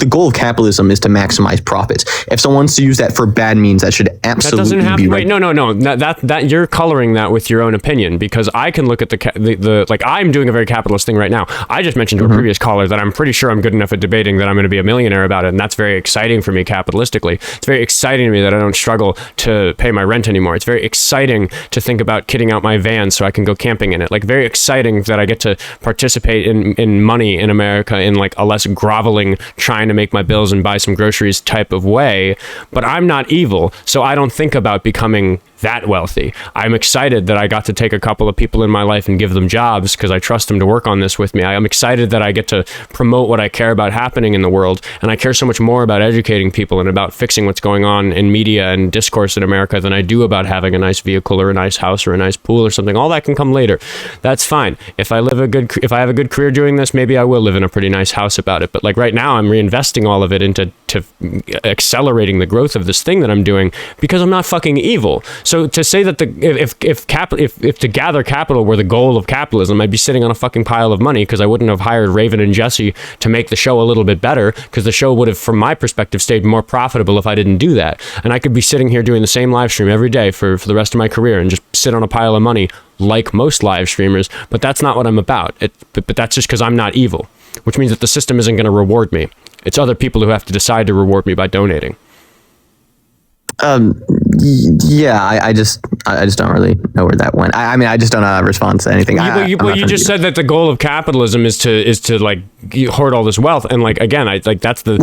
goal of capitalism is to maximize profits. If someone wants to use that for bad means, that should absolutely that doesn't have, be right. No. That you're coloring that with your own opinion, because I can look at the like, I'm doing a very capitalist thing right now. I just mentioned to a previous caller that I'm pretty sure I'm good enough at debating that I'm going to be a millionaire about it, and that's very exciting for me capitalistically. It's very exciting to me that I don't struggle to pay my rent anymore. It's very exciting to think about kitting out my van so I can go camping in it. Like, very exciting that I get to participate in money in America in like a less groveling, trying to make my bills and buy some groceries type of way. But I'm not evil, so I don't think about becoming that wealthy. I'm excited that I got to take a couple of people in my life and give them jobs because I trust them to work on this with me. I'm excited that I get to promote what I care about happening in the world, and I care so much more about educating people and about fixing what's going on in media and discourse in America than I do about having a nice vehicle or a nice house or a nice pool or something. All that can come later. That's fine. If I have a good career doing this, maybe I will live in a pretty nice house about it. But like right now, I'm reinvesting all of it into accelerating the growth of this thing that I'm doing because I'm not fucking evil. So to say that if to gather capital were the goal of capitalism, I'd be sitting on a fucking pile of money because I wouldn't have hired Raven and Jesse to make the show a little bit better, because the show would have, from my perspective, stayed more profitable if I didn't do that. And I could be sitting here doing the same live stream every day for the rest of my career and just sit on a pile of money like most live streamers, but that's not what I'm about. But that's just because I'm not evil, which means that the system isn't going to reward me. It's other people who have to decide to reward me by donating. Yeah, I just don't really know where that went. I mean, I just don't respond to anything. You just said that the goal of capitalism is to like hoard all this wealth, and like again, that's the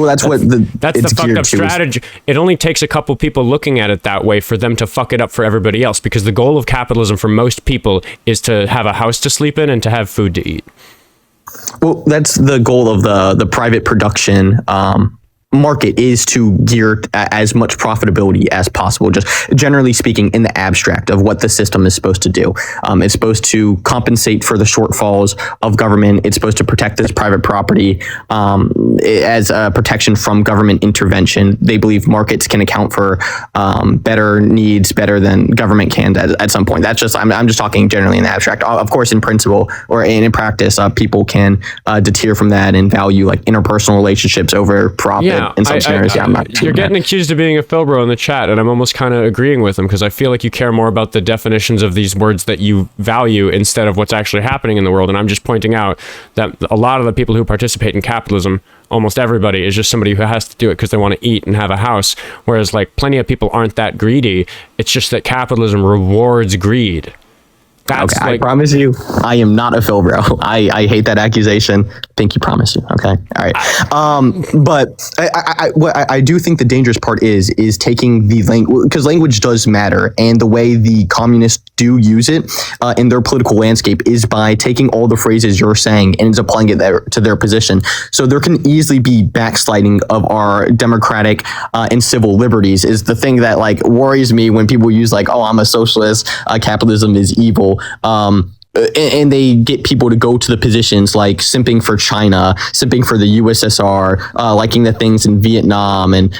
fucked up strategy. It only takes a couple people looking at it that way for them to fuck it up for everybody else, because the goal of capitalism for most people is to have a house to sleep in and to have food to eat. Well, that's the goal of the private production market, is to gear as much profitability as possible, just generally speaking, in the abstract of what the system is supposed to do. It's supposed to compensate for the shortfalls of government. It's supposed to protect this private property as a protection from government intervention. They believe markets can account for better needs better than government can at some point. That's just, I'm just talking generally in the abstract. Of course, in principle or in practice, people can deter from that and value like interpersonal relationships over profit. In some scenarios, I'm not. You're getting accused of being a Philbro in the chat, and I'm almost kind of agreeing with him, because I feel like you care more about the definitions of these words that you value instead of what's actually happening in the world. And I'm just pointing out that a lot of the people who participate in capitalism, almost everybody, is just somebody who has to do it because they want to eat and have a house. Whereas like plenty of people aren't that greedy. It's just that capitalism rewards greed. Okay, I promise you, I am not a Philbro. I hate that accusation. Pinky promise you. Okay, all right. But I do think the dangerous part is taking the language, because language does matter, and the way the communists do use it in their political landscape is by taking all the phrases you're saying and applying it to their position. So there can easily be backsliding of our democratic and civil liberties. Is the thing that like worries me when people use like, oh, I'm a socialist, capitalism is evil. And they get people to go to the positions like simping for China, simping for the USSR, liking the things in Vietnam and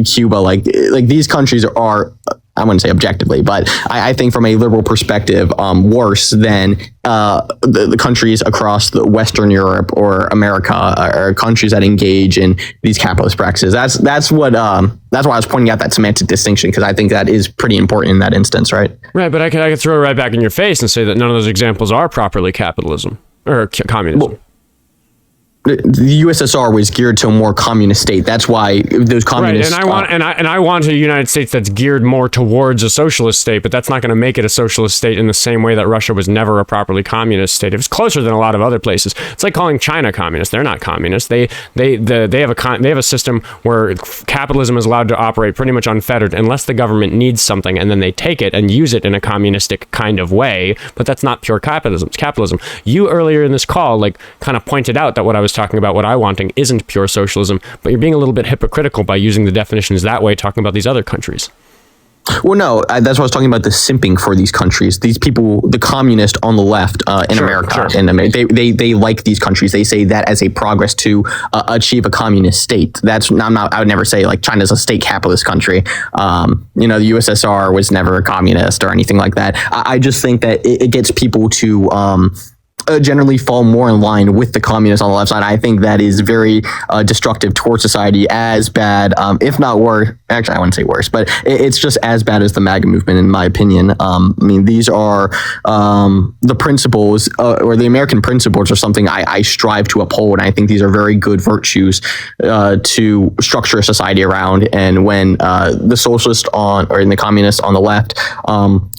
Cuba. Like these countries are, I wouldn't say objectively, but I think from a liberal perspective, worse than the countries across the Western Europe or America, or countries that engage in these capitalist practices. That's why I was pointing out that semantic distinction, because I think that is pretty important in that instance, right? Right, but I could throw it right back in your face and say that none of those examples are properly capitalism or communism. the USSR was geared to a more communist state. That's why those communists. Right, and I want a United States that's geared more towards a socialist state, but that's not going to make it a socialist state in the same way that Russia was never a properly communist state. It was closer than a lot of other places. It's like calling China communist. They're not communist. They have a system where capitalism is allowed to operate pretty much unfettered unless the government needs something, and then they take it and use it in a communistic kind of way. But that's not pure capitalism. It's capitalism. You earlier in this call kind of pointed out that what I was talking about, what I wanting, isn't pure socialism, but you're being a little bit hypocritical by using the definitions that way, talking about these other countries. Well, no, that's what I was talking about, the simping for these countries. These people, the communists on the left in America, and they like these countries. They say that as a progress to achieve a communist state. I would never say like China's a state capitalist country. The USSR was never a communist or anything like that. I just think that it gets people to generally fall more in line with the communists on the left side. I think that is very destructive towards society, as bad, if not worse. Actually, I wouldn't say worse, but it's just as bad as the MAGA movement, in my opinion. These are the principles, or the American principles, are something I strive to uphold. And I think these are very good virtues to structure a society around. And when the socialists and the communists on the left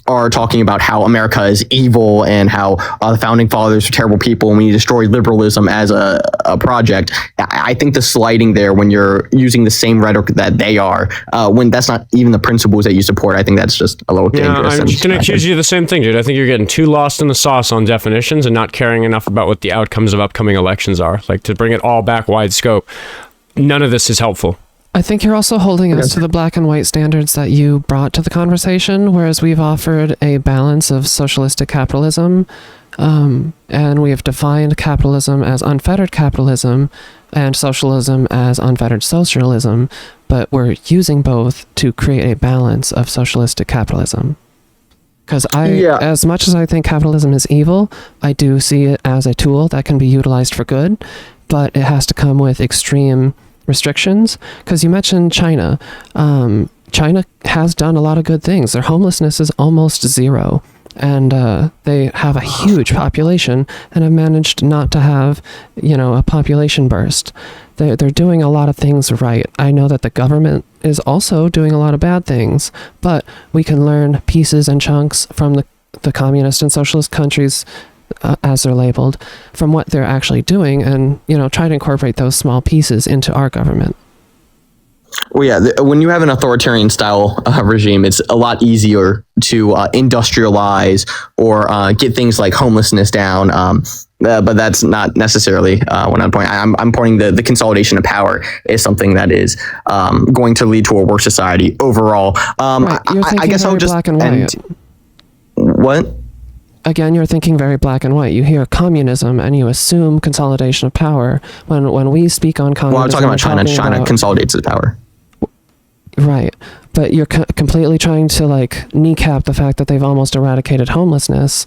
are talking about how America is evil and how the founding fathers are terrible people and we destroyed liberalism as a project, I think the sliding there when you're using the same rhetoric that they are, when that's not even the principles that you support, I think that's just a little dangerous. I'm just going to accuse you of the same thing, dude. I think you're getting too lost in the sauce on definitions and not caring enough about what the outcomes of upcoming elections are. Like, to bring it all back wide scope, none of this is helpful. I think you're also holding us to the black and white standards that you brought to the conversation, whereas we've offered a balance of socialistic capitalism, and we have defined capitalism as unfettered capitalism and socialism as unfettered socialism, but we're using both to create a balance of socialistic capitalism. Because as much as I think capitalism is evil, I do see it as a tool that can be utilized for good, but it has to come with extreme restrictions. Because you mentioned China. China has done a lot of good things. Their homelessness is almost zero. And they have a huge population and have managed not to have, a population burst. They're doing a lot of things right. I know that the government is also doing a lot of bad things, but we can learn pieces and chunks from the communist and socialist countries, as they're labeled, from what they're actually doing, and try to incorporate those small pieces into our government. Well, yeah, when you have an authoritarian style regime, it's a lot easier to industrialize or get things like homelessness down. But that's not necessarily what I'm pointing. I'm pointing the consolidation of power is something that is going to lead to a worse society overall. Right. I guess I'll just black and white. What? Again, you're thinking very black and white. You hear communism and you assume consolidation of power. When we speak on communism, well, I'm talking about China. China consolidates its power. Right, but you're completely trying to kneecap the fact that they've almost eradicated homelessness.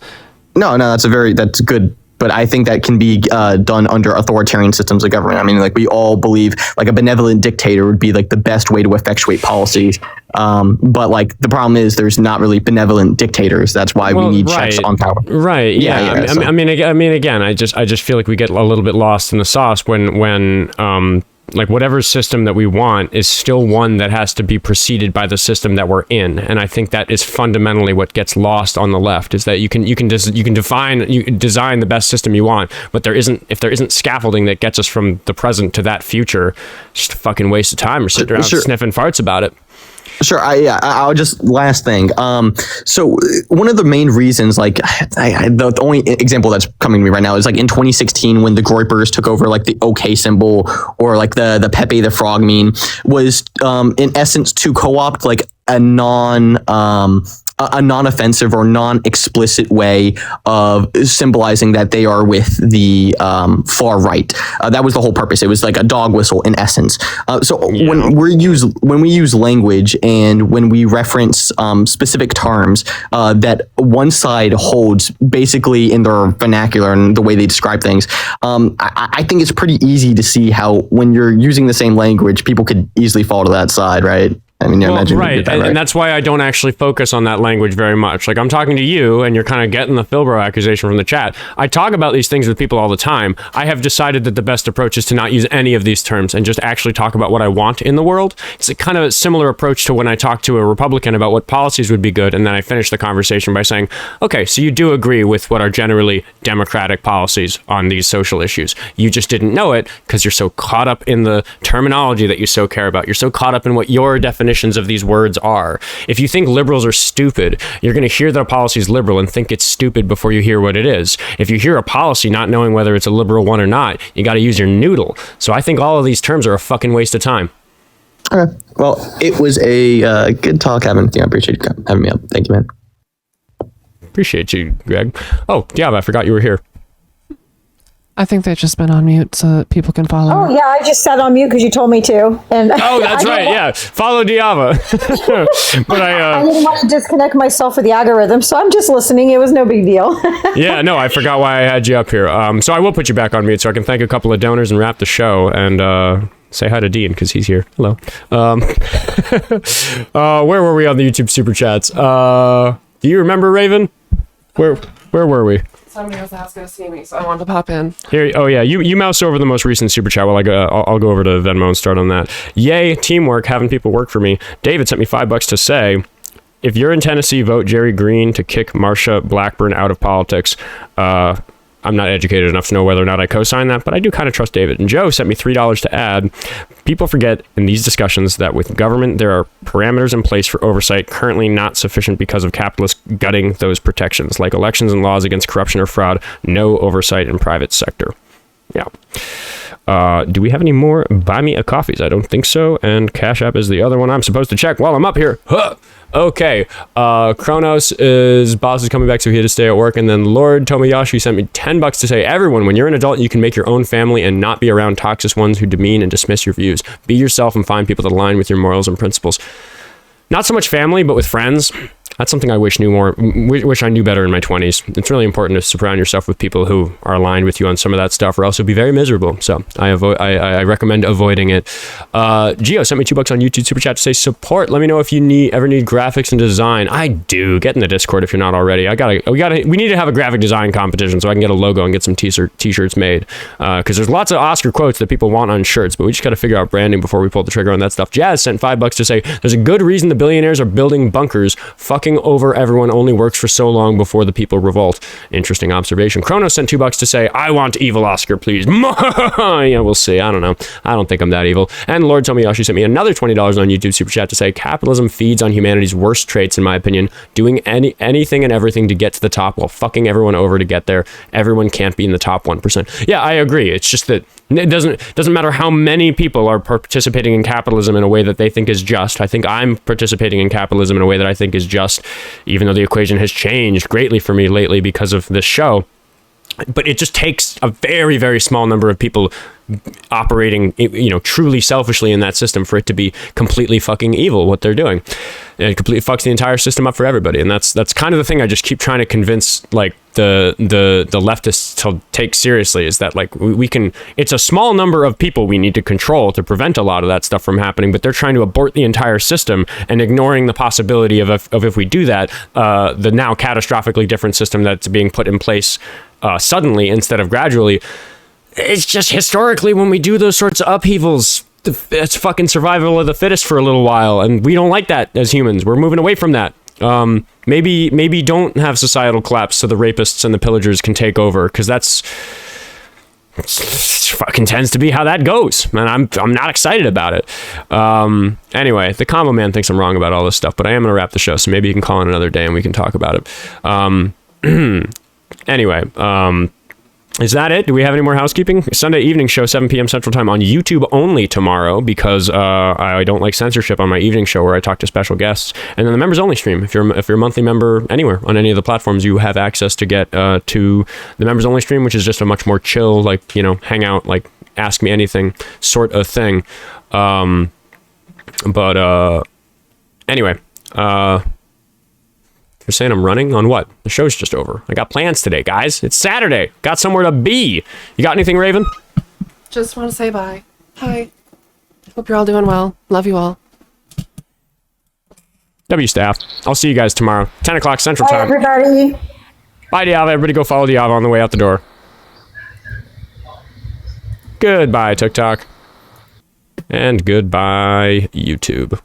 No, that's good. But I think that can be done under authoritarian systems of government. I mean, we all believe a benevolent dictator would be the best way to effectuate policies. But the problem is there's not really benevolent dictators. That's why we need checks on power. Right. Yeah. I mean, again, I just feel like we get a little bit lost in the sauce when whatever system that we want is still one that has to be preceded by the system that we're in. And I think that is fundamentally what gets lost on the left, is that you can design the best system you want, but if there isn't scaffolding that gets us from the present to that future, it's just a fucking waste of time. We're sitting around sniffing farts about it. Sure. I'll just last thing. So one of the main reasons, the only example that's coming to me right now is in 2016 when the Groypers took over the OK symbol, or the Pepe the Frog meme, was in essence to co-opt a non-offensive or non-explicit way of symbolizing that they are with the far right. That was the whole purpose. It was like a dog whistle in essence. When we use language and when we reference specific terms that one side holds basically in their vernacular and the way they describe things, I think it's pretty easy to see how when you're using the same language, people could easily fall to that side, right? I mean, I imagine right. that, right. And that's why I don't actually focus on that language very much. Like, I'm talking to you, and you're kind of getting the Philbro accusation from the chat. I talk about these things with people all the time. I have decided that the best approach is to not use any of these terms and just actually talk about what I want in the world. It's a kind of a similar approach to when I talk to a Republican about what policies would be good, and then I finish the conversation by saying, okay, so you do agree with what are generally democratic policies on these social issues. You just didn't know it because you're so caught up in the terminology that you so care about. You're so caught up in what your definitions of these words are. If you think liberals are stupid, you're going to hear that a policy is liberal and think it's stupid before you hear what it is. If you hear a policy not knowing whether it's a liberal one or not, you got to use your noodle. So I think all of these terms are a fucking waste of time. Okay. Well, it was a good talk, Evan. Yeah, I appreciate you having me up. Thank you, man. Appreciate you, Greg. Oh, yeah, I forgot you were here. I think they've just been on mute so that people can follow. Oh yeah, I just sat on mute because you told me to. And oh, that's right. Yeah, follow Diava. But I didn't want to disconnect myself with the algorithm, so I'm just listening. It was no big deal. Yeah, no, I forgot why I had you up here. So I will put you back on mute so I can thank a couple of donors and wrap the show and say hi to Dean because he's here. Hello. Where were we on the YouTube super chats? Do you remember, Raven? Where were we? Somebody was asking to see me, so I wanted to pop in. Here, oh yeah, you mouse over the most recent super chat while I'll go over to Venmo and start on that. Yay, teamwork, having people work for me. David sent me $5 to say, if you're in Tennessee, vote Jerry Green to kick Marsha Blackburn out of politics. I'm not educated enough to know whether or not I co-sign that, but I do kind of trust David. And Joe sent me $3 to add. People forget in these discussions that with government, there are parameters in place for oversight currently not sufficient because of capitalists gutting those protections, like elections and laws against corruption or fraud, no oversight in private sector. Yeah. Do we have any more Buy Me a Coffees? I don't think so. And Cash App is the other one I'm supposed to check while I'm up here. Huh. Okay. Kronos' boss is coming back, so he had to stay at work. And then Lord Tomoyashi sent me $10 to say, everyone, when you're an adult, you can make your own family and not be around toxic ones who demean and dismiss your views. Be yourself and find people that align with your morals and principles. Not so much family, but with friends. That's something I wish I knew better in my 20s. It's really important to surround yourself with people who are aligned with you on some of that stuff, or else you'll be very miserable. So I recommend avoiding it. Gio sent me $2 on YouTube Super Chat to say support. Let me know if you ever need graphics and design. I do. Get in the Discord if you're not already. We need to have a graphic design competition so I can get a logo and get some t-shirts made. Because there's lots of Oscar quotes that people want on shirts, but we just got to figure out branding before we pull the trigger on that stuff. Jazz sent $5 to say there's a good reason the billionaires are building bunkers. Fucking over everyone only works for so long before the people revolt. Interesting observation. Kronos sent $2 to say, I want evil Oscar, please. Yeah, we'll see. I don't know. I don't think I'm that evil. And Lord Tomoyashi sent me another $20 on YouTube Super Chat to say, capitalism feeds on humanity's worst traits, in my opinion, doing anything and everything to get to the top while fucking everyone over to get there. Everyone can't be in the top 1%. Yeah, I agree. It's just that it doesn't matter how many people are participating in capitalism in a way that they think is just. I think I'm participating in capitalism in a way that I think is just, even though the equation has changed greatly for me lately because of this show. But it just takes a very, very small number of people operating, truly selfishly in that system for it to be completely fucking evil what they're doing. And it completely fucks the entire system up for everybody. And that's kind of the thing I just keep trying to convince the leftists to take seriously, is that we can, it's a small number of people we need to control to prevent a lot of that stuff from happening, but they're trying to abort the entire system and ignoring the possibility of if we do that, the now catastrophically different system that's being put in place suddenly instead of gradually. It's just historically when we do those sorts of upheavals, it's fucking survival of the fittest for a little while, and we don't like that as humans. We're moving away from that. Maybe don't have societal collapse so the rapists and the pillagers can take over, because that's fucking tends to be how that goes, and I'm not excited about it. Anyway, the combo man thinks I'm wrong about all this stuff, but I am gonna wrap the show, so maybe you can call in another day and we can talk about it. Anyway, is that it? Do we have any more housekeeping? Sunday evening show, 7 p.m. Central Time on YouTube only tomorrow, because I don't like censorship on my evening show where I talk to special guests. And then the members only stream. If you're a monthly member anywhere on any of the platforms, you have access to get to the members only stream, which is just a much more chill, hang out, ask me anything sort of thing. Anyway, you're saying I'm running on what? The show's just over. I got plans today, guys. It's Saturday. Got somewhere to be. You got anything, Raven? Just want to say bye. Hi. Hope you're all doing well. Love you all. W staff. I'll see you guys tomorrow. 10 o'clock Central Bye, Time. everybody. Bye, Diava. Everybody go follow Diava on the way out the door. Goodbye, TikTok. And goodbye, YouTube.